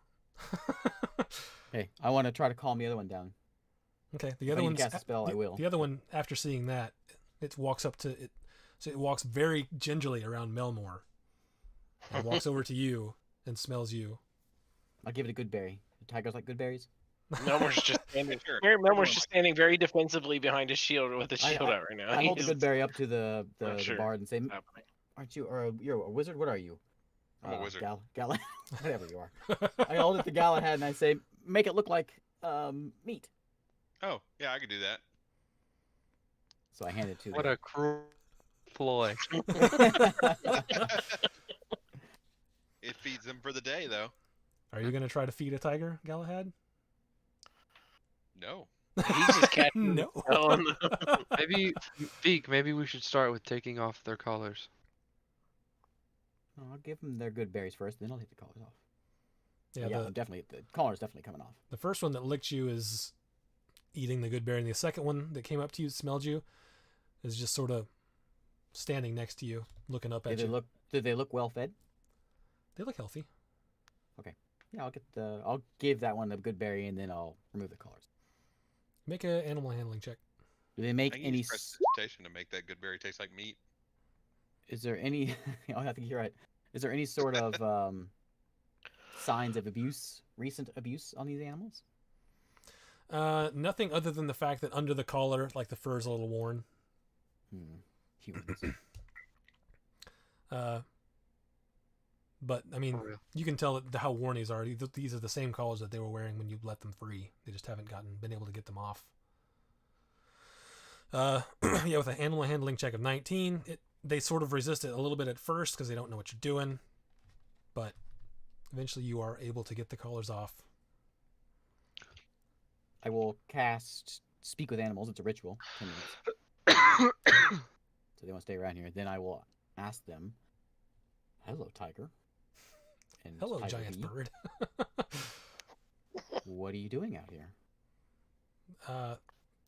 Speaker 5: Hey, I want to try to calm the other one down.
Speaker 1: Okay. The
Speaker 5: If
Speaker 1: other
Speaker 5: I need
Speaker 1: one.
Speaker 5: to cast a spell, I will.
Speaker 1: The other one, after seeing that, it walks up to it. So it walks very gingerly around Melmor, and walks over to you and smells you.
Speaker 5: I'll give it a good berry. The tigers like good berries.
Speaker 6: Melmor's just standing.
Speaker 2: Sure.
Speaker 6: Melmor's just standing very defensively behind his shield with the
Speaker 5: I-
Speaker 6: shield out right now.
Speaker 5: I hold the
Speaker 6: He's
Speaker 5: good berry up to the
Speaker 6: not sure.
Speaker 5: bard and say,
Speaker 6: happening.
Speaker 5: "Aren't you? Or you're a wizard? What are you?"
Speaker 2: I'm a wizard.
Speaker 5: Galahad, whatever you are. I hold it to Galahad and I say, "Make it look like meat."
Speaker 2: Oh, yeah, I could do that.
Speaker 5: So I hand it to.
Speaker 3: What a cruel ploy.
Speaker 2: It feeds them for the day, though.
Speaker 1: Are you gonna try to feed a tiger, Galahad?
Speaker 2: No.
Speaker 6: He's just catching.
Speaker 1: No.
Speaker 3: Maybe, Beak, maybe we should start with taking off their collars.
Speaker 5: I'll give them their good berries first, then I'll take the collars off.
Speaker 1: Yeah.
Speaker 5: Yeah, definitely. The collar's definitely coming off.
Speaker 1: The first one that licked you is eating the good berry, and the second one that came up to you, smelled you, is just sort of standing next to you, looking up at you.
Speaker 5: Did they look well fed?
Speaker 1: They look healthy.
Speaker 5: Yeah, I'll give that one a good berry and then I'll remove the collars.
Speaker 1: Make an animal handling check.
Speaker 5: Do they make
Speaker 2: I can
Speaker 5: any?
Speaker 2: use prestidigitation to make that good berry taste like meat.
Speaker 5: Is there any? Oh, I think you're right. Is there any sort of signs of abuse, recent abuse on these animals?
Speaker 1: Nothing other than the fact that under the collar, like the fur is a little worn.
Speaker 5: Humans.
Speaker 1: But I mean,
Speaker 3: For real.
Speaker 1: you can tell how worn these are. These are the same collars that they were wearing when you let them free. They just haven't been able to get them off. Yeah, with an animal handling check of 19, they sort of resist it a little bit at first because they don't know what you're doing, but eventually you are able to get the collars off.
Speaker 5: I will cast Speak with Animals. It's a ritual. 10 minutes. So they won't stay around here. Then I will ask them, "Hello, tiger." And
Speaker 1: Hello,
Speaker 5: tiger
Speaker 1: giant
Speaker 5: he,
Speaker 1: bird.
Speaker 5: What are you doing out here?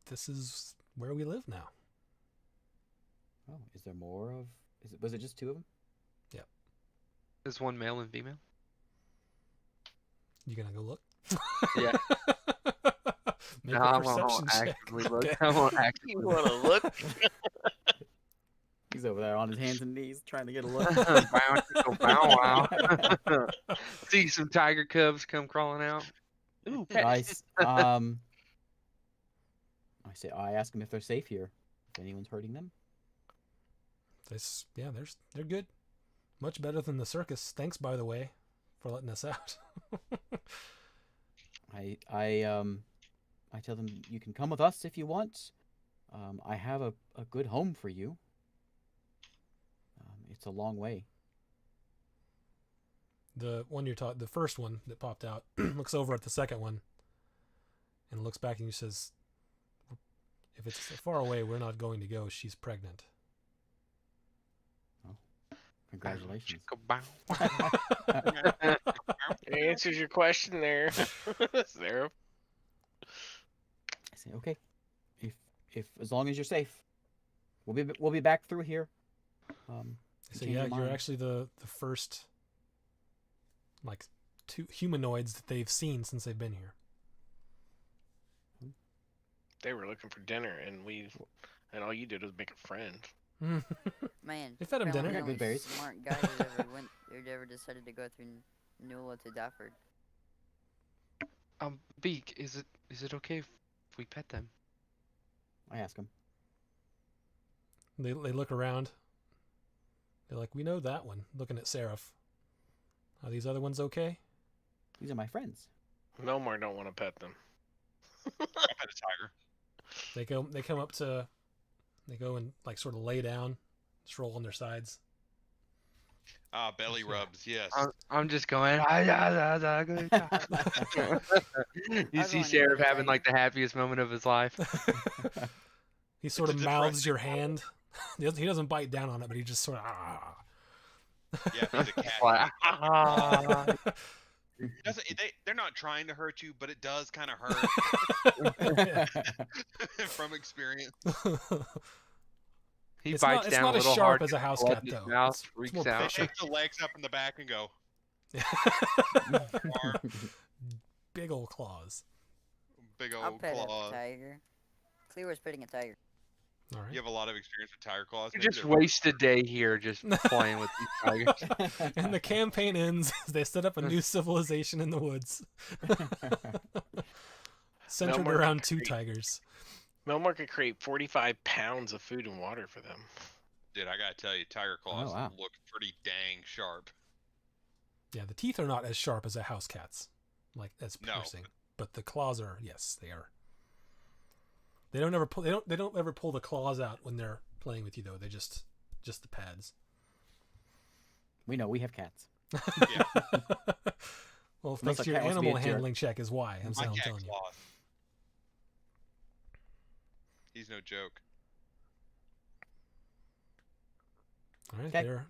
Speaker 1: This is where we live now.
Speaker 5: Oh, is there more of? Was it just 2 of them?
Speaker 3: There's one male and female.
Speaker 1: You gonna go look?
Speaker 3: Yeah.
Speaker 1: Make
Speaker 3: No,
Speaker 1: a
Speaker 3: I
Speaker 1: perception
Speaker 3: won't
Speaker 1: check.
Speaker 3: actively look.
Speaker 1: Okay.
Speaker 3: I won't actively
Speaker 6: You
Speaker 3: look.
Speaker 6: want to look?
Speaker 5: He's over there on his hands and knees trying to get a look.
Speaker 3: Bow, tickle, bow, wow. See some tiger cubs come crawling out. Ooh, pet.
Speaker 5: Nice. I ask them if they're safe here. If anyone's hurting them.
Speaker 1: They're good. Much better than the circus. Thanks, by the way, for letting us out.
Speaker 5: I tell them you can come with us if you want. I have a good home for you. It's a long way.
Speaker 1: The first one that popped out, looks over at the second one, and looks back and you says, "If it's far away, we're not going to go. She's pregnant."
Speaker 5: Congratulations.
Speaker 3: Tickle, bow.
Speaker 6: It answers your question there, Sarah.
Speaker 5: I say, okay, if as long as you're safe, we'll be back through here.
Speaker 1: So
Speaker 5: change
Speaker 1: yeah,
Speaker 5: your
Speaker 1: you're
Speaker 5: mind.
Speaker 1: actually the first like 2 humanoids that they've seen since they've been here.
Speaker 6: They were looking for dinner, and all you did was make a friend.
Speaker 4: Man,
Speaker 1: They fed him
Speaker 4: apparently
Speaker 1: dinner.
Speaker 4: the only
Speaker 5: Good berries.
Speaker 4: smart guy who ever decided to go through Nula to Dafford.
Speaker 3: Beak, is it okay if we pet them?
Speaker 5: I ask them.
Speaker 1: They look around. They're like, "We know that one." Looking at Seraph. Are these other ones okay?
Speaker 5: These are my friends.
Speaker 6: Melmar don't want to pet them.
Speaker 2: I pet a tiger.
Speaker 1: They go and like sort of lay down, just roll on their sides.
Speaker 2: Ah, belly rubs. Yes.
Speaker 3: I'm just going. Good job." You
Speaker 4: I'll
Speaker 3: see
Speaker 4: go on
Speaker 3: Sheriff
Speaker 4: another
Speaker 3: having like
Speaker 4: tiger.
Speaker 3: the happiest moment of his life.
Speaker 1: He sort of
Speaker 2: It's a
Speaker 1: mouths
Speaker 2: depressing
Speaker 1: your hand. He doesn't bite down on it, but he just sort of.
Speaker 2: Yeah, he's a cat.
Speaker 3: Like, "Ah."
Speaker 2: They're not trying to hurt you, but it does kind of hurt from experience.
Speaker 3: He
Speaker 1: It's
Speaker 3: bites
Speaker 1: not
Speaker 3: down a
Speaker 1: as
Speaker 3: little
Speaker 1: sharp
Speaker 3: hard
Speaker 1: as a
Speaker 3: 'cause
Speaker 1: house
Speaker 3: blood
Speaker 1: cat
Speaker 3: in his
Speaker 1: though.
Speaker 3: Mouth
Speaker 1: It's
Speaker 3: freaks
Speaker 1: more
Speaker 3: out.
Speaker 2: They
Speaker 1: pressure.
Speaker 2: shake the legs up and the back and go.
Speaker 1: Big old claws.
Speaker 2: Big
Speaker 4: I'll
Speaker 2: old
Speaker 4: pet
Speaker 2: claws.
Speaker 4: a tiger. Clear's petting a tiger.
Speaker 1: All right.
Speaker 2: You have a lot of experience with tiger claws.
Speaker 3: You
Speaker 2: maybe
Speaker 3: just
Speaker 2: they're-
Speaker 3: waste a day here just playing with these tigers.
Speaker 1: And the campaign ends as they set up a new civilization in the woods, centered
Speaker 6: more
Speaker 1: around 2
Speaker 6: concrete.
Speaker 1: tigers.
Speaker 6: Melmar could create 45 pounds of food and water for them.
Speaker 2: Dude, I gotta tell you, tiger claws
Speaker 5: wow.
Speaker 2: look pretty dang sharp.
Speaker 1: Yeah, the teeth are not as sharp as a house cat's, like as
Speaker 2: No.
Speaker 1: piercing, but the claws are. Yes, they are. They don't ever pull. They don't ever pull the claws out when they're playing with you though. They just the pads.
Speaker 5: We know we have cats.
Speaker 2: Yeah.
Speaker 1: Well,
Speaker 5: Unless
Speaker 1: thanks
Speaker 5: a
Speaker 1: to your
Speaker 5: cat wants to be
Speaker 1: animal
Speaker 5: a jerk.
Speaker 1: handling check is why. I'm
Speaker 2: My cat
Speaker 1: telling you.
Speaker 2: claws. He's no joke.
Speaker 1: All right,
Speaker 5: Okay.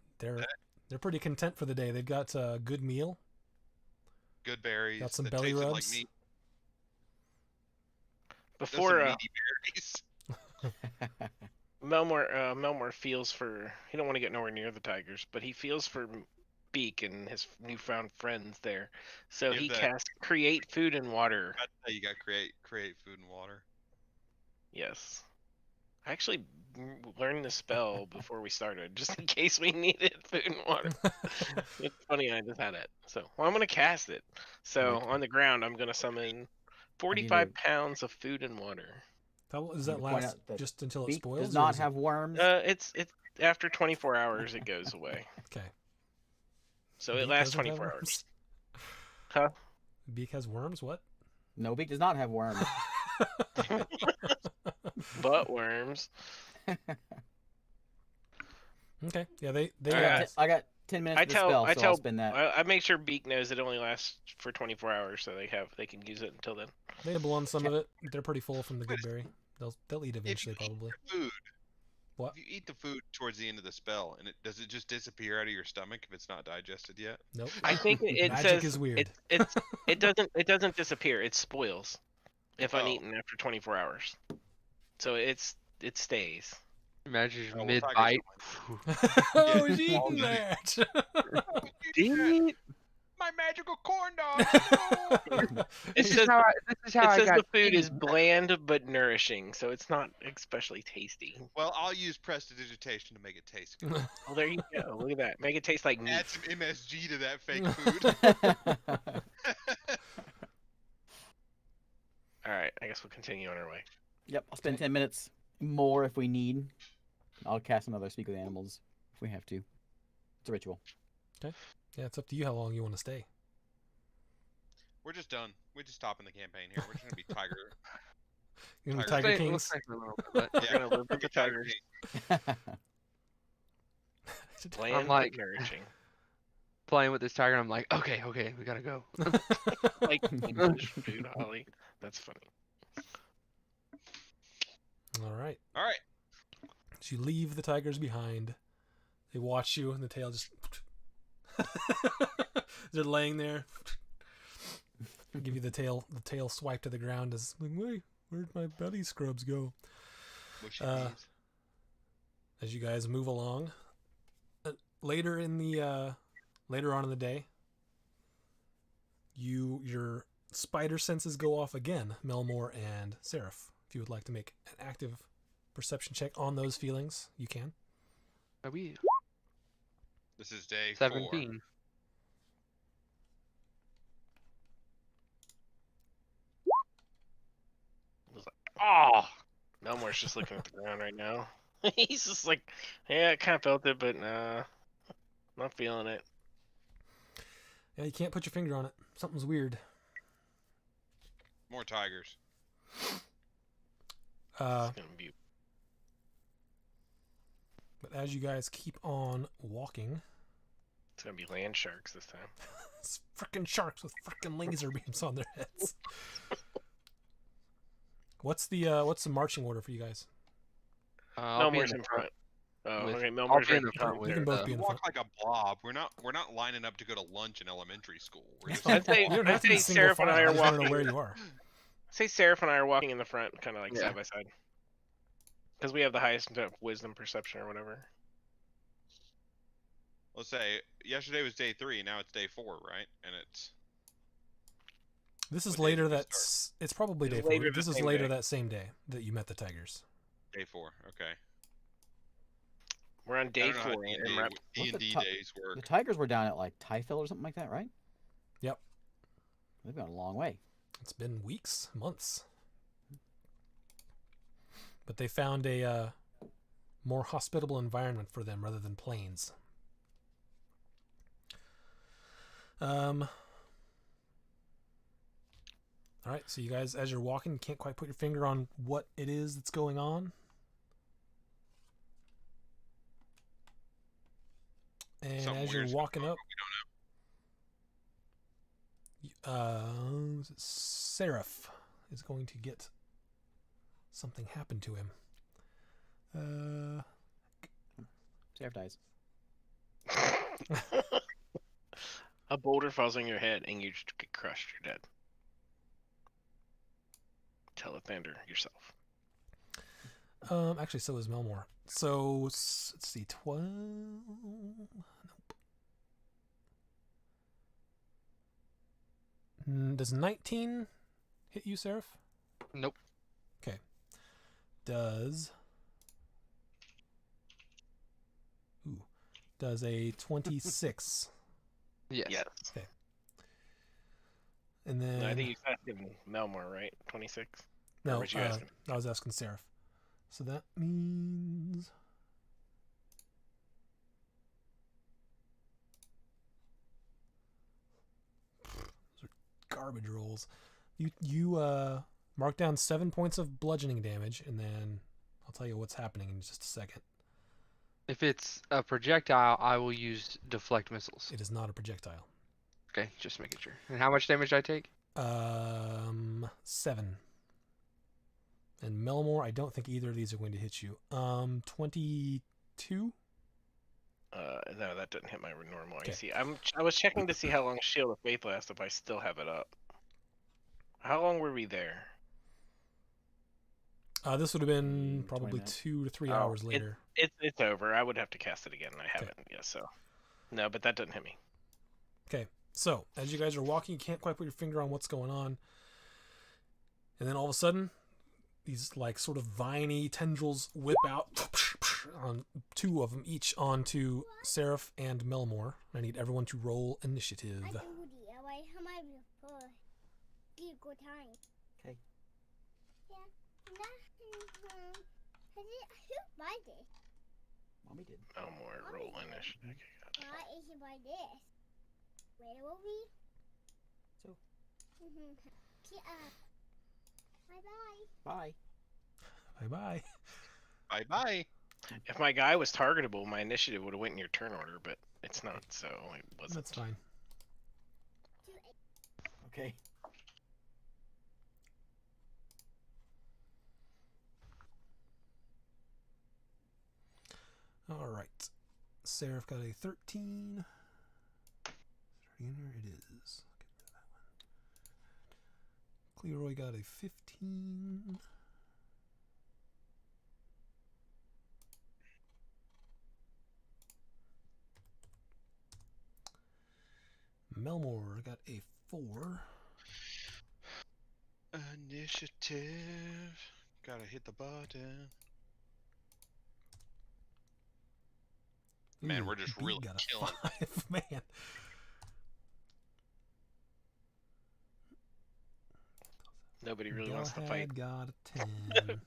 Speaker 1: they're pretty content for the day. They've got a good meal.
Speaker 2: Good berries.
Speaker 1: Got some
Speaker 2: that
Speaker 1: belly
Speaker 2: tasted
Speaker 1: rubs.
Speaker 2: Like meat. There's some
Speaker 6: Before
Speaker 2: meaty berries.
Speaker 6: Melmar feels for, he don't want to get nowhere near the tigers, but he feels for Beak and his newfound friends there. So
Speaker 2: Give
Speaker 6: he
Speaker 2: that-
Speaker 6: casts create food and water.
Speaker 2: That's how you got to create food and water.
Speaker 6: Yes. I actually learned the spell before we started, just in case we needed food and water. It's funny I just had it. So, well, I'm going to cast it. So,
Speaker 5: Okay.
Speaker 6: on the ground, I'm going to summon 45 pounds of food and water.
Speaker 1: How does
Speaker 5: I
Speaker 1: that
Speaker 5: need to point
Speaker 1: last?
Speaker 5: out that
Speaker 1: Just until it
Speaker 5: Beak
Speaker 1: spoils?
Speaker 5: does
Speaker 1: or
Speaker 5: not
Speaker 1: is it-
Speaker 5: have worms.
Speaker 6: It's after 24 hours, it goes away.
Speaker 1: Okay.
Speaker 6: So, it
Speaker 1: Beak
Speaker 6: lasts
Speaker 1: doesn't have
Speaker 6: 24
Speaker 1: worms?
Speaker 6: hours. Huh?
Speaker 1: Beak has worms. What?
Speaker 5: No, Beak does not have worms.
Speaker 6: Butt worms.
Speaker 1: Okay. Yeah, they
Speaker 6: I
Speaker 5: I got 10 minutes
Speaker 6: I
Speaker 5: for the
Speaker 6: tell-
Speaker 5: spell,
Speaker 6: I
Speaker 5: so
Speaker 6: tell-
Speaker 5: I'll spend that.
Speaker 6: I make sure Beak knows it only lasts for 24 hours, so they can use it until then.
Speaker 1: Nibble on some of it. They're pretty full from the good berry. They'll eat eventually,
Speaker 2: If you
Speaker 1: probably.
Speaker 2: eat the food,
Speaker 1: What?
Speaker 2: if you eat the food towards the end of the spell, and does it just disappear out of your stomach if it's not digested yet?
Speaker 1: Nope.
Speaker 6: I think it
Speaker 1: Magic
Speaker 6: says
Speaker 1: is weird.
Speaker 6: it doesn't disappear. It spoils if
Speaker 2: Oh.
Speaker 6: uneaten after 24 hours. So it stays.
Speaker 3: Imagine
Speaker 2: Oh, well,
Speaker 3: mid
Speaker 2: tigers
Speaker 3: bite.
Speaker 1: Oh, he's
Speaker 2: Yeah.
Speaker 1: eating that.
Speaker 3: Dang it.
Speaker 2: My magical corn dog!
Speaker 6: It says
Speaker 3: This is how
Speaker 6: it
Speaker 3: I
Speaker 6: says
Speaker 3: got
Speaker 6: the food is
Speaker 3: eaten.
Speaker 6: bland but nourishing, so it's not especially tasty.
Speaker 2: Well, I'll use prestidigitation to make it taste good.
Speaker 6: Well, there you go. Look at that. Make it taste like meat.
Speaker 2: Add some MSG to that fake food.
Speaker 6: All right, I guess we'll continue on our way.
Speaker 5: Yep, I'll spend 10 minutes more if we need. I'll cast another Speak with Animals if we have to. It's a ritual.
Speaker 1: Yeah, it's up to you how long you want to stay.
Speaker 2: We're just done. We're just stopping the campaign here. We're just gonna be tiger.
Speaker 1: You gonna be
Speaker 2: Tiger
Speaker 1: Tiger
Speaker 3: Stay- we'll
Speaker 1: Kings?
Speaker 3: stay for a little bit, but
Speaker 6: We're gonna live with the
Speaker 2: Tiger
Speaker 6: tigers.
Speaker 2: King.
Speaker 6: Bland
Speaker 3: like-
Speaker 6: but nourishing.
Speaker 3: playing with this tiger, I'm like, okay, we gotta go.
Speaker 6: Like English food, Holly. That's funny.
Speaker 1: All right.
Speaker 2: All right.
Speaker 1: So you leave the tigers behind. They watch you, and the tail just. They're laying there. Give you the tail swipe to the ground as like, wait, where'd my belly scrubs go?
Speaker 2: Mushy
Speaker 1: Uh,
Speaker 2: peas.
Speaker 1: As you guys move along, later on in the day, your spider senses go off again, Melmore and Seraph. If you would like to make an active perception check on those feelings, you can.
Speaker 3: Are we
Speaker 2: This is day 4.
Speaker 3: 17?
Speaker 6: Oh, Melmore's just looking at the ground right now. He's just like, yeah, I kind of felt it, but not feeling it.
Speaker 1: Yeah, you can't put your finger on it. Something's weird.
Speaker 2: More tigers.
Speaker 6: It's gonna be
Speaker 1: But as you guys keep on walking,
Speaker 6: It's gonna be land sharks this time.
Speaker 1: it's frickin' sharks with frickin' laser beams on their heads. What's the marching order for you guys?
Speaker 3: I'll be
Speaker 6: Melmore's
Speaker 3: in
Speaker 6: in
Speaker 3: the
Speaker 6: front. Oh,
Speaker 3: with-
Speaker 6: okay.
Speaker 3: I'll
Speaker 6: Melmore's
Speaker 3: be
Speaker 6: right
Speaker 3: in the front with
Speaker 1: We can
Speaker 3: the-
Speaker 1: both be
Speaker 2: We
Speaker 1: in
Speaker 2: walk
Speaker 1: front.
Speaker 2: like a blob. We're not lining up to go to lunch in elementary school. We're just
Speaker 6: I'd say-
Speaker 1: You don't have
Speaker 6: I'd
Speaker 1: to be
Speaker 6: say
Speaker 1: single
Speaker 6: Seraph and
Speaker 1: file.
Speaker 6: I
Speaker 1: I
Speaker 6: are
Speaker 1: just want to know
Speaker 6: walking-
Speaker 1: where you are.
Speaker 6: Say Seraph and I are walking in the front, kind of like
Speaker 3: Yeah.
Speaker 6: side by side, because we have the highest wisdom perception or whatever.
Speaker 2: let's say yesterday was day 3. Now it's day 4, right? And it's
Speaker 1: This is
Speaker 2: What day
Speaker 1: later
Speaker 2: did we
Speaker 1: that's it's probably
Speaker 6: It's
Speaker 1: day 4.
Speaker 6: later the
Speaker 1: This is
Speaker 6: same
Speaker 1: later
Speaker 6: day.
Speaker 1: that same day that you met the tigers.
Speaker 2: day 4. Okay.
Speaker 6: We're on
Speaker 2: I
Speaker 6: day
Speaker 2: don't know how
Speaker 6: 4, and
Speaker 2: D&D
Speaker 6: we're at
Speaker 2: D&D
Speaker 5: What's the
Speaker 2: days
Speaker 5: The
Speaker 2: work.
Speaker 5: Tigers were down at like Typhil or something like that, right?
Speaker 1: Yep.
Speaker 5: They've gone a long way.
Speaker 1: It's been weeks, months. But they found a more hospitable environment for them rather than plains. All right, so you guys, as you're walking, you can't quite put your finger on what it is that's going on. And
Speaker 2: Something
Speaker 1: as you're
Speaker 2: weird's
Speaker 1: walking
Speaker 2: going on,
Speaker 1: up, Seraph is going to get something happen to him.
Speaker 5: Seraph dies.
Speaker 6: a boulder falls on your head, and you just get crushed. You're dead. Telethander yourself.
Speaker 1: Actually, so is Melmore. So let's see, 12. Nope. Does 19 hit you, Seraph?
Speaker 3: Nope.
Speaker 1: Okay. Does a 26?
Speaker 3: Yes.
Speaker 6: Yes.
Speaker 1: And then
Speaker 6: I think you're asking Melmore, right? 26.
Speaker 1: no,
Speaker 6: or was you asking?
Speaker 1: I was asking Seraph. So that means those are garbage rolls. You mark down 7 points of bludgeoning damage, and then I'll tell you what's happening in just a second.
Speaker 3: If it's a projectile, I will use deflect missiles.
Speaker 1: It is not a projectile.
Speaker 3: Okay, just making sure. And how much damage did I take?
Speaker 1: 7. And Melmore, I don't think either of these are going to hit you. 22.
Speaker 6: No, that didn't hit my normal
Speaker 1: 'Kay.
Speaker 6: AC. I was checking to see how long Shield of Faith lasts if I still have it up. How long were we there?
Speaker 1: This would have been
Speaker 5: 20
Speaker 1: probably
Speaker 5: minutes.
Speaker 1: 2 to 3
Speaker 6: Oh,
Speaker 1: hours later.
Speaker 6: It's over. I would have to cast it again. I haven't yet, so no. But that didn't hit me.
Speaker 1: Okay, so as you guys are walking, you can't quite put your finger on what's going on, and then all of a sudden, these like sort of viney tendrils whip out on 2 of them each onto Seraph and Melmore. I need everyone to roll initiative.
Speaker 5: Okay. Mommy did.
Speaker 6: No more roll initiative.
Speaker 5: So. Bye.
Speaker 1: Bye-bye.
Speaker 2: Bye bye.
Speaker 6: If my guy was targetable, my initiative would have went in your turn order, but it's not, so it wasn't.
Speaker 1: That's fine.
Speaker 5: Okay.
Speaker 1: All right. Seraph got a 13. Here it is. Get rid of that one. Cleroy got a 15. Melmore got a 4.
Speaker 2: Initiative. Gotta hit the button. Man, we're just
Speaker 1: Pete
Speaker 2: really
Speaker 1: got a
Speaker 2: killing.
Speaker 1: 5, man.
Speaker 6: Nobody really wants to fight.
Speaker 1: Galahad got a 10.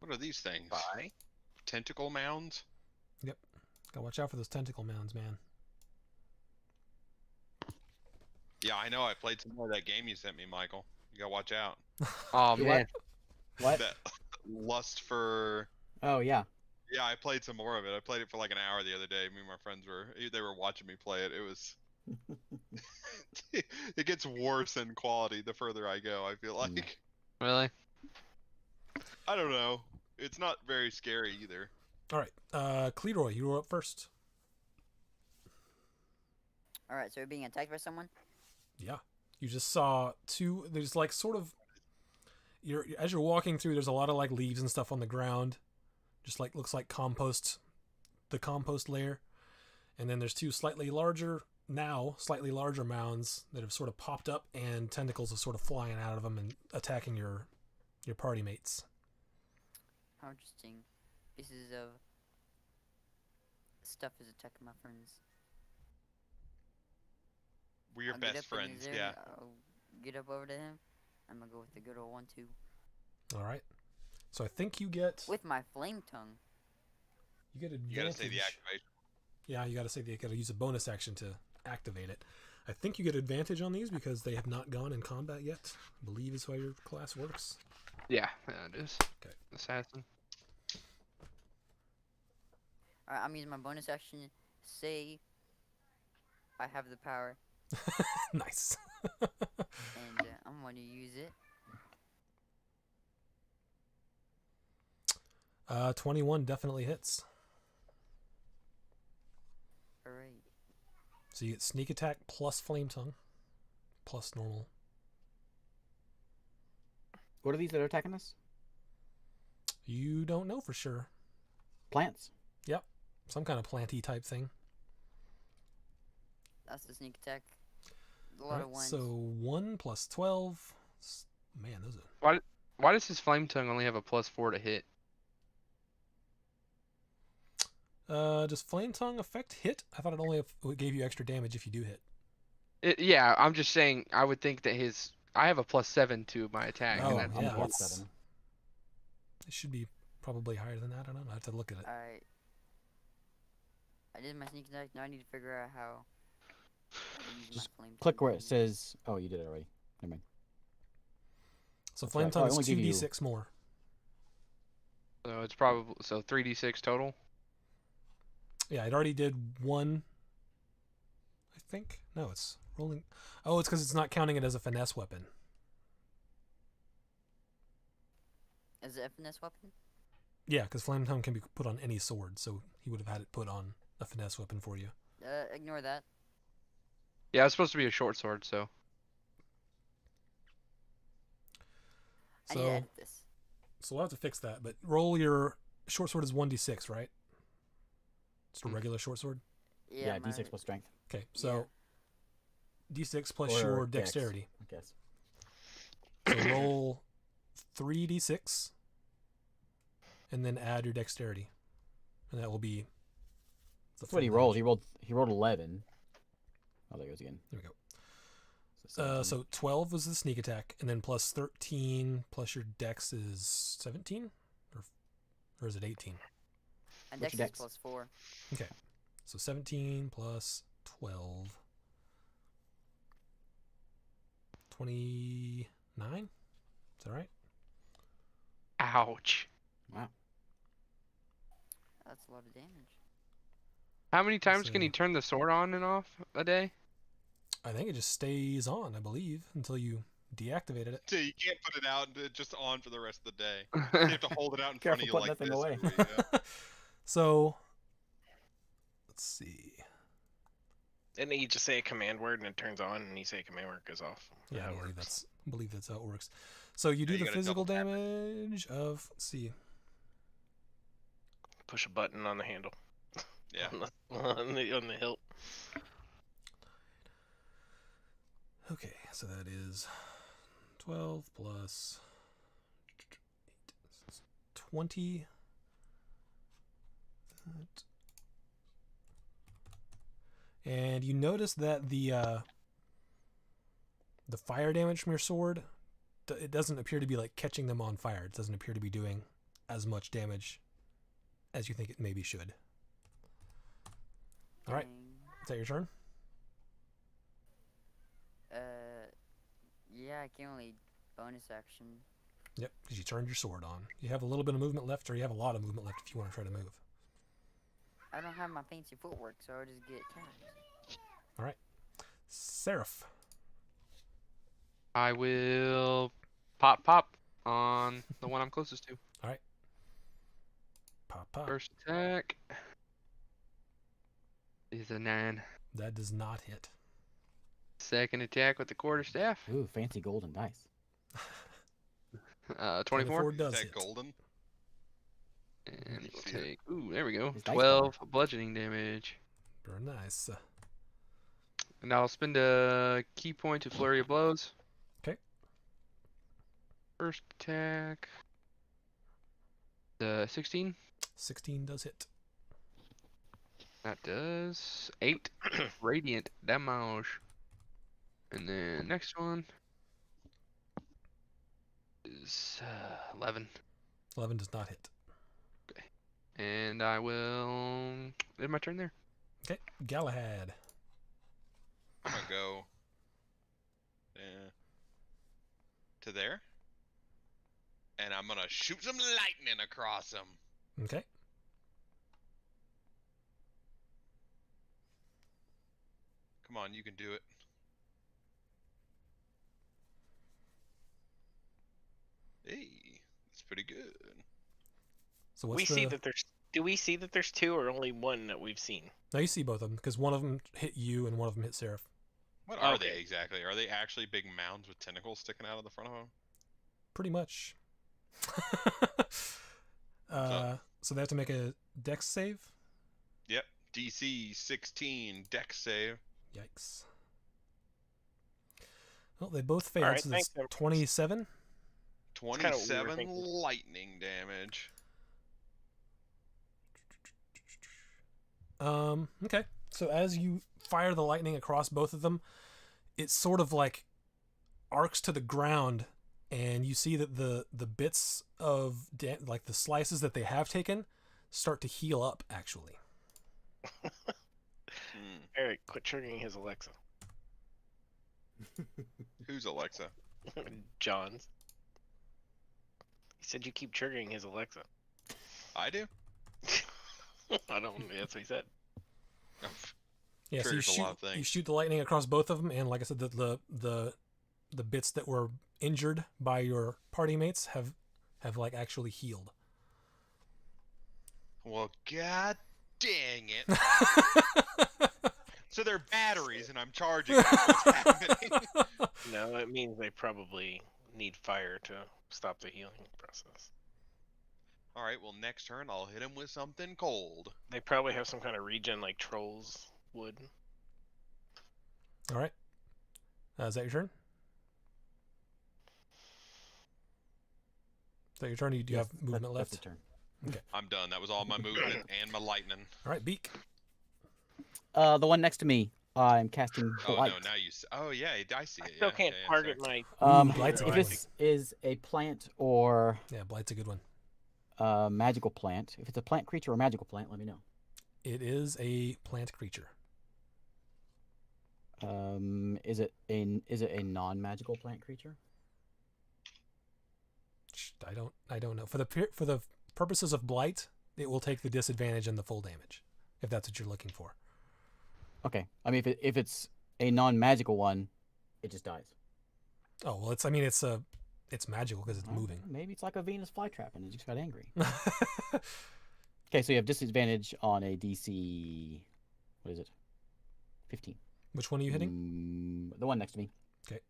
Speaker 2: What are these things?
Speaker 6: Bye.
Speaker 2: Tentacle mounds?
Speaker 1: Gotta watch out for those tentacle mounds, man.
Speaker 2: Yeah, I know. I played some more of that game you sent me, Michael. You gotta watch out.
Speaker 3: Oh
Speaker 5: Yeah.
Speaker 3: man,
Speaker 5: What?
Speaker 2: That lust for.
Speaker 5: Oh yeah.
Speaker 2: Yeah, I played some more of it. I played it for like an hour the other day. Me and my friends they were watching me play it. It was. It gets worse in quality the further I go. I feel like.
Speaker 3: really?
Speaker 2: I don't know. It's not very scary either.
Speaker 1: All right. Cleroy, you were up first.
Speaker 4: Alright, so we're being attacked by someone?
Speaker 1: Yeah. You just saw 2. There's like sort of. As you're walking through, there's a lot of like leaves and stuff on the ground. Just like looks like compost. The compost layer. And then there's 2 slightly larger mounds that have sort of popped up, and tentacles are sort of flying out of them and attacking your party mates.
Speaker 4: How interesting. Pieces of stuff is attacking my friends.
Speaker 2: We're your
Speaker 4: I'll get
Speaker 2: best
Speaker 4: up when he's
Speaker 2: friends.
Speaker 4: there,
Speaker 2: Yeah.
Speaker 4: I'll get up over to him. I'm gonna go with the good old 1-2.
Speaker 1: All right. So I think you get
Speaker 4: With my flame tongue.
Speaker 1: advantage.
Speaker 2: You gotta say the activation.
Speaker 1: Yeah, you gotta use a bonus action to activate it. I think you get advantage on these because they have not gone in combat yet. I believe is how your class works.
Speaker 3: Yeah, it is.
Speaker 1: Okay.
Speaker 3: Assassin.
Speaker 4: Alright, I'm using my bonus action. Say I have the power,
Speaker 1: Nice.
Speaker 4: and I'm going to use it.
Speaker 1: 21 definitely hits.
Speaker 4: Alright.
Speaker 1: So you get sneak attack plus flame tongue plus normal.
Speaker 5: What are these that are attacking us?
Speaker 1: You don't know for sure.
Speaker 5: Plants.
Speaker 1: Some kind of planty type thing.
Speaker 4: That's the sneak attack. A lot
Speaker 1: Alright,
Speaker 4: of ones.
Speaker 1: so 1 plus 12. Man, those are.
Speaker 3: Why does his flame tongue only have a +4 to hit?
Speaker 1: Does flame tongue affect hit? I thought it only gave you extra damage if you do hit.
Speaker 3: Yeah, I'm just saying. I would think that I have a +7 to my attack.
Speaker 1: Oh,
Speaker 3: and that's
Speaker 1: yeah,
Speaker 5: plus
Speaker 1: it's-
Speaker 5: 7.
Speaker 1: It should be probably higher than that. I don't know. I have to look at it.
Speaker 4: Alright. I did my sneak attack. Now I need to figure out how to use
Speaker 5: Just
Speaker 4: my flame
Speaker 5: Click
Speaker 4: tongue.
Speaker 5: where it says. Oh, you did it already. Never mind.
Speaker 1: So
Speaker 5: That's
Speaker 1: flame
Speaker 5: right.
Speaker 1: tongue
Speaker 5: Oh, I
Speaker 1: is
Speaker 5: only give you-
Speaker 1: 2d6 more.
Speaker 3: So it's probably 3d6 total.
Speaker 1: Yeah, it already did 1. I think. No, it's rolling. Oh, it's because it's not counting it as a finesse weapon.
Speaker 4: Is it a finesse weapon?
Speaker 1: Yeah, because flame tongue can be put on any sword, so he would have had it put on a finesse weapon for you.
Speaker 4: Ignore that.
Speaker 3: Yeah, it's supposed to be a short sword, so.
Speaker 4: I need to
Speaker 1: So,
Speaker 4: edit this.
Speaker 1: so we'll have to fix that. But roll your short sword is 1d6, right? Just a
Speaker 3: Mm.
Speaker 1: regular short sword.
Speaker 5: Yeah,
Speaker 4: my-
Speaker 5: D6 plus strength.
Speaker 1: Okay, so d6 plus
Speaker 5: Or
Speaker 1: your
Speaker 5: dex.
Speaker 1: dexterity.
Speaker 5: I guess.
Speaker 1: So roll 3d6, and then add your dexterity, and that will be.
Speaker 5: That's what he
Speaker 1: full
Speaker 5: rolled.
Speaker 1: damage.
Speaker 5: He rolled 11. Oh, there it goes again.
Speaker 1: There we go.
Speaker 5: So 17.
Speaker 1: So 12 was the sneak attack, and then plus 13 plus your dex is 17, or is it 18?
Speaker 4: And
Speaker 5: What's
Speaker 4: dex
Speaker 5: your
Speaker 4: is
Speaker 5: dex?
Speaker 4: +4.
Speaker 1: Okay, so 17 plus 12, 29. Is that right?
Speaker 3: Ouch.
Speaker 5: Wow.
Speaker 4: That's a lot of damage.
Speaker 3: How many times can
Speaker 1: So-
Speaker 3: he turn the sword on and off a day?
Speaker 1: I think it just stays on, I believe, until you deactivated it.
Speaker 2: So you can't put it out and it's just on for the rest of the day. You have to hold it out in front of
Speaker 5: Careful
Speaker 2: you
Speaker 5: putting
Speaker 2: like
Speaker 5: that
Speaker 2: this.
Speaker 5: thing away.
Speaker 2: every- yeah.
Speaker 1: So, let's see.
Speaker 6: And then you just say a command word and it turns on, and you say a command word, it goes off.
Speaker 1: Yeah,
Speaker 6: How
Speaker 1: I
Speaker 6: it
Speaker 1: believe
Speaker 6: works.
Speaker 1: that's how it works. So you do
Speaker 2: Yeah, you
Speaker 1: the
Speaker 2: gotta
Speaker 1: physical
Speaker 2: double tap
Speaker 1: damage of. Let's see.
Speaker 6: Push a button on the handle.
Speaker 2: Yeah.
Speaker 6: on the hilt.
Speaker 1: Okay, so that is 12 plus 8, 20. And you notice that the fire damage from your sword, it doesn't appear to be like catching them on fire. It doesn't appear to be doing as much damage as you think it maybe should. All right.
Speaker 4: Dang.
Speaker 1: Is that your turn?
Speaker 4: Yeah, I can only bonus action.
Speaker 1: Yep, because you turned your sword on. You have a little bit of movement left, or you have a lot of movement left if you want to try to move.
Speaker 4: I don't have my fancy footwork, so I'll just get carried.
Speaker 1: All right. Seraph.
Speaker 3: I will pop on the one I'm closest to.
Speaker 1: Pop, pop.
Speaker 3: First attack is a 9.
Speaker 1: That does not hit.
Speaker 3: Second attack with the quarterstaff,
Speaker 5: Ooh, fancy golden dice.
Speaker 3: 24.
Speaker 1: does
Speaker 2: Is
Speaker 1: hit.
Speaker 2: that golden?
Speaker 3: And
Speaker 2: You
Speaker 3: we'll
Speaker 2: see it?
Speaker 3: take, ooh, there we go,
Speaker 5: His dice
Speaker 3: 12 bludgeoning damage.
Speaker 1: Very nice.
Speaker 3: And I'll spend a key point to flurry of blows.
Speaker 1: 'Kay.
Speaker 3: First attack. 16.
Speaker 1: 16 does hit.
Speaker 3: That does 8 radiant damage. And then next one is 11.
Speaker 1: 11 does not hit.
Speaker 3: And I will end my turn there.
Speaker 1: Okay, Galahad.
Speaker 2: I'm gonna go to there, and I'm gonna shoot some lightning across him.
Speaker 1: Okay.
Speaker 2: Come on, you can do it. Hey, that's pretty good.
Speaker 1: So what's
Speaker 6: We
Speaker 1: the...
Speaker 6: see that there's. Do we see that there's 2 or only 1 that we've seen?
Speaker 1: Now you see both of them, because one of them hit you and one of them hit Seraph.
Speaker 2: What are
Speaker 6: Okay.
Speaker 2: they exactly? Are they actually big mounds with tentacles sticking out of the front of them?
Speaker 1: Pretty much. So they have to make a dex save?
Speaker 2: Yep. DC 16 Dex save.
Speaker 1: Yikes. Well, they both failed,
Speaker 6: Alright,
Speaker 1: so that's
Speaker 6: thanks, everyone.
Speaker 1: 27.
Speaker 6: kinda what we were
Speaker 2: 27
Speaker 6: thinking.
Speaker 2: lightning damage.
Speaker 1: Okay. So as you fire the lightning across both of them, it sort of like arcs to the ground, and you see that the bits of like the slices that they have taken start to heal up actually.
Speaker 2: Hmm.
Speaker 6: Eric, quit triggering his Alexa.
Speaker 2: Who's Alexa?
Speaker 6: John's. He said you keep triggering his Alexa.
Speaker 2: I do?
Speaker 6: I don't. That's what he said.
Speaker 1: Yeah, so
Speaker 2: Triggers a lot of things.
Speaker 1: you shoot the lightning across both of them, and like I said, the bits that were injured by your party mates have like actually healed.
Speaker 2: Well, god dang it. So they're batteries, and I'm charging them. What's happening?
Speaker 6: No, it means they probably need fire to stop the healing process.
Speaker 2: All right, well, next turn I'll hit him with something cold.
Speaker 6: They probably have some kind of regen like trolls would.
Speaker 1: All right. Is that your turn? Is that your turn? Or do you have movement left?
Speaker 5: That's a turn.
Speaker 1: Okay.
Speaker 2: I'm done. That was all my movement and my lightning.
Speaker 1: All right, Beak.
Speaker 5: The one next to me. I'm casting
Speaker 2: Oh
Speaker 5: Blight.
Speaker 2: no, now you. Oh yeah, I see
Speaker 6: I
Speaker 2: it.
Speaker 6: still
Speaker 2: Yeah,
Speaker 6: can't
Speaker 2: yeah,
Speaker 6: target
Speaker 2: sorry.
Speaker 6: my.
Speaker 1: Blight's a
Speaker 5: If
Speaker 1: good one.
Speaker 5: this is a plant or
Speaker 1: Yeah, Blight's a good one.
Speaker 5: magical plant, if it's a plant creature or magical plant, let me know.
Speaker 1: It is a plant creature.
Speaker 5: Is it a non-magical plant creature?
Speaker 1: I don't know. For the purposes of Blight, it will take the disadvantage and the full damage, if that's what you're looking for.
Speaker 5: Okay. I mean, if it's a non-magical one, it just dies.
Speaker 1: Oh well, it's magical because it's moving.
Speaker 5: Maybe it's like a Venus flytrap and it just got angry. Okay, so you have disadvantage on a DC. What is it? 15.
Speaker 1: Which one are you hitting?
Speaker 5: The one next to me.
Speaker 1: Okay.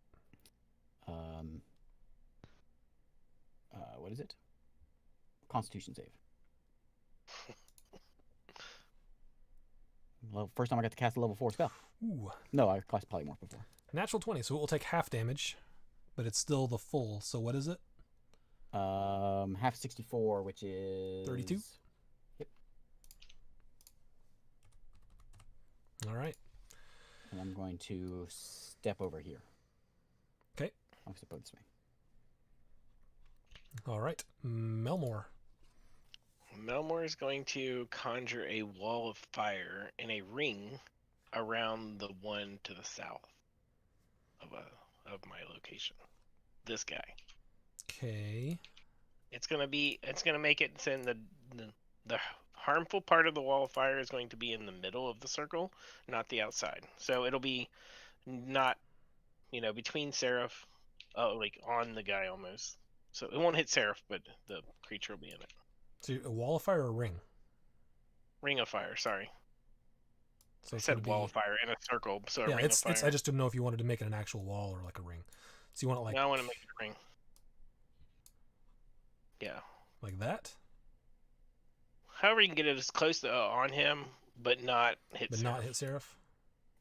Speaker 5: What is it? Constitution save. Well, first time I got to cast a level 4 spell.
Speaker 1: Ooh.
Speaker 5: No, I cast polymorph before.
Speaker 1: Natural 20, so it will take half damage, but it's still the full. So what is it?
Speaker 5: Half 64, which is
Speaker 1: 32?
Speaker 5: Yep.
Speaker 1: All right.
Speaker 5: And I'm going to step over here.
Speaker 1: Okay.
Speaker 5: I'll step over this way.
Speaker 1: All right. Melmore.
Speaker 6: Melmore is going to conjure a wall of fire in a ring around the one to the south of my location. This guy.
Speaker 1: Okay.
Speaker 6: It's gonna make it so in the harmful part of the wall of fire is going to be in the middle of the circle, not the outside. So it'll be not, between Seraph, like on the guy almost. So it won't hit Seraph, but the creature will be in it.
Speaker 1: So a wall of fire or a ring?
Speaker 6: Ring of fire, sorry.
Speaker 1: So
Speaker 6: I
Speaker 1: it's
Speaker 6: said
Speaker 1: gonna
Speaker 6: wall
Speaker 1: be-
Speaker 6: of fire in a circle, so a
Speaker 1: Yeah,
Speaker 6: ring of fire.
Speaker 1: I just didn't know if you wanted to make it an actual wall or like a ring. So you want it like
Speaker 6: No, I want to make it a ring. Yeah.
Speaker 1: like that,
Speaker 6: However, you can get it as close to on him, but not hit.
Speaker 1: but
Speaker 6: Seraph.
Speaker 1: not hit Seraph.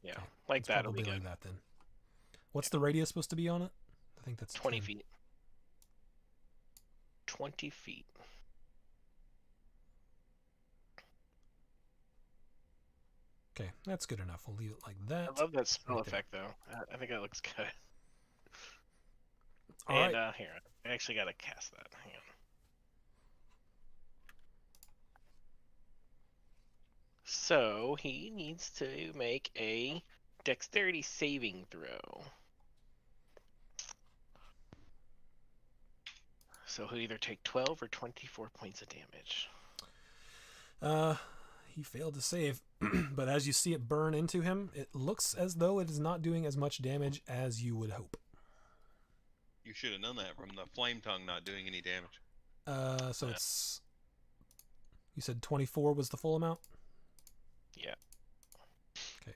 Speaker 6: Yeah,
Speaker 1: Okay.
Speaker 6: like
Speaker 1: It's
Speaker 6: that. It'll be
Speaker 1: probably
Speaker 6: good.
Speaker 1: like that then. What's the radius supposed to be on it? I think that's
Speaker 6: 20
Speaker 1: 10.
Speaker 6: feet. 20 feet.
Speaker 1: Okay, that's good enough. We'll leave it like that.
Speaker 6: I love that spell
Speaker 1: right there.
Speaker 6: effect, though. I think that looks good.
Speaker 1: All
Speaker 6: And
Speaker 1: right.
Speaker 6: here, I actually got to cast that. Hang on. So he needs to make a dexterity saving throw. So he'll either take 12 or 24 points of damage.
Speaker 1: He failed to save, but as you see it burn into him, it looks as though it is not doing as much damage as you would hope.
Speaker 2: You should have known that from the flame tongue not doing any damage.
Speaker 1: So it's... You said 24 was the full amount?
Speaker 6: Yeah.
Speaker 1: Okay.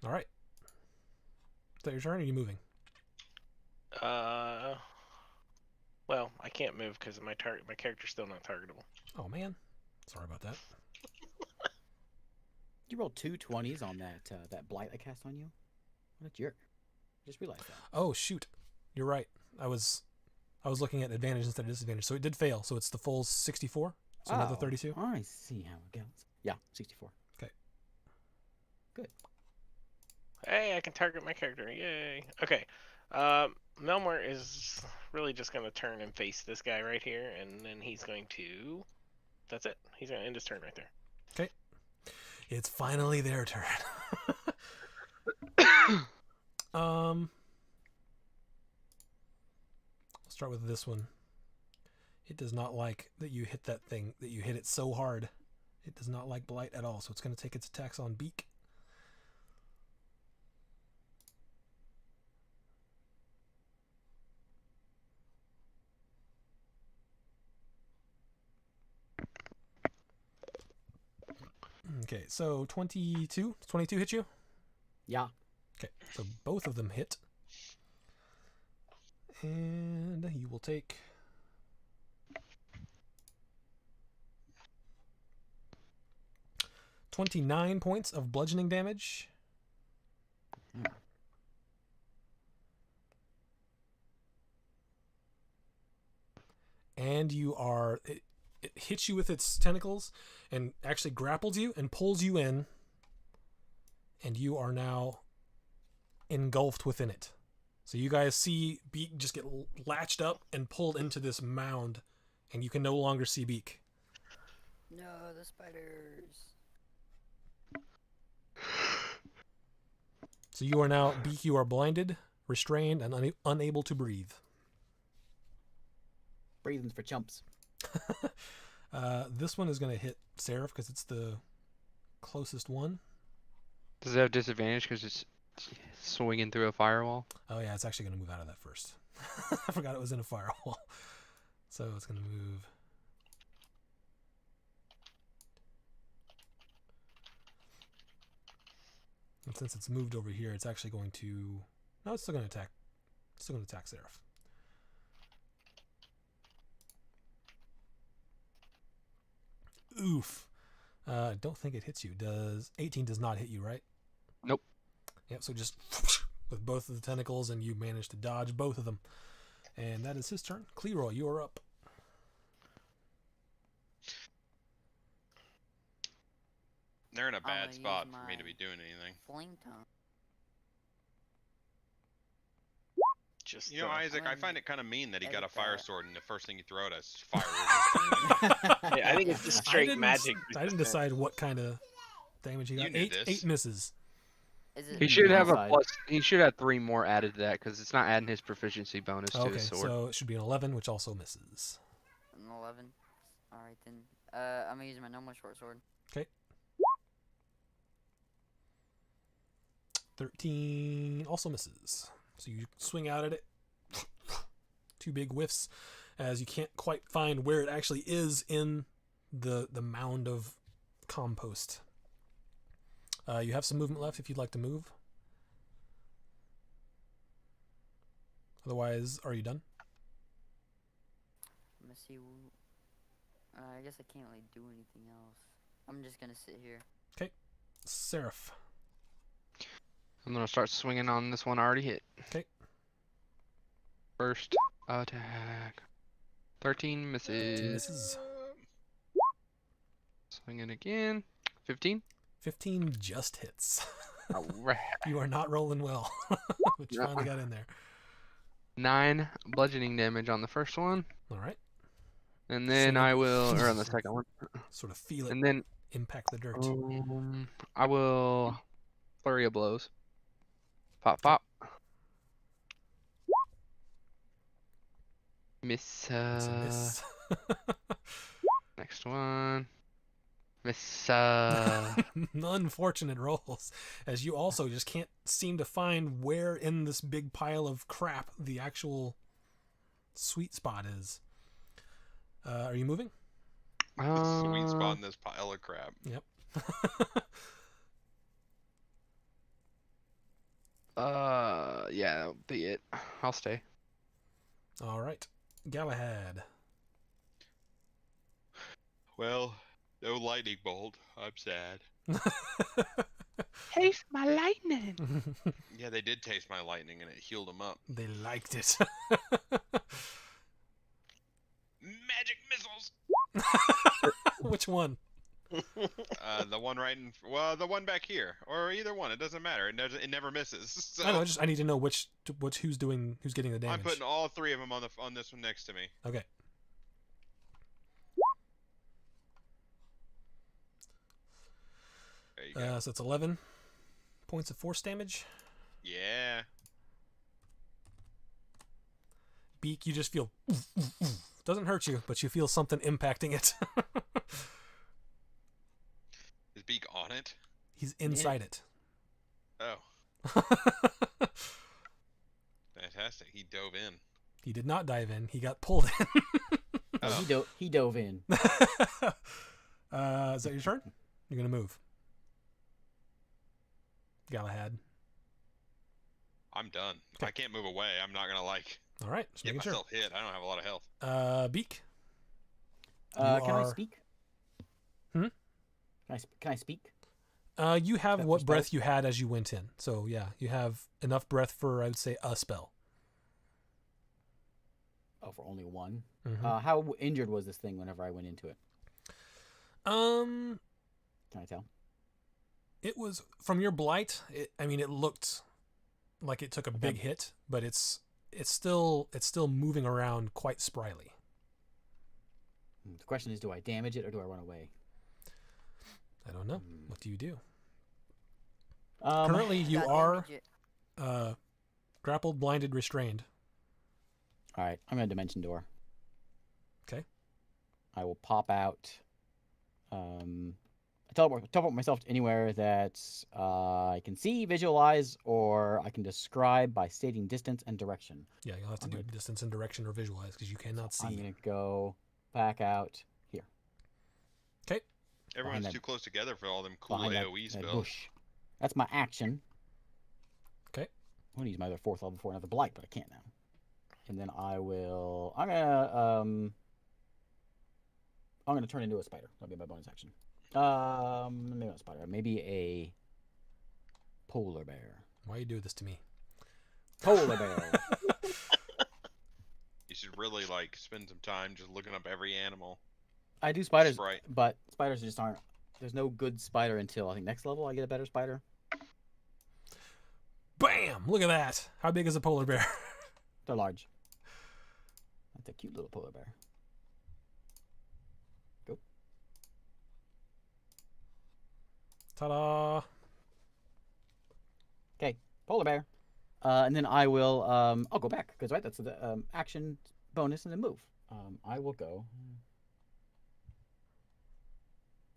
Speaker 1: All right. Is that your turn, or are you moving?
Speaker 6: Well, I can't move because my character's still not targetable.
Speaker 1: Oh, man. Sorry about that.
Speaker 5: You rolled 2 20s on that blight I cast on you. What a jerk! Just realized that.
Speaker 1: Oh, shoot. You're right. I was looking at advantage instead of disadvantage. So it did fail. So it's the full 64. So another 32.
Speaker 5: I see how it goes. Yeah, 64.
Speaker 1: Okay.
Speaker 5: Good.
Speaker 6: Hey, I can target my character. Yay. Okay. Melmore is really just going to turn and face this guy right here, and then he's going to... That's it. He's going to end his turn right there.
Speaker 1: Okay. It's finally their turn. Start with this one. It does not like that you hit that thing, that you hit it so hard. It does not like blight at all, so it's going to take its attacks on beak. Okay, so 22. 22 hit you?
Speaker 5: Yeah.
Speaker 1: Okay, so both of them hit. And you will take 29 points of bludgeoning damage.
Speaker 5: Hmm.
Speaker 1: And you are... It hits you with its tentacles and actually grapples you and pulls you in. And you are now engulfed within it. So you guys see Beak just get latched up and pulled into this mound. And you can no longer see Beak.
Speaker 4: No, the spiders.
Speaker 1: So you are now, Beak, you are blinded, restrained, and unable to breathe.
Speaker 5: Breathing's for chumps.
Speaker 1: This one is going to hit Seraph because it's the closest one.
Speaker 3: Does it have disadvantage because it's swinging through a firewall?
Speaker 1: Oh yeah, it's actually going to move out of that first. I forgot it was in a firewall. So it's going to move. And since it's moved over here, it's actually going to... No, it's still going to attack. It's still going to attack Seraph. Oof. Don't think it hits you. 18 does not hit you, right?
Speaker 3: Nope.
Speaker 1: Yep, so just with both of the tentacles, and you manage to dodge both of them. And that is his turn. Cleroy, you are up.
Speaker 2: They're in a bad
Speaker 4: gonna
Speaker 2: spot
Speaker 4: use
Speaker 2: for me to
Speaker 4: my
Speaker 2: be doing anything.
Speaker 4: Flame tongue.
Speaker 6: Just
Speaker 2: You know, Isaac, I
Speaker 4: I'm
Speaker 2: find it kind of mean that he got a
Speaker 4: edit
Speaker 2: fire
Speaker 4: that.
Speaker 2: sword and the first thing you throw at us is fire.
Speaker 6: yeah, I think it's just straight magic.
Speaker 1: I didn't decide what kind of damage he got.
Speaker 2: You knew this.
Speaker 1: 8 misses.
Speaker 4: Is it?
Speaker 3: He should have a
Speaker 5: Inside.
Speaker 3: plus. He should have 3 more added to that because it's not adding his proficiency bonus to
Speaker 1: Okay,
Speaker 3: his sword.
Speaker 1: so it should be an 11, which also misses.
Speaker 4: An 11. All right then. I'm gonna use my normal short sword.
Speaker 1: 13 also misses. So you swing out at it. 2 big whiffs as you can't quite find where it actually is in the mound of compost. You have some movement left if you'd like to move. Otherwise, are you done?
Speaker 4: Let me see. I guess I can't really do anything else. I'm just gonna sit here.
Speaker 1: Seraph.
Speaker 3: I'm gonna start swinging on this one I already hit.
Speaker 1: 'Kay.
Speaker 3: First attack. 13 misses.
Speaker 1: Misses.
Speaker 3: Swinging again. 15.
Speaker 1: 15 just hits.
Speaker 3: Alright.
Speaker 1: You are not rolling well. But you finally got in there.
Speaker 3: 9 bludgeoning damage on the first one,
Speaker 1: All right.
Speaker 3: and then
Speaker 1: So-
Speaker 3: I will, or on the second one,
Speaker 1: Sort of feel it
Speaker 3: and then
Speaker 1: impact the dirt.
Speaker 3: I will flurry of blows. Pop, pop. Miss.
Speaker 1: It's a miss.
Speaker 3: Next one. Miss.
Speaker 1: Unfortunate rolls, as you also just can't seem to find where in this big pile of crap the actual sweet spot is. Are you moving?
Speaker 2: Sweet spot in this pile of crap.
Speaker 1: Yep.
Speaker 3: Yeah, that'll be it. I'll stay.
Speaker 1: All right. Galahad.
Speaker 2: Well, no lightning bolt. I'm sad.
Speaker 3: Taste my lightning.
Speaker 2: Yeah, they did taste my lightning and it healed them up.
Speaker 1: They liked it.
Speaker 2: Magic missiles.
Speaker 1: Which one?
Speaker 2: The one right in, well, the one back here, or either one. It doesn't matter. It never misses. So
Speaker 1: I know. I need to know who's getting the damage.
Speaker 2: I'm putting all 3 of them on this one next to me.
Speaker 1: Okay.
Speaker 2: There you go.
Speaker 1: So it's 11 points of force damage.
Speaker 2: Yeah.
Speaker 1: beak, you just feel doesn't hurt you, but you feel something impacting it.
Speaker 2: Is Beak on it?
Speaker 1: He's inside it.
Speaker 2: Oh, fantastic. He dove in.
Speaker 1: He did not dive in. He got pulled in.
Speaker 2: Oh.
Speaker 5: He dove in.
Speaker 1: Is that your turn? You're gonna move. Galahad.
Speaker 2: I'm done.
Speaker 1: Okay.
Speaker 2: I can't move away. I'm not gonna
Speaker 1: All right, just
Speaker 2: get
Speaker 1: making sure.
Speaker 2: myself hit. I don't have a lot of health.
Speaker 1: Beak.
Speaker 5: Can I
Speaker 1: are-
Speaker 5: speak?
Speaker 1: Hmm?
Speaker 5: Can I speak?
Speaker 1: You have
Speaker 5: That
Speaker 1: what
Speaker 5: for
Speaker 1: breath
Speaker 5: spells?
Speaker 1: you had as you went in. So yeah, you have enough breath for, I would say, a spell.
Speaker 5: Oh, for only one.
Speaker 1: Mhm.
Speaker 5: How injured was this thing whenever I went into it?
Speaker 1: Um,
Speaker 5: Can I tell?
Speaker 1: it was from your blight. It looked like it took a big hit, but it's still moving around quite spryly.
Speaker 5: The question is, do I damage it or do I run away?
Speaker 1: I don't know. What do you do?
Speaker 5: Um,
Speaker 1: Currently, you
Speaker 4: Got
Speaker 1: are
Speaker 4: damage.
Speaker 1: grappled, blinded, restrained.
Speaker 5: All right, I'm gonna dimension door.
Speaker 1: Okay.
Speaker 5: I will pop out. Teleport myself to anywhere that I can see, visualize, or I can describe by stating distance and direction.
Speaker 1: Yeah, you'll have to
Speaker 5: I'm
Speaker 1: do
Speaker 5: good.
Speaker 1: distance and direction or visualize because you cannot see.
Speaker 5: I'm gonna go back out here.
Speaker 2: Everyone's
Speaker 5: that-
Speaker 2: too close together for all them cool
Speaker 5: Behind that,
Speaker 2: AoE
Speaker 5: that
Speaker 2: spells.
Speaker 5: bush. That's my action.
Speaker 1: Okay.
Speaker 5: I want to use my other 4th level for another blight, but I can't now. And then I'm gonna turn into a spider. That'll be my bonus action. Maybe not a spider. Maybe a polar bear.
Speaker 1: Why you do this to me?
Speaker 5: Polar bear.
Speaker 2: You should really spend some time just looking up every animal.
Speaker 5: I do spiders,
Speaker 2: Sprite.
Speaker 5: but spiders just aren't. There's no good spider until I think next level I get a better spider.
Speaker 1: Bam! Look at that. How big is a polar bear?
Speaker 5: They're large. That's a cute little polar bear. Go.
Speaker 1: Ta-da!
Speaker 5: Okay, polar bear. And then I will. I'll go back because that's the action bonus and then move. I will go.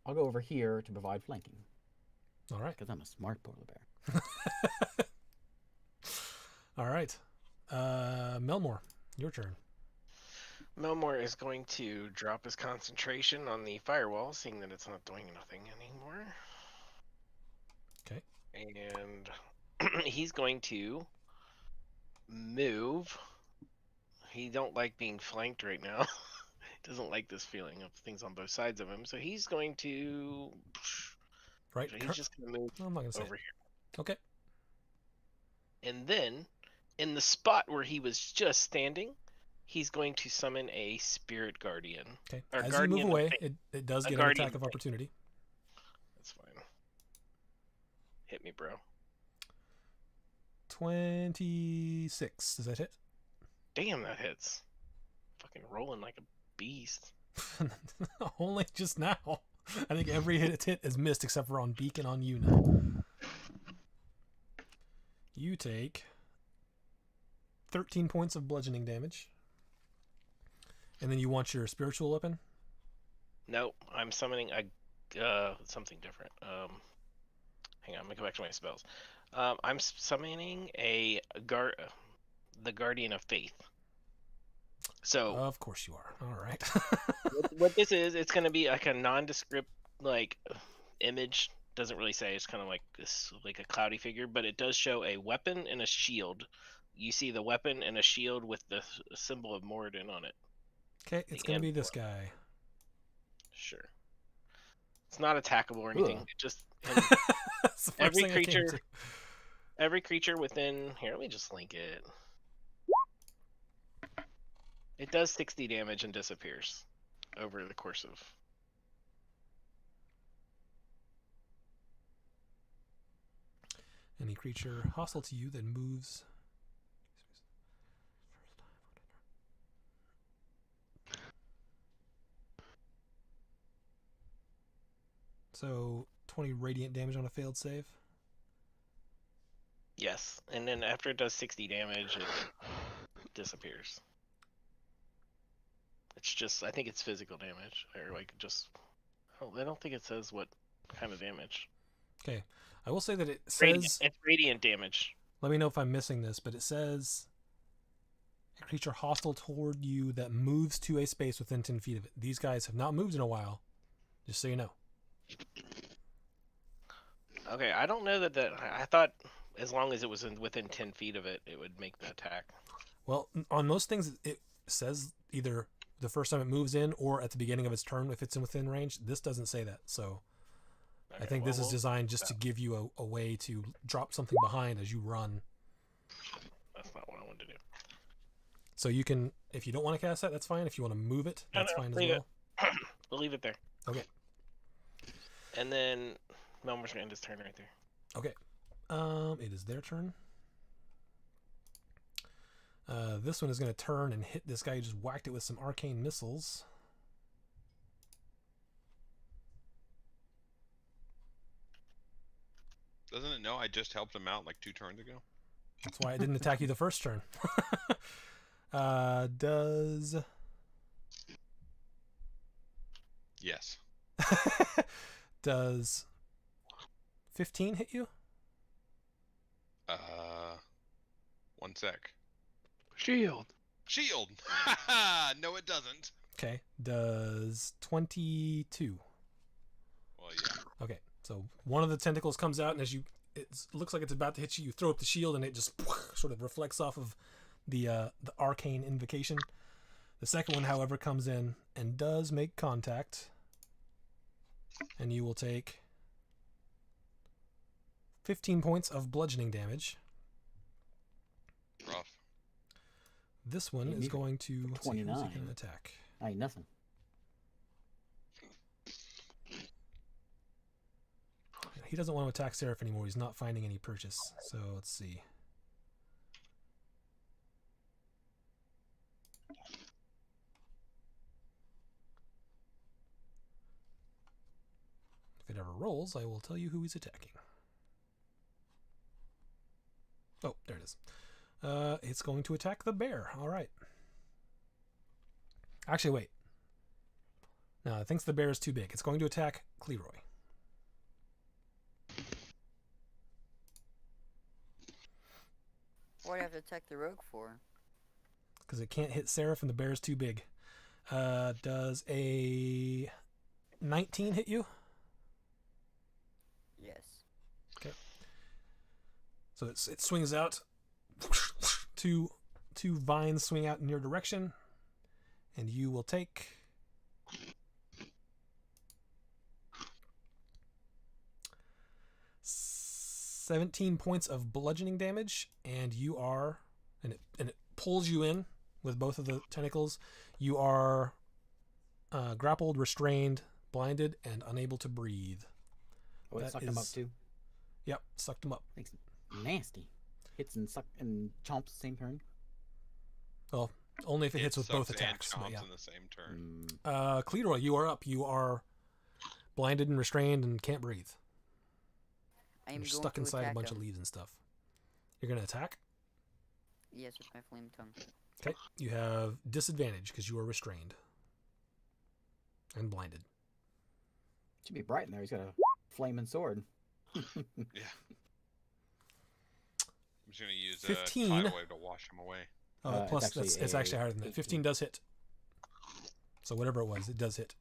Speaker 5: I'll go over here to provide flanking
Speaker 1: All right.
Speaker 5: because I'm a smart polar bear.
Speaker 1: All right. Melmore, your turn.
Speaker 6: Melmore is going to drop his concentration on the firewall, seeing that it's not doing nothing anymore.
Speaker 1: Okay.
Speaker 6: And he's going to move. He don't like being flanked right now. Doesn't like this feeling of things on both sides of him. So he's going to.
Speaker 1: Right.
Speaker 6: So he's just going to move
Speaker 1: I'm not gonna say.
Speaker 6: over
Speaker 1: It.
Speaker 6: here.
Speaker 1: Okay.
Speaker 6: And then, in the spot where he was just standing, he's going to summon a spirit guardian.
Speaker 1: Okay.
Speaker 6: Or
Speaker 1: As you
Speaker 6: guardian
Speaker 1: move
Speaker 6: of
Speaker 1: away,
Speaker 6: faith.
Speaker 1: it does
Speaker 6: A
Speaker 1: get an
Speaker 6: guardian
Speaker 1: attack of
Speaker 6: of faith.
Speaker 1: opportunity.
Speaker 6: That's fine. Hit me, bro.
Speaker 1: 26. Does that hit?
Speaker 6: Damn, that hits. Fucking rolling like a beast.
Speaker 1: Only just now. I think every hit it's hit is missed except for on Beak and on you now. You take 13 points of bludgeoning damage. And then you want your spiritual weapon?
Speaker 6: Nope, I'm summoning a something different. Hang on, let me go back to my spells. I'm summoning the Guardian of Faith. So
Speaker 1: Of course you are. All right.
Speaker 6: what this is, it's going to be like a nondescript image. Doesn't really say. It's kind of like this, like a cloudy figure, but it does show a weapon and a shield. You see the weapon and a shield with the symbol of Moradin on it.
Speaker 1: Okay, it's
Speaker 6: The
Speaker 1: going to be this
Speaker 6: M4.
Speaker 1: guy.
Speaker 6: Sure. It's not attackable or anything.
Speaker 5: Ugh.
Speaker 6: It just
Speaker 1: That's the first
Speaker 6: every
Speaker 1: thing I came
Speaker 6: creature-
Speaker 1: to.
Speaker 6: every creature within here. Let me just link it. It does 60 damage and disappears over the course of.
Speaker 1: Any creature hostile to you that moves. So 20 radiant damage on a failed save.
Speaker 6: Yes, and then after it does 60 damage, it disappears. It's just, I think it's physical damage, or like just. I don't think it says what kind of damage.
Speaker 1: Okay. I will say that it
Speaker 6: Radiant.
Speaker 1: says.
Speaker 6: It's radiant damage.
Speaker 1: Let me know if I'm missing this, but it says a creature hostile toward you that moves to a space within 10 feet of it. These guys have not moved in a while, just so you know.
Speaker 6: Okay, I don't know that. I thought as long as it was within 10 feet of it, it would make the attack.
Speaker 1: Well, on most things, it says either the first time it moves in or at the beginning of its turn if it's in within range. This doesn't say that, so
Speaker 6: Okay,
Speaker 1: I think
Speaker 6: well,
Speaker 1: this is designed just to give you a way to drop something behind as you run.
Speaker 6: That's not what I wanted to do.
Speaker 1: So you can, if you don't want to cast that, that's fine. If you want to move it, that's fine as
Speaker 6: leave
Speaker 1: well.
Speaker 6: We'll leave it there.
Speaker 1: Okay.
Speaker 6: And then Melmor's gonna end his turn right there.
Speaker 1: Okay. It is their turn. This one is going to turn and hit this guy who just whacked it with some arcane missiles.
Speaker 2: Doesn't it know I just helped him out like 2 turns ago?
Speaker 1: That's why it didn't attack you the first turn. Does...
Speaker 2: Yes.
Speaker 1: Does 15 hit you?
Speaker 2: One sec.
Speaker 3: Shield.
Speaker 2: Shield! No, it doesn't.
Speaker 1: Okay. Does 22?
Speaker 2: Well, yeah.
Speaker 1: Okay. So one of the tentacles comes out, and as it looks like it's about to hit you, you throw up the shield, and it just sort of reflects off of the arcane invocation. The second one, however, comes in and does make contact, and you will take 15 points of bludgeoning damage.
Speaker 2: Rough.
Speaker 1: This one is going to let's see, who's he
Speaker 5: 29.
Speaker 1: going to attack.
Speaker 5: I ain't nothing.
Speaker 1: He doesn't want to attack Seraph anymore. He's not finding any purchase. So let's see. If it ever rolls, I will tell you who he's attacking. Oh, there it is. It's going to attack the bear. All right. Actually, wait. No, it thinks the bear is too big. It's going to attack Cleroy.
Speaker 4: What do I have to attack the rogue for?
Speaker 1: Because it can't hit Seraph and the bear is too big. Does a 19 hit you?
Speaker 4: Yes.
Speaker 1: Okay. So it swings out. Two vines swing out in your direction. And you will take... 17 points of bludgeoning damage, and you are, and it pulls you in with both of the tentacles. You are grappled, restrained, blinded, and unable to breathe.
Speaker 5: Oh, it
Speaker 1: That
Speaker 5: sucked him up
Speaker 1: is-
Speaker 5: too.
Speaker 1: Yep, sucked him up.
Speaker 5: Makes it nasty. Hits and suck and chomps the same turn.
Speaker 1: Well, only if it hits with both
Speaker 2: sucks and
Speaker 1: attacks. but
Speaker 2: chomps
Speaker 1: yeah.
Speaker 2: in the same turn.
Speaker 1: Cleroy, you are up. You are blinded and restrained and can't breathe.
Speaker 4: I am
Speaker 1: You're
Speaker 4: going
Speaker 1: stuck
Speaker 4: to
Speaker 1: inside a
Speaker 4: attack
Speaker 1: bunch
Speaker 4: him.
Speaker 1: of leaves and stuff. You're going to attack?
Speaker 4: Yes, with my flame tongue.
Speaker 1: Okay. You have disadvantage because you are restrained and blinded.
Speaker 5: Should be bright in there. He's got a flaming sword.
Speaker 2: Yeah. I'm just gonna use
Speaker 1: 15.
Speaker 2: tidal wave to wash him away.
Speaker 1: Plus,
Speaker 5: it's
Speaker 1: it's actually higher than that. 15 does hit. So whatever it was, it does hit.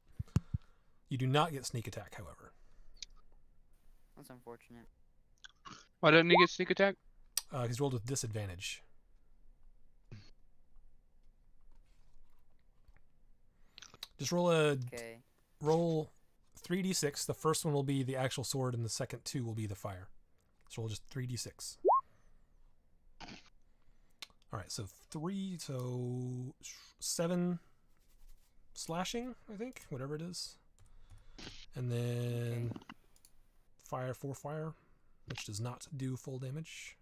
Speaker 1: You do not get sneak attack, however.
Speaker 4: That's unfortunate.
Speaker 3: Why didn't he get sneak attack?
Speaker 1: He's rolled with disadvantage. Just roll
Speaker 4: Okay.
Speaker 1: roll 3d6. The first one will be the actual sword, and the second two will be the fire. So roll just 3d6. All right, so 7 slashing, I think, whatever it is, and then fire 4 fire, which does not do full damage.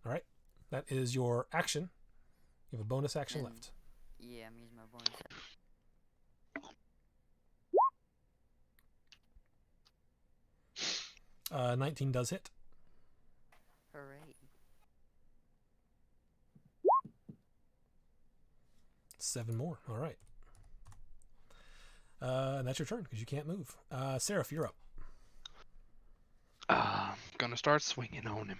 Speaker 1: All right, that is your action. You have a bonus action
Speaker 4: And-
Speaker 1: left.
Speaker 4: Yeah, I'm using my bonus.
Speaker 1: 19 does hit.
Speaker 4: Hooray.
Speaker 1: 7 more. All right. And that's your turn because you can't move. Seraph, you're up.
Speaker 3: Gonna start swinging on him.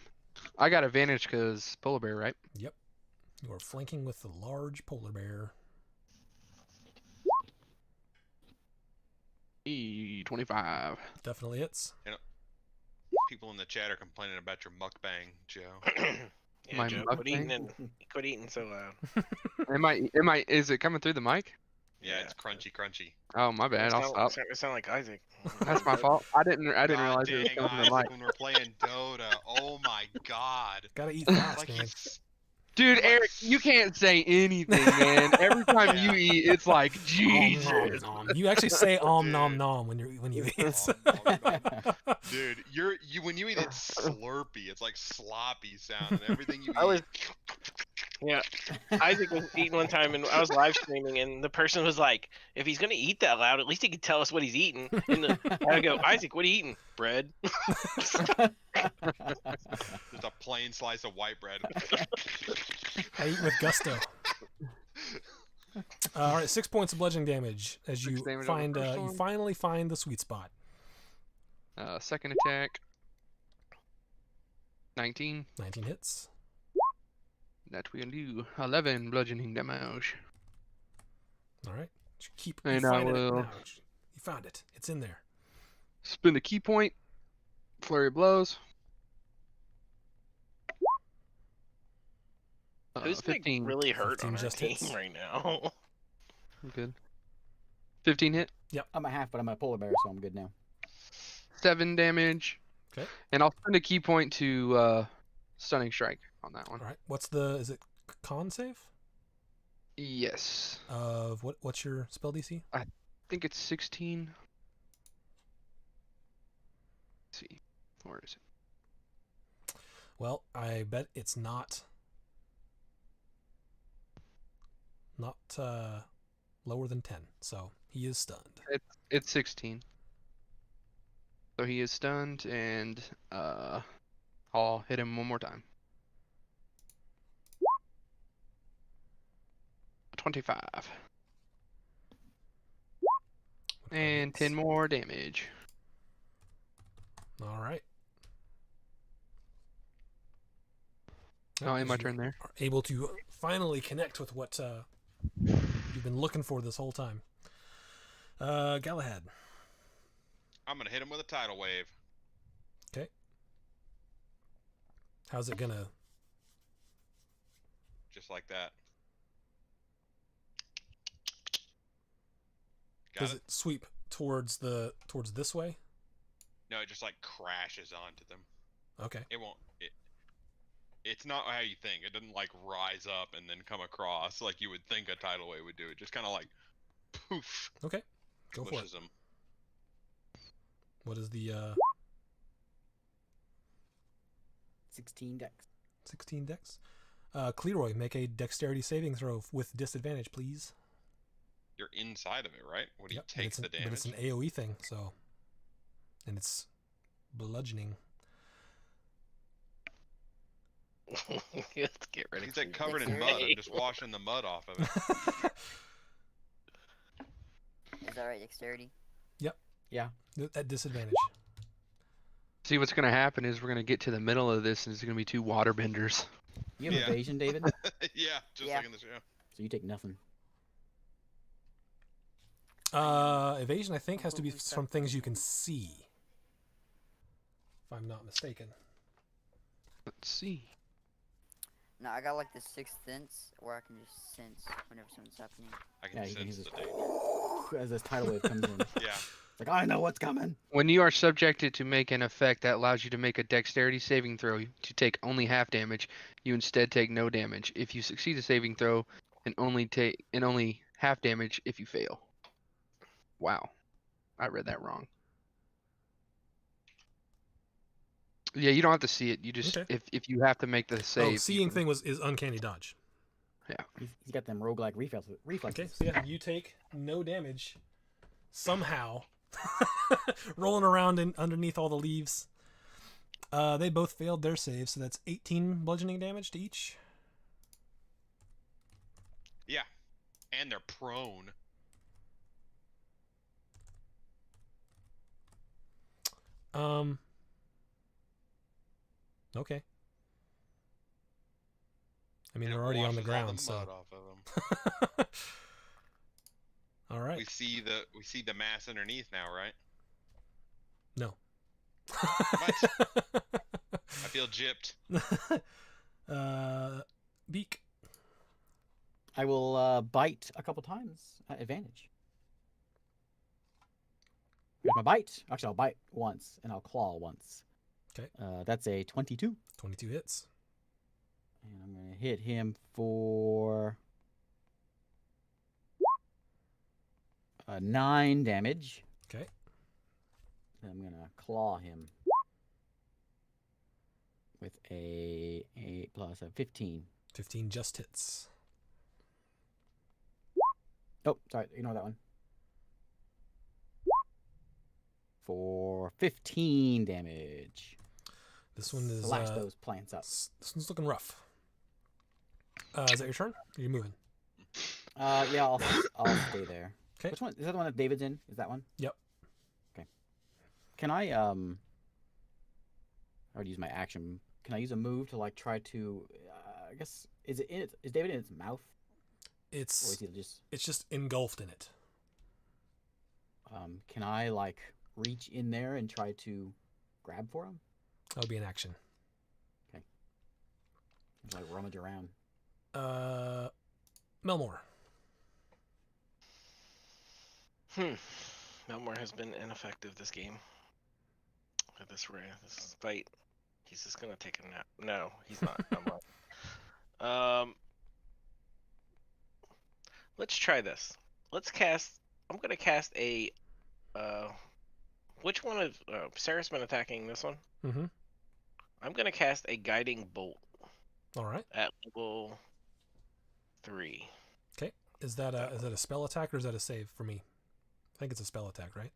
Speaker 3: I got advantage because polar bear, right?
Speaker 1: Yep. You are flanking with the large polar bear.
Speaker 3: 25.
Speaker 1: Definitely hits.
Speaker 2: People in the chat are complaining about your mukbang, Joe.
Speaker 6: Yeah,
Speaker 3: My
Speaker 6: Joe,
Speaker 3: mukbang?
Speaker 6: quit eating so loud.
Speaker 3: Is it coming through the mic?
Speaker 2: Yeah, it's crunchy.
Speaker 3: Oh, my bad. I'll stop.
Speaker 6: It sound like Isaac.
Speaker 3: That's my fault. I didn't
Speaker 2: God
Speaker 3: realize it was
Speaker 2: dang,
Speaker 3: coming from the
Speaker 2: Isaac,
Speaker 3: mic.
Speaker 2: when we're playing Dota. Oh my god.
Speaker 1: Gotta eat fast,
Speaker 2: Like
Speaker 1: man.
Speaker 2: he's
Speaker 3: Dude,
Speaker 2: like-
Speaker 3: Eric, you can't say anything, man. Every time
Speaker 2: Yeah.
Speaker 3: you eat, it's like,
Speaker 1: Nom,
Speaker 3: Jesus.
Speaker 1: nom, nom. You actually say om
Speaker 2: Dude.
Speaker 1: nom nom when you eat.
Speaker 2: Nom, nom, nom. Dude, you when you eat it's slurpy. It's like sloppy sound and everything you eat.
Speaker 6: I was- Yeah, Isaac was eating one time, and I was live streaming, and the person was like, "If he's gonna eat that loud, at least he can tell us what he's eating." And I go, "Isaac, what are you eating? Bread."
Speaker 2: Just a plain slice of white bread.
Speaker 1: I eat with gusto. All right, 6 points of bludgeoning damage as
Speaker 3: 6
Speaker 1: you
Speaker 3: damage on the
Speaker 1: find.
Speaker 3: first
Speaker 1: You
Speaker 3: one.
Speaker 1: finally find the sweet spot.
Speaker 3: Second attack. 19.
Speaker 1: 19 hits.
Speaker 3: That will do 11 bludgeoning damage.
Speaker 1: All right. You keep.
Speaker 3: And
Speaker 1: you
Speaker 3: I
Speaker 1: find it
Speaker 3: will-
Speaker 1: now. You found it. It's in there.
Speaker 3: Spend a key point. Flurry of blows.
Speaker 6: Who's like
Speaker 3: 15.
Speaker 6: really hurt
Speaker 1: 15
Speaker 6: on our
Speaker 1: just
Speaker 6: team
Speaker 1: hits.
Speaker 6: right now?
Speaker 3: Good. 15 hit.
Speaker 5: I'm a half, but I'm a polar bear, so I'm good now.
Speaker 3: 7 damage.
Speaker 1: Okay.
Speaker 3: And I'll spend a key point to stunning strike on that one.
Speaker 1: All right. What's the? Is it con save?
Speaker 3: Yes.
Speaker 1: Of what? What's your spell DC?
Speaker 3: I think it's 16. Let's see. Where is it?
Speaker 1: Well, I bet it's not. Not lower than 10. So he is stunned.
Speaker 3: It's 16. So he is stunned, and I'll hit him one more time. 25. And 10 more damage.
Speaker 1: All right.
Speaker 3: Oh, in my
Speaker 1: You
Speaker 3: turn there.
Speaker 1: Are able to finally connect with what you've been looking for this whole time. Galahad.
Speaker 2: I'm gonna hit him with a tidal wave.
Speaker 1: How's it gonna?
Speaker 2: Just like that. Got
Speaker 1: Does
Speaker 2: it?
Speaker 1: it sweep towards this way?
Speaker 2: No, it just like crashes onto them.
Speaker 1: Okay.
Speaker 2: It won't. It's not how you think. It doesn't like rise up and then come across like you would think a tidal wave would do. It just kind of like poof.
Speaker 1: Okay. Go for it.
Speaker 2: Pushes them.
Speaker 1: What is the
Speaker 5: 16 dex.
Speaker 1: 16 dex? Cleroy, make a dexterity saving throw with disadvantage, please.
Speaker 2: You're inside of it, right? When he
Speaker 1: Yep, but
Speaker 2: takes the
Speaker 1: But
Speaker 2: damage.
Speaker 1: it's an AoE thing, so. And it's bludgeoning.
Speaker 6: Let's get ready.
Speaker 2: He's like
Speaker 6: for
Speaker 2: covered in
Speaker 6: this.
Speaker 2: mud. I'm just washing the mud off of it.
Speaker 4: Is that right, dexterity?
Speaker 1: At disadvantage.
Speaker 3: See, what's going to happen is we're going to get to the middle of this, and it's going to be 2 water benders.
Speaker 5: You have
Speaker 2: Yeah.
Speaker 5: evasion, David,
Speaker 2: Yeah, just
Speaker 4: Yeah.
Speaker 2: like in the show.
Speaker 5: so you take nothing.
Speaker 1: Evasion, I think, has to be from things you can see. If I'm not mistaken.
Speaker 3: Let's see.
Speaker 4: No, I got like the sixth sense, where I can just sense whenever something's happening.
Speaker 2: I can
Speaker 5: Yeah, you can
Speaker 2: sense
Speaker 5: use
Speaker 2: the
Speaker 5: this
Speaker 2: danger.
Speaker 5: as this tidal wave comes in.
Speaker 2: Yeah.
Speaker 5: It's like, I know what's coming.
Speaker 3: When you are subjected to make an effect that allows you to make a dexterity saving throw to take only half damage, you instead take no damage. If you succeed a saving throw, and only half damage if you fail. Wow, I read that wrong. Yeah, you don't have to see it. You just
Speaker 1: Okay.
Speaker 3: if you have to make the save.
Speaker 1: Oh,
Speaker 3: you
Speaker 1: seeing
Speaker 3: can-
Speaker 1: thing is uncanny dodge.
Speaker 5: He's got them roguelike reflexes.
Speaker 1: Okay, so yeah, you take no damage somehow, rolling around underneath all the leaves. They both failed their saves, so that's 18 bludgeoning damage to each.
Speaker 2: Yeah. And they're prone.
Speaker 1: Okay. I mean,
Speaker 2: And
Speaker 1: they're
Speaker 2: it
Speaker 1: already on the
Speaker 2: washes all
Speaker 1: ground, so.
Speaker 2: mud off of them.
Speaker 1: All right.
Speaker 2: We see the mass underneath now, right?
Speaker 1: No.
Speaker 2: I feel gypped.
Speaker 1: Beak.
Speaker 5: I will bite a couple times at advantage. Here's my bite. Actually, I'll bite once and I'll claw once.
Speaker 1: Okay.
Speaker 5: That's a 22.
Speaker 1: 22 hits.
Speaker 5: And I'm going to hit him for 9 damage.
Speaker 1: Okay.
Speaker 5: And I'm going to claw him with a 8 plus a 15.
Speaker 1: 15 just hits.
Speaker 5: Oh, sorry. Ignore that one. For 15 damage.
Speaker 1: This one is
Speaker 5: Slash those plants up.
Speaker 1: this one's looking rough. Is that your turn? Are you moving?
Speaker 5: Yeah, I'll stay there.
Speaker 1: 'Kay.
Speaker 5: Which one is that? The one that David's in? Is that one?
Speaker 1: Yep.
Speaker 5: Okay. Can I already use my action? Can I use a move to like try to? I guess is David in its mouth? Or is he just?
Speaker 1: It's just engulfed in it.
Speaker 5: Can I like reach in there and try to grab for him?
Speaker 1: That would be an action.
Speaker 5: Just like rummage around.
Speaker 1: Melmore.
Speaker 6: Melmore has been ineffective this game. At this fight, he's just gonna take a nap. No, he's not. Let's try this. I'm gonna cast a. Which one of Sarah's been attacking this one?
Speaker 1: Mm-hmm.
Speaker 6: I'm gonna cast a guiding bolt
Speaker 1: All right.
Speaker 6: at level 3.
Speaker 1: Okay. Is that a spell attack or is that a save for me? I think it's a spell attack, right?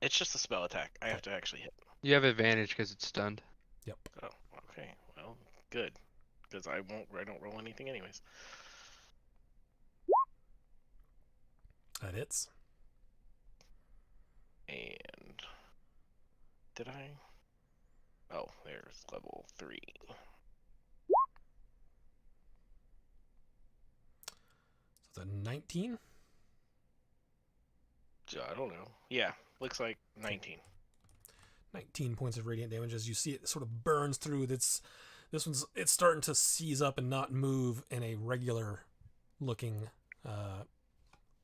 Speaker 6: It's just a spell attack. I have to actually hit.
Speaker 3: You have advantage because it's stunned.
Speaker 1: Yep.
Speaker 6: Oh, okay. Well, good. Because I don't roll anything anyways.
Speaker 1: That hits.
Speaker 6: And did I? Oh, there's level 3.
Speaker 1: So it's a 19.
Speaker 6: I don't know. Yeah, looks like 19.
Speaker 1: 19 points of radiant damage as you see it sort of burns through. It's starting to seize up and not move in a regular looking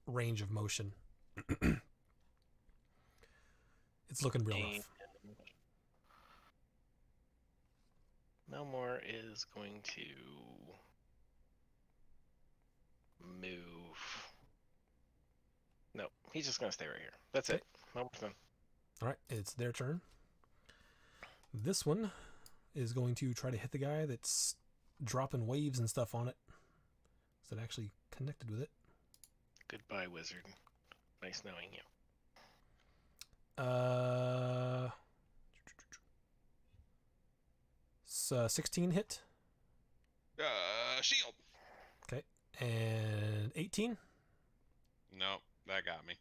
Speaker 1: range of motion. It's looking real rough.
Speaker 6: Melmore is going to move. No, he's just gonna stay right here. That's
Speaker 1: Okay.
Speaker 6: it. Melmore's done.
Speaker 1: All right, it's their turn. This one is going to try to hit the guy that's dropping waves and stuff on it. Is it actually connected with it?
Speaker 6: Goodbye, wizard. Nice knowing you.
Speaker 1: 16 hit.
Speaker 2: Shield.
Speaker 1: Okay, and 18.
Speaker 2: No, that got me.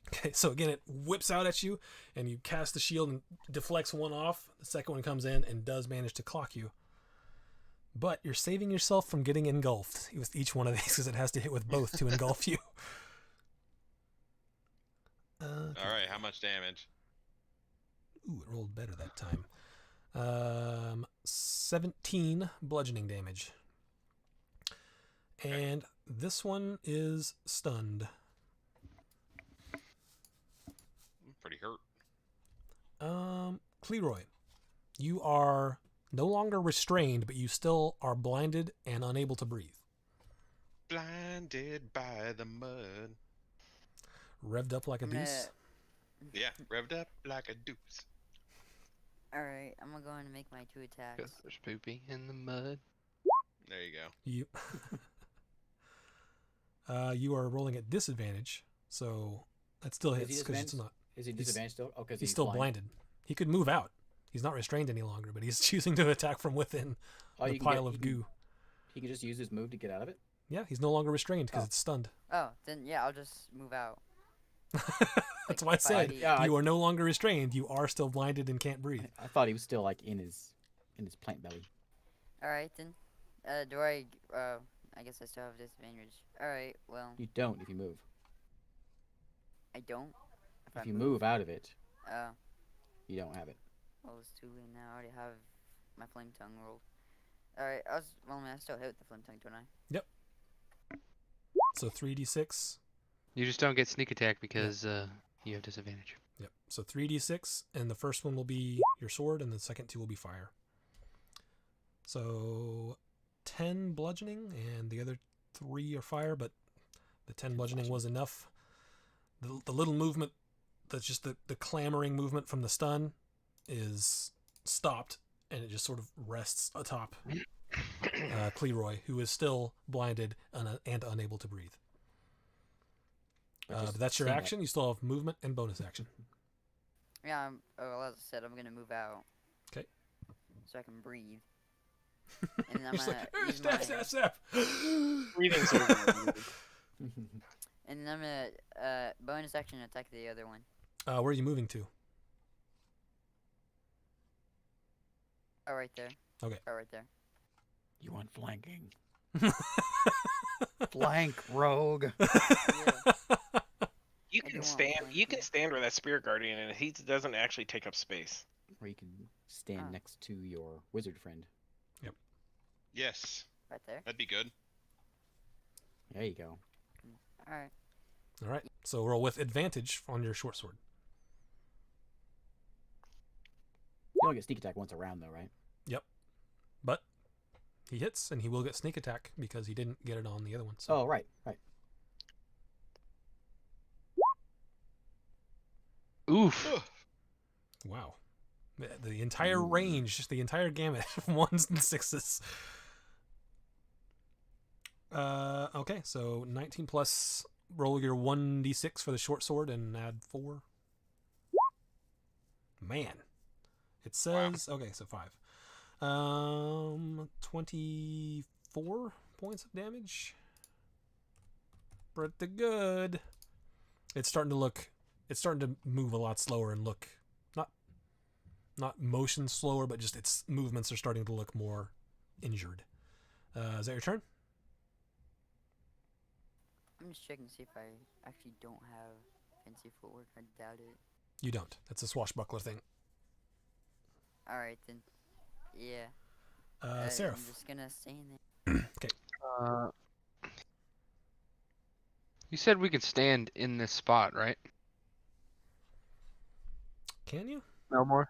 Speaker 1: Okay, so again, it whips out at you, and you cast the shield and deflects one off. The second one comes in and does manage to clock you. But you're saving yourself from getting engulfed with each one of these because it has to hit with both to engulf you.
Speaker 2: All right, how much damage?
Speaker 1: Ooh, it rolled better that time. 17 bludgeoning damage. And this one is stunned.
Speaker 2: I'm pretty hurt.
Speaker 1: Cleroy, you are no longer restrained, but you still are blinded and unable to breathe.
Speaker 2: Blinded by the mud.
Speaker 1: Revved up like a deuce.
Speaker 2: Yeah, revved up like a deuce.
Speaker 4: Alright, I'm gonna go and make my 2 attacks.
Speaker 3: Because there's poopy in the mud.
Speaker 2: There you go.
Speaker 1: You are rolling at disadvantage, so that still
Speaker 5: Is he
Speaker 1: hits because it's
Speaker 5: disadvantaged?
Speaker 1: not.
Speaker 5: Is he disadvantaged still? Oh, because
Speaker 1: He's still blinded. He could move out. He's not restrained any longer, but he's choosing to attack from within
Speaker 5: Oh,
Speaker 1: the
Speaker 5: you can
Speaker 1: pile
Speaker 5: get-
Speaker 1: of goo.
Speaker 5: He can just use his move to get out of it.
Speaker 1: Yeah, he's no longer restrained because
Speaker 5: Oh.
Speaker 1: it's stunned.
Speaker 4: Oh, then yeah, I'll just move out.
Speaker 1: That's why I said
Speaker 5: Yeah,
Speaker 1: you are no longer restrained. You are still blinded and can't breathe.
Speaker 5: I thought he was still like in his plant belly.
Speaker 4: Alright then. Do I I guess I still have disadvantage. Alright, well,
Speaker 5: You don't if you move.
Speaker 4: I don't.
Speaker 5: If you move out of it,
Speaker 4: Oh,
Speaker 5: you don't have it.
Speaker 4: well, it's too late now. I already have my flame tongue rolled. Alright, well, I mean, I still hit with the flame tongue, don't I?
Speaker 1: So 3d6.
Speaker 3: You just don't get sneak attack because you have disadvantage.
Speaker 1: Yep. So 3d6, and the first one will be your sword, and the second two will be fire. So 10 bludgeoning, and the other 3 are fire, but the 10 bludgeoning was enough. The little movement, that's just the clamoring movement from the stun, is stopped, and it just sort of rests atop Cleroy, who is still blinded and unable to breathe. But that's your
Speaker 5: seeing
Speaker 1: action. You still have movement and bonus action.
Speaker 4: Yeah, well, as I said, I'm gonna move out.
Speaker 1: 'Kay.
Speaker 4: So I can breathe. And then I'm
Speaker 1: Just
Speaker 4: gonna
Speaker 1: like,
Speaker 4: use
Speaker 1: stab,
Speaker 4: my,
Speaker 1: stab, stab.
Speaker 6: Breathing's over.
Speaker 4: and then I'm gonna bonus action attack the other one.
Speaker 1: Where are you moving to?
Speaker 4: Oh, right there.
Speaker 1: Okay.
Speaker 4: Oh, right there.
Speaker 5: You want flanking? Flank, rogue.
Speaker 6: You
Speaker 4: I
Speaker 6: can
Speaker 4: do want
Speaker 6: stand. You
Speaker 4: flanking.
Speaker 6: can stand where that spirit guardian, and he doesn't actually take up space.
Speaker 5: Or you can stand
Speaker 4: Ah.
Speaker 5: next to your wizard friend.
Speaker 2: Yes,
Speaker 4: Right there.
Speaker 2: that'd be good.
Speaker 5: There you go.
Speaker 4: Alright.
Speaker 1: All right. So roll with advantage on your short sword.
Speaker 5: You only get sneak attack once around, though, right?
Speaker 1: But he hits, and he will get sneak attack because he didn't get it on the other one. So.
Speaker 5: Oh, right.
Speaker 3: Oof.
Speaker 2: Ugh.
Speaker 1: Wow. The entire
Speaker 5: Ooh.
Speaker 1: range, just the entire gamut of 1s and 6s. Okay, so 19 plus, roll your 1d6 for the short sword and add 4. Man. It says, okay, so 5. 24 points of damage. Pretty good. It's starting to move a lot slower and look not motion slower, but just its movements are starting to look more injured. Is that your turn?
Speaker 4: I'm just checking to see if I actually don't have fancy footwork. I doubt it.
Speaker 1: You don't. That's a swashbuckler thing.
Speaker 4: Alright then. Yeah.
Speaker 1: Seraph.
Speaker 4: I'm just gonna stay in there.
Speaker 3: You said we could stand in this spot, right?
Speaker 1: Can you?
Speaker 3: No more.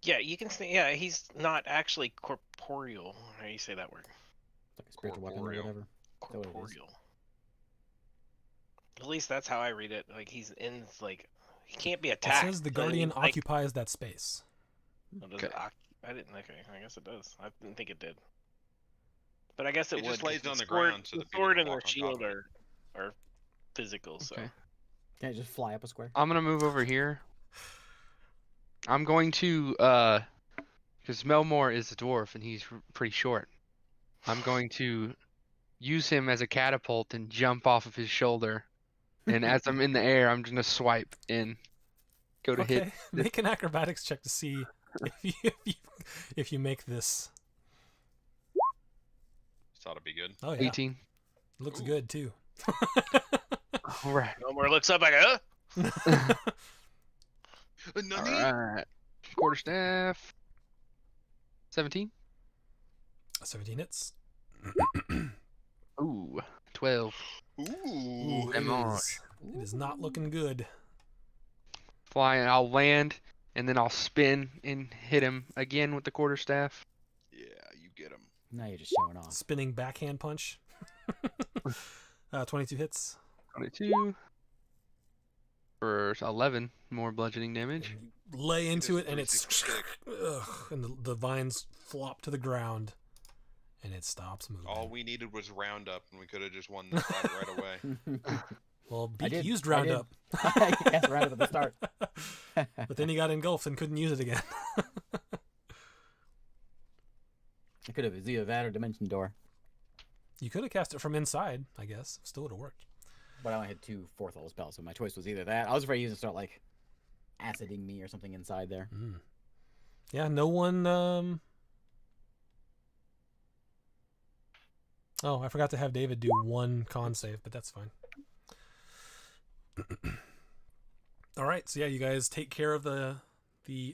Speaker 6: Yeah, you can stand. Yeah, he's not actually corporeal. How do you say that word?
Speaker 5: It's like a spiritual weapon or
Speaker 2: Corporeal.
Speaker 5: whatever. that what it is?
Speaker 6: Corporeal. At least that's how I read it. Like he's in like he can't be
Speaker 1: It
Speaker 6: attacked.
Speaker 1: says the
Speaker 6: so,
Speaker 1: guardian
Speaker 6: like,
Speaker 1: occupies that space.
Speaker 6: oh, does
Speaker 3: Okay.
Speaker 6: it I didn't. Okay, I guess it does. I didn't think it did. But I guess it
Speaker 2: It
Speaker 6: would.
Speaker 2: just lays
Speaker 6: 'cause
Speaker 2: on the
Speaker 6: sword-
Speaker 2: ground so
Speaker 6: the
Speaker 2: that people
Speaker 6: sword
Speaker 2: can
Speaker 6: and the
Speaker 2: walk on top
Speaker 6: shield
Speaker 2: of it.
Speaker 6: are physical. So
Speaker 3: Okay.
Speaker 5: Can I just fly up a square?
Speaker 3: I'm gonna move over here. I'm going to because Melmore is a dwarf and he's pretty short. I'm going to use him as a catapult and jump off of his shoulder. And as I'm in the air, I'm gonna swipe and go to hit.
Speaker 1: Okay, make an acrobatics check to see if you make this.
Speaker 2: Thought it'd be good.
Speaker 1: Oh yeah,
Speaker 3: 18.
Speaker 1: looks
Speaker 2: Ooh.
Speaker 1: good too.
Speaker 3: All right.
Speaker 6: Elmore looks up like, huh?
Speaker 3: All
Speaker 2: Nani?
Speaker 3: right. Quarterstaff. 17.
Speaker 1: 17 hits.
Speaker 3: Ooh, 12.
Speaker 2: Ooh.
Speaker 1: It
Speaker 3: Dommage.
Speaker 1: is not looking good.
Speaker 3: Flying. I'll land and then I'll spin and hit him again with the quarterstaff.
Speaker 2: Yeah, you get him.
Speaker 5: Now you're just showing off.
Speaker 1: Spinning backhand punch. 22 hits.
Speaker 3: 22 for 11 more bludgeoning damage.
Speaker 1: And you lay into it, and it's
Speaker 2: 366.
Speaker 1: and the vines flop to the ground, and it stops moving.
Speaker 2: All we needed was Roundup, and we could have just won this fight right away.
Speaker 1: Well,
Speaker 5: I
Speaker 1: Beak
Speaker 5: did-
Speaker 1: used
Speaker 5: I
Speaker 1: Roundup,
Speaker 5: Yes, Roundup at the start.
Speaker 1: but then he got engulfed and couldn't use it again.
Speaker 5: I could have. It's either that or Dimension Door.
Speaker 1: You could have cast it from inside, I guess. Still would have worked.
Speaker 5: But I only had 2 fourth level spells, so my choice was either that. I was afraid he was gonna start like aciding me or something inside there.
Speaker 1: Mm. Yeah, no one. Oh, I forgot to have David do 1 con save, but that's fine. All right, so yeah, you guys take care of the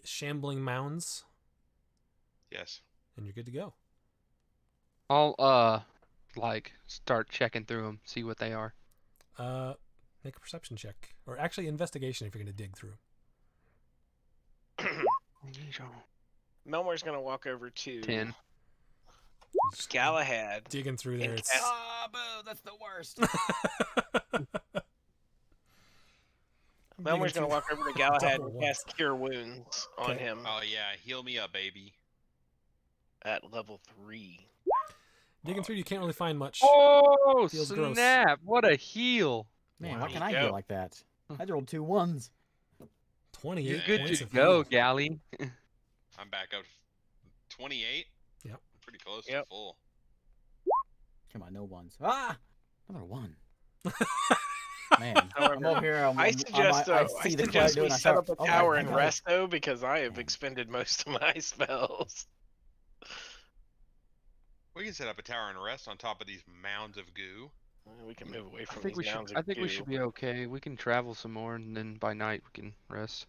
Speaker 1: shambling mounds,
Speaker 2: Yes.
Speaker 1: and you're good to go.
Speaker 3: I'll like start checking through them, see what they are.
Speaker 1: Make a perception check, or actually investigation if you're gonna dig through.
Speaker 6: Melmor's gonna walk over to
Speaker 3: 10.
Speaker 1: Just
Speaker 6: Galahad.
Speaker 1: digging through there.
Speaker 6: And
Speaker 1: It's
Speaker 6: cast-
Speaker 5: Ah, boo! That's the worst.
Speaker 6: Melmor's gonna
Speaker 1: through-
Speaker 6: walk over to Galahad
Speaker 1: Double
Speaker 6: and
Speaker 1: ones.
Speaker 6: cast Cure Wounds on
Speaker 1: Okay.
Speaker 6: him
Speaker 2: Oh yeah, heal me up, baby.
Speaker 6: at level 3.
Speaker 1: digging through. You can't really find much.
Speaker 3: Oh,
Speaker 1: Feels gross.
Speaker 3: snap! What a heal!
Speaker 5: Man,
Speaker 1: Wow.
Speaker 5: why can
Speaker 6: There
Speaker 5: I
Speaker 6: you
Speaker 5: heal
Speaker 6: go.
Speaker 5: like that? I rolled 2 1s.
Speaker 1: 28
Speaker 3: You're good
Speaker 1: points
Speaker 3: to
Speaker 1: of
Speaker 3: go,
Speaker 1: heal.
Speaker 3: Gally.
Speaker 2: I'm back up 28.
Speaker 1: Yep.
Speaker 2: Pretty close to
Speaker 6: Yep.
Speaker 2: full.
Speaker 5: Come on, no 1s. Ah, another 1. Man,
Speaker 6: However,
Speaker 5: I'm over here.
Speaker 6: I suggest
Speaker 5: I
Speaker 6: I
Speaker 5: see the
Speaker 6: suggest
Speaker 5: doing.
Speaker 6: we
Speaker 5: I
Speaker 6: set
Speaker 5: start,
Speaker 6: up a
Speaker 5: oh,
Speaker 6: tower
Speaker 5: I
Speaker 6: and
Speaker 5: got it.
Speaker 6: rest though, because I have
Speaker 5: Man.
Speaker 6: expended most of my spells.
Speaker 2: We can set up a tower and rest on top of these mounds of goo.
Speaker 6: We can move away
Speaker 3: I
Speaker 6: from
Speaker 3: think
Speaker 6: these
Speaker 3: we should.
Speaker 6: mounds
Speaker 3: I
Speaker 6: of
Speaker 3: think we
Speaker 6: goo.
Speaker 3: should be okay. We can travel some more, and then by night we can rest.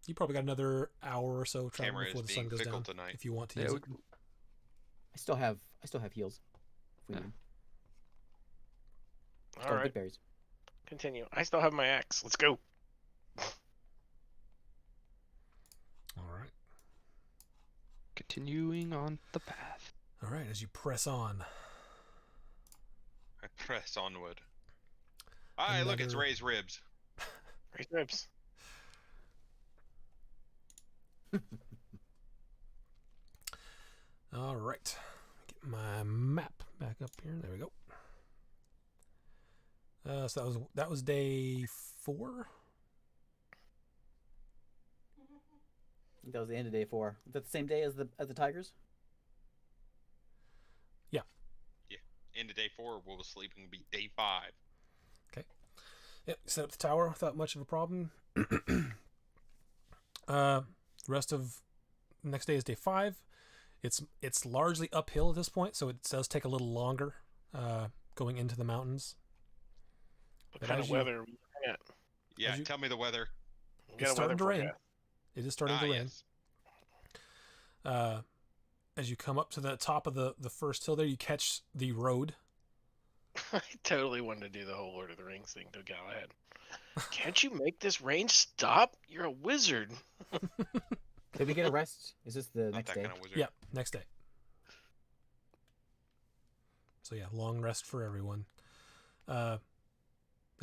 Speaker 1: You probably got another hour or so travel
Speaker 2: Camera
Speaker 1: before
Speaker 2: is
Speaker 1: the sun
Speaker 2: being
Speaker 1: goes
Speaker 2: fickle
Speaker 1: down.
Speaker 2: tonight.
Speaker 1: If you want to
Speaker 3: Yeah,
Speaker 1: use
Speaker 3: we
Speaker 1: it.
Speaker 3: can,
Speaker 5: I still have heals. If we
Speaker 3: Yeah.
Speaker 5: need.
Speaker 6: All
Speaker 5: Still have
Speaker 6: right,
Speaker 5: good berries.
Speaker 6: continue. I still have my axe. Let's go.
Speaker 1: All right.
Speaker 3: continuing on the path.
Speaker 1: All right. As you press on,
Speaker 2: I press onward. Alright, look, it's
Speaker 1: Another-
Speaker 2: Ray's ribs.
Speaker 6: Raise ribs.
Speaker 1: all right. Get my map back up here. There we go. So that was day 4.
Speaker 5: I think that was the end of day 4. Is that the same day as the tigers?
Speaker 2: Into day 4, we'll sleep and be day 5.
Speaker 1: Yep. Set up the tower without much of a problem. The rest of next day is day 5. It's largely uphill at this point, so it does take a little longer going into the mountains.
Speaker 6: What
Speaker 1: But
Speaker 6: kind
Speaker 1: as
Speaker 6: of
Speaker 1: you-
Speaker 6: weather are we looking at?
Speaker 2: Yeah,
Speaker 1: you-
Speaker 2: tell me the weather.
Speaker 6: We
Speaker 1: It's
Speaker 6: got a
Speaker 1: starting
Speaker 6: weather
Speaker 1: to rain.
Speaker 6: forecast.
Speaker 1: It is starting to rain.
Speaker 2: Yes.
Speaker 1: As you come up to the top of the first hill there, you catch the road.
Speaker 6: I totally wanted to do the whole Lord of the Rings thing to Galahad. Can't you make this rain stop? You're a wizard.
Speaker 5: Did we get a rest? Is this the
Speaker 2: Not
Speaker 5: next
Speaker 2: that
Speaker 5: day?
Speaker 2: kind of wizard.
Speaker 1: Yeah, next day. So yeah, long rest for everyone. As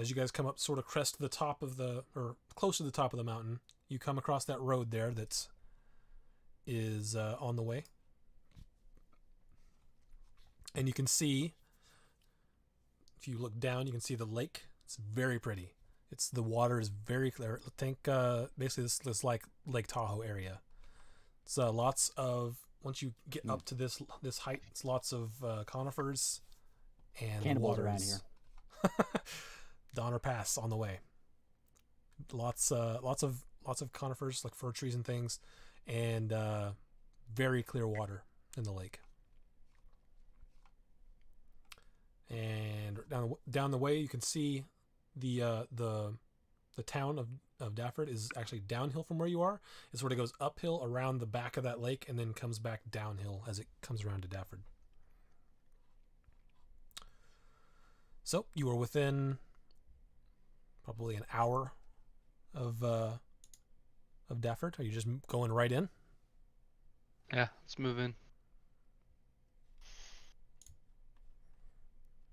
Speaker 1: you guys come up, sort of crest to the top of or close to the top of the mountain, you come across that road there that is on the way. And you can see, if you look down, you can see the lake. It's very pretty. The water is very clear. Think basically this like Lake Tahoe area. It's lots of, once you get up to this height, it's lots of conifers and
Speaker 5: Cannibals around
Speaker 1: waters. Donner Pass on the way. Lots of conifers, like fir trees and things, and very clear water in the lake. And down the way, you can see the town of Dafford is actually downhill from where you are. It sort of goes uphill around the back of that lake and then comes back downhill as it comes around to Dafford. So you are within probably an hour of Dafford. Are you just going right in?
Speaker 3: Yeah, let's move in.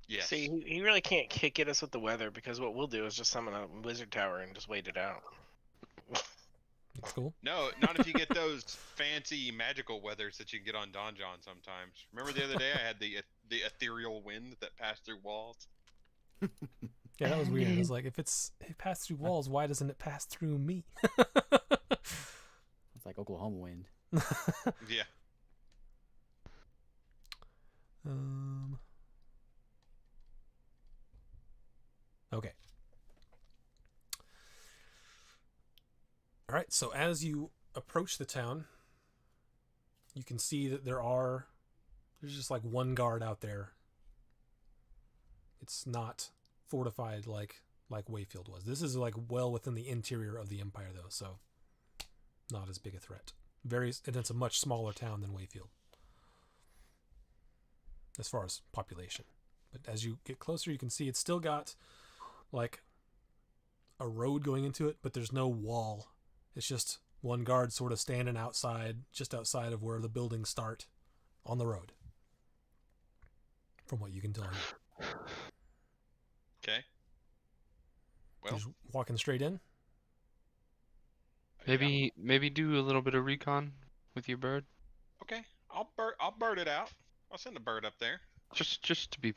Speaker 2: Yes.
Speaker 6: See, he really can't get us with the weather because what we'll do is just summon a wizard tower and just wait it out.
Speaker 1: That's cool.
Speaker 2: No, not if you get those fancy magical weathers that you can get on Donjon sometimes. Remember the other day I had the ethereal wind that passed through walls?
Speaker 1: Yeah, that was weird. It was like, if it passed through walls, why doesn't it pass through me?
Speaker 5: It's like Oklahoma wind.
Speaker 2: Yeah.
Speaker 1: Okay. All right. So as you approach the town, you can see that there's just like one guard out there. It's not fortified like Wayfield was. This is like well within the interior of the Empire, though, so not as big a threat. And it's a much smaller town than Wayfield as far as population. But as you get closer, you can see it's still got like a road going into it, but there's no wall. It's just one guard sort of standing outside, just outside of where the buildings start on the road, from what you can tell.
Speaker 2: Okay. Well,
Speaker 1: Just walking straight in.
Speaker 2: yeah.
Speaker 3: Maybe do a little bit of recon with your bird,
Speaker 2: Okay. I'll bird it out. I'll send a bird up there.
Speaker 3: just to be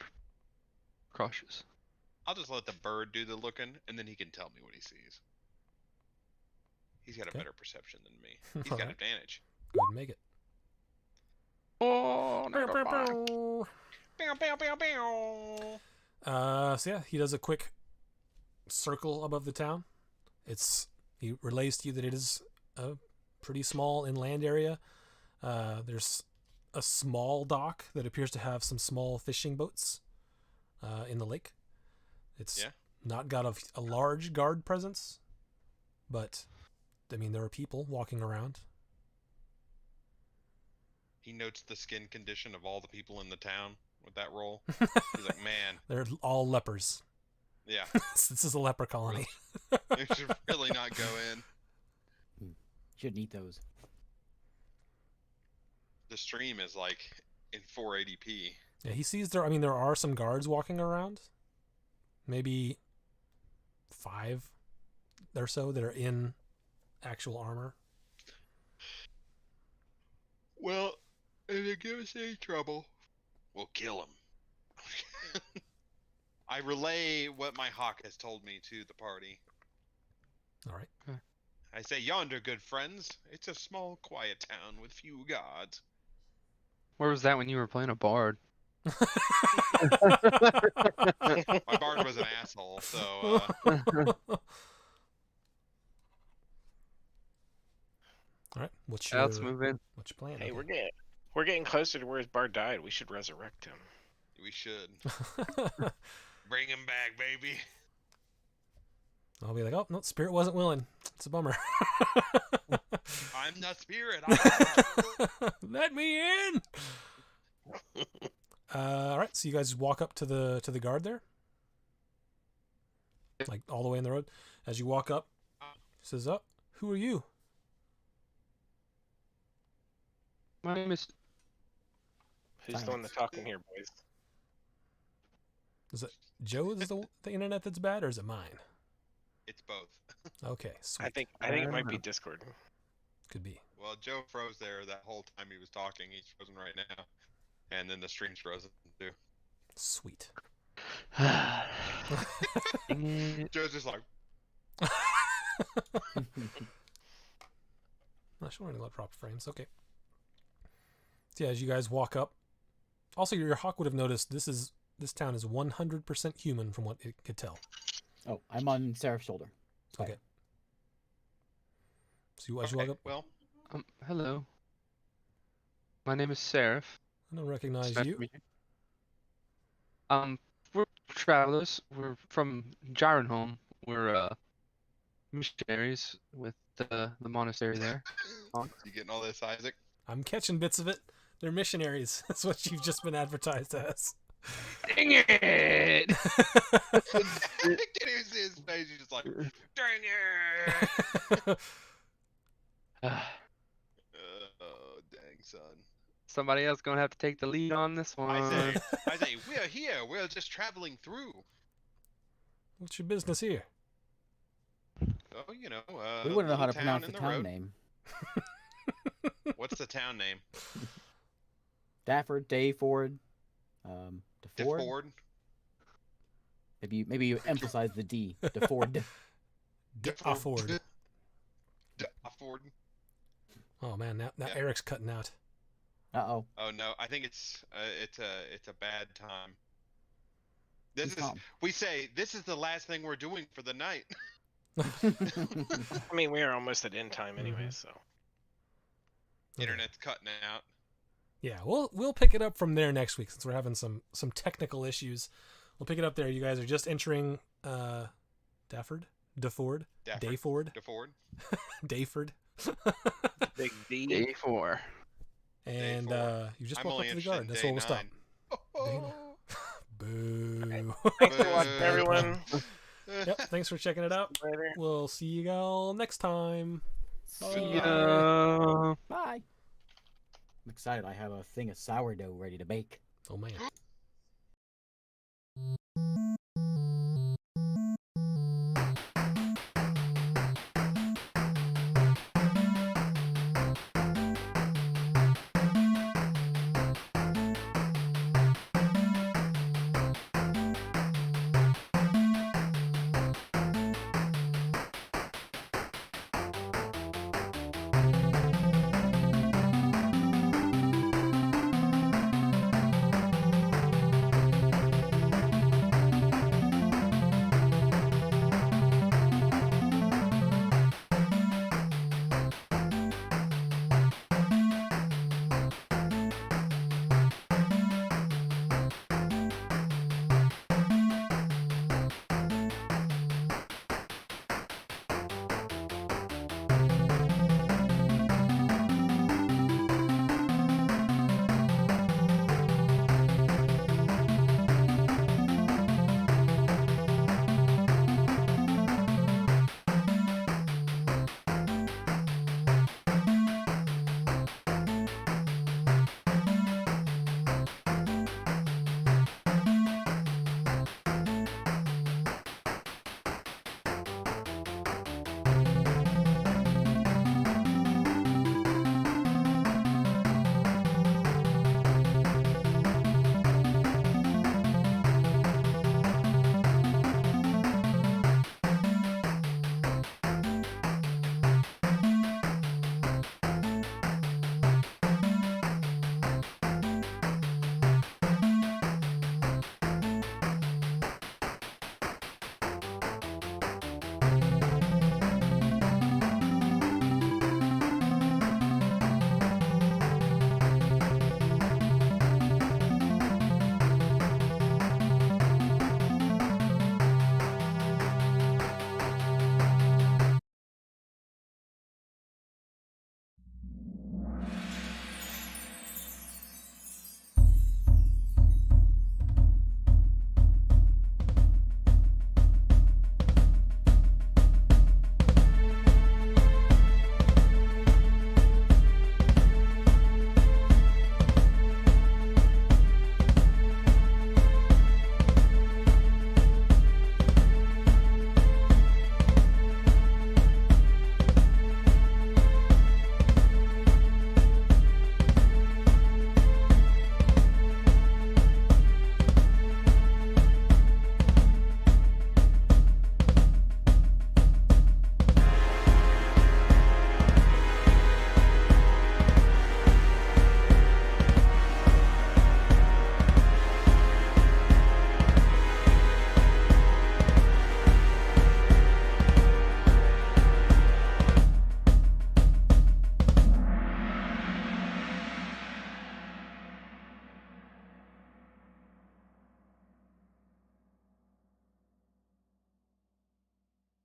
Speaker 3: cautious.
Speaker 2: I'll just let the bird do the looking, and then he can tell me what he sees. He's got a
Speaker 1: Okay.
Speaker 2: better perception than me. He's got
Speaker 1: Alright.
Speaker 2: advantage.
Speaker 1: Go ahead and make it.
Speaker 3: Oh,
Speaker 2: Bow, bow, bow, bow.
Speaker 1: So yeah, he does a quick circle above the town. He relays to you that it is a pretty small inland area. There's a small dock that appears to have some small fishing boats in the lake. It's
Speaker 2: Yeah.
Speaker 1: not got a large guard presence, but I mean there are people walking around.
Speaker 2: He notes the skin condition of all the people in the town with that roll. He's like, man,
Speaker 1: They're all lepers.
Speaker 2: yeah,
Speaker 1: This is a leper colony.
Speaker 2: you should really not go in.
Speaker 5: Shouldn't eat those.
Speaker 2: The stream is like in 480p.
Speaker 1: Yeah, he sees there are some guards walking around. Maybe 5 or so that are in actual armor.
Speaker 2: Well, if they give us any trouble, we'll kill him. I relay what my hawk has told me to the party.
Speaker 1: All right.
Speaker 2: I say, yonder, good friends. It's a small, quiet town with few gods.
Speaker 3: Where was that when you were playing a bard?
Speaker 2: My bard was an asshole, so
Speaker 1: All right. What's
Speaker 3: Yeah,
Speaker 1: your
Speaker 3: let's move in.
Speaker 1: What's your plan?
Speaker 6: Hey,
Speaker 1: Okay.
Speaker 6: we're getting closer to where his bar died. We should resurrect him.
Speaker 2: we should bring him back, baby.
Speaker 1: I'll be like, oh no, spirit wasn't willing. It's a bummer.
Speaker 2: I'm the spirit.
Speaker 1: Let me in. All right. So you guys walk up to the guard there, like all the way in the road. As you walk up, he says, "Oh, who are you?"
Speaker 3: My name is.
Speaker 6: Who's the one that's talking here, boys?
Speaker 1: Is it Joe's the internet that's bad, or is it mine?
Speaker 2: It's both.
Speaker 1: Okay, sweet.
Speaker 6: I think it might be Discord.
Speaker 1: Could be.
Speaker 2: Well, Joe froze there that whole time he was talking. He's frozen right now, and then the stream's frozen too.
Speaker 1: Sweet.
Speaker 3: Dang it.
Speaker 2: Joe's just like,
Speaker 1: Not showing a lot of proper frames. Okay. So yeah, as you guys walk up, also your hawk would have noticed this town is 100% human from what it could tell.
Speaker 5: Oh, I'm on Seraph's shoulder. It's fine.
Speaker 1: Okay. So as you walk
Speaker 2: okay,
Speaker 1: up,
Speaker 2: well,
Speaker 3: Hello. My name is Seraph.
Speaker 1: I don't recognize
Speaker 3: It's nice
Speaker 1: you.
Speaker 3: to meet you. We're travelers. We're from Gyrenholm. We're missionaries with the monastery there.
Speaker 2: you getting all this, Isaac?
Speaker 1: I'm catching bits of it. They're missionaries. That's what you've just been advertised as.
Speaker 3: Dang it!
Speaker 2: I can see his face. He's just like, dang it! Oh, dang, son.
Speaker 3: Somebody else gonna have to take the lead on this one.
Speaker 2: I say, we're here. We're just traveling through.
Speaker 1: What's your business here?
Speaker 2: Oh, you know,
Speaker 5: We wouldn't know how to
Speaker 2: little
Speaker 5: pronounce the
Speaker 2: in
Speaker 5: town
Speaker 2: road.
Speaker 5: name.
Speaker 2: What's the town name?
Speaker 5: Dafford, Dayford, DeFord.
Speaker 2: DeFord.
Speaker 5: Maybe you emphasize the D. DeFord.
Speaker 1: Afford.
Speaker 2: DeFord.
Speaker 1: Oh man, now
Speaker 2: Yeah.
Speaker 1: Eric's cutting out.
Speaker 5: Uh-oh.
Speaker 2: Oh no, I think it's a bad time. This
Speaker 5: He's
Speaker 2: is
Speaker 5: calm.
Speaker 2: we say this is the last thing we're doing for the night.
Speaker 6: I mean, we are almost at end time anyway,
Speaker 1: Mhm.
Speaker 6: so.
Speaker 1: Okay.
Speaker 2: Internet's cutting out.
Speaker 1: Yeah, we'll pick it up from there next week since we're having some technical issues. We'll pick it up there. You guys are just entering Dayford.
Speaker 2: Dafford.
Speaker 1: Dayford.
Speaker 6: Big D.
Speaker 3: Day 4.
Speaker 1: And
Speaker 2: four.
Speaker 1: you just
Speaker 2: I'm
Speaker 1: walked
Speaker 2: only
Speaker 1: up to the
Speaker 2: interested
Speaker 1: guard.
Speaker 2: in
Speaker 1: That's
Speaker 2: day
Speaker 1: where we'll stop.
Speaker 2: 9.
Speaker 1: Boo.
Speaker 6: Thanks for watching, everyone.
Speaker 1: Yep, thanks for checking it out.
Speaker 6: Later.
Speaker 1: We'll see you all next time.
Speaker 3: See
Speaker 1: Bye.
Speaker 3: ya.
Speaker 5: Bye. I'm excited. I have a thing of sourdough ready to bake.
Speaker 1: Oh man.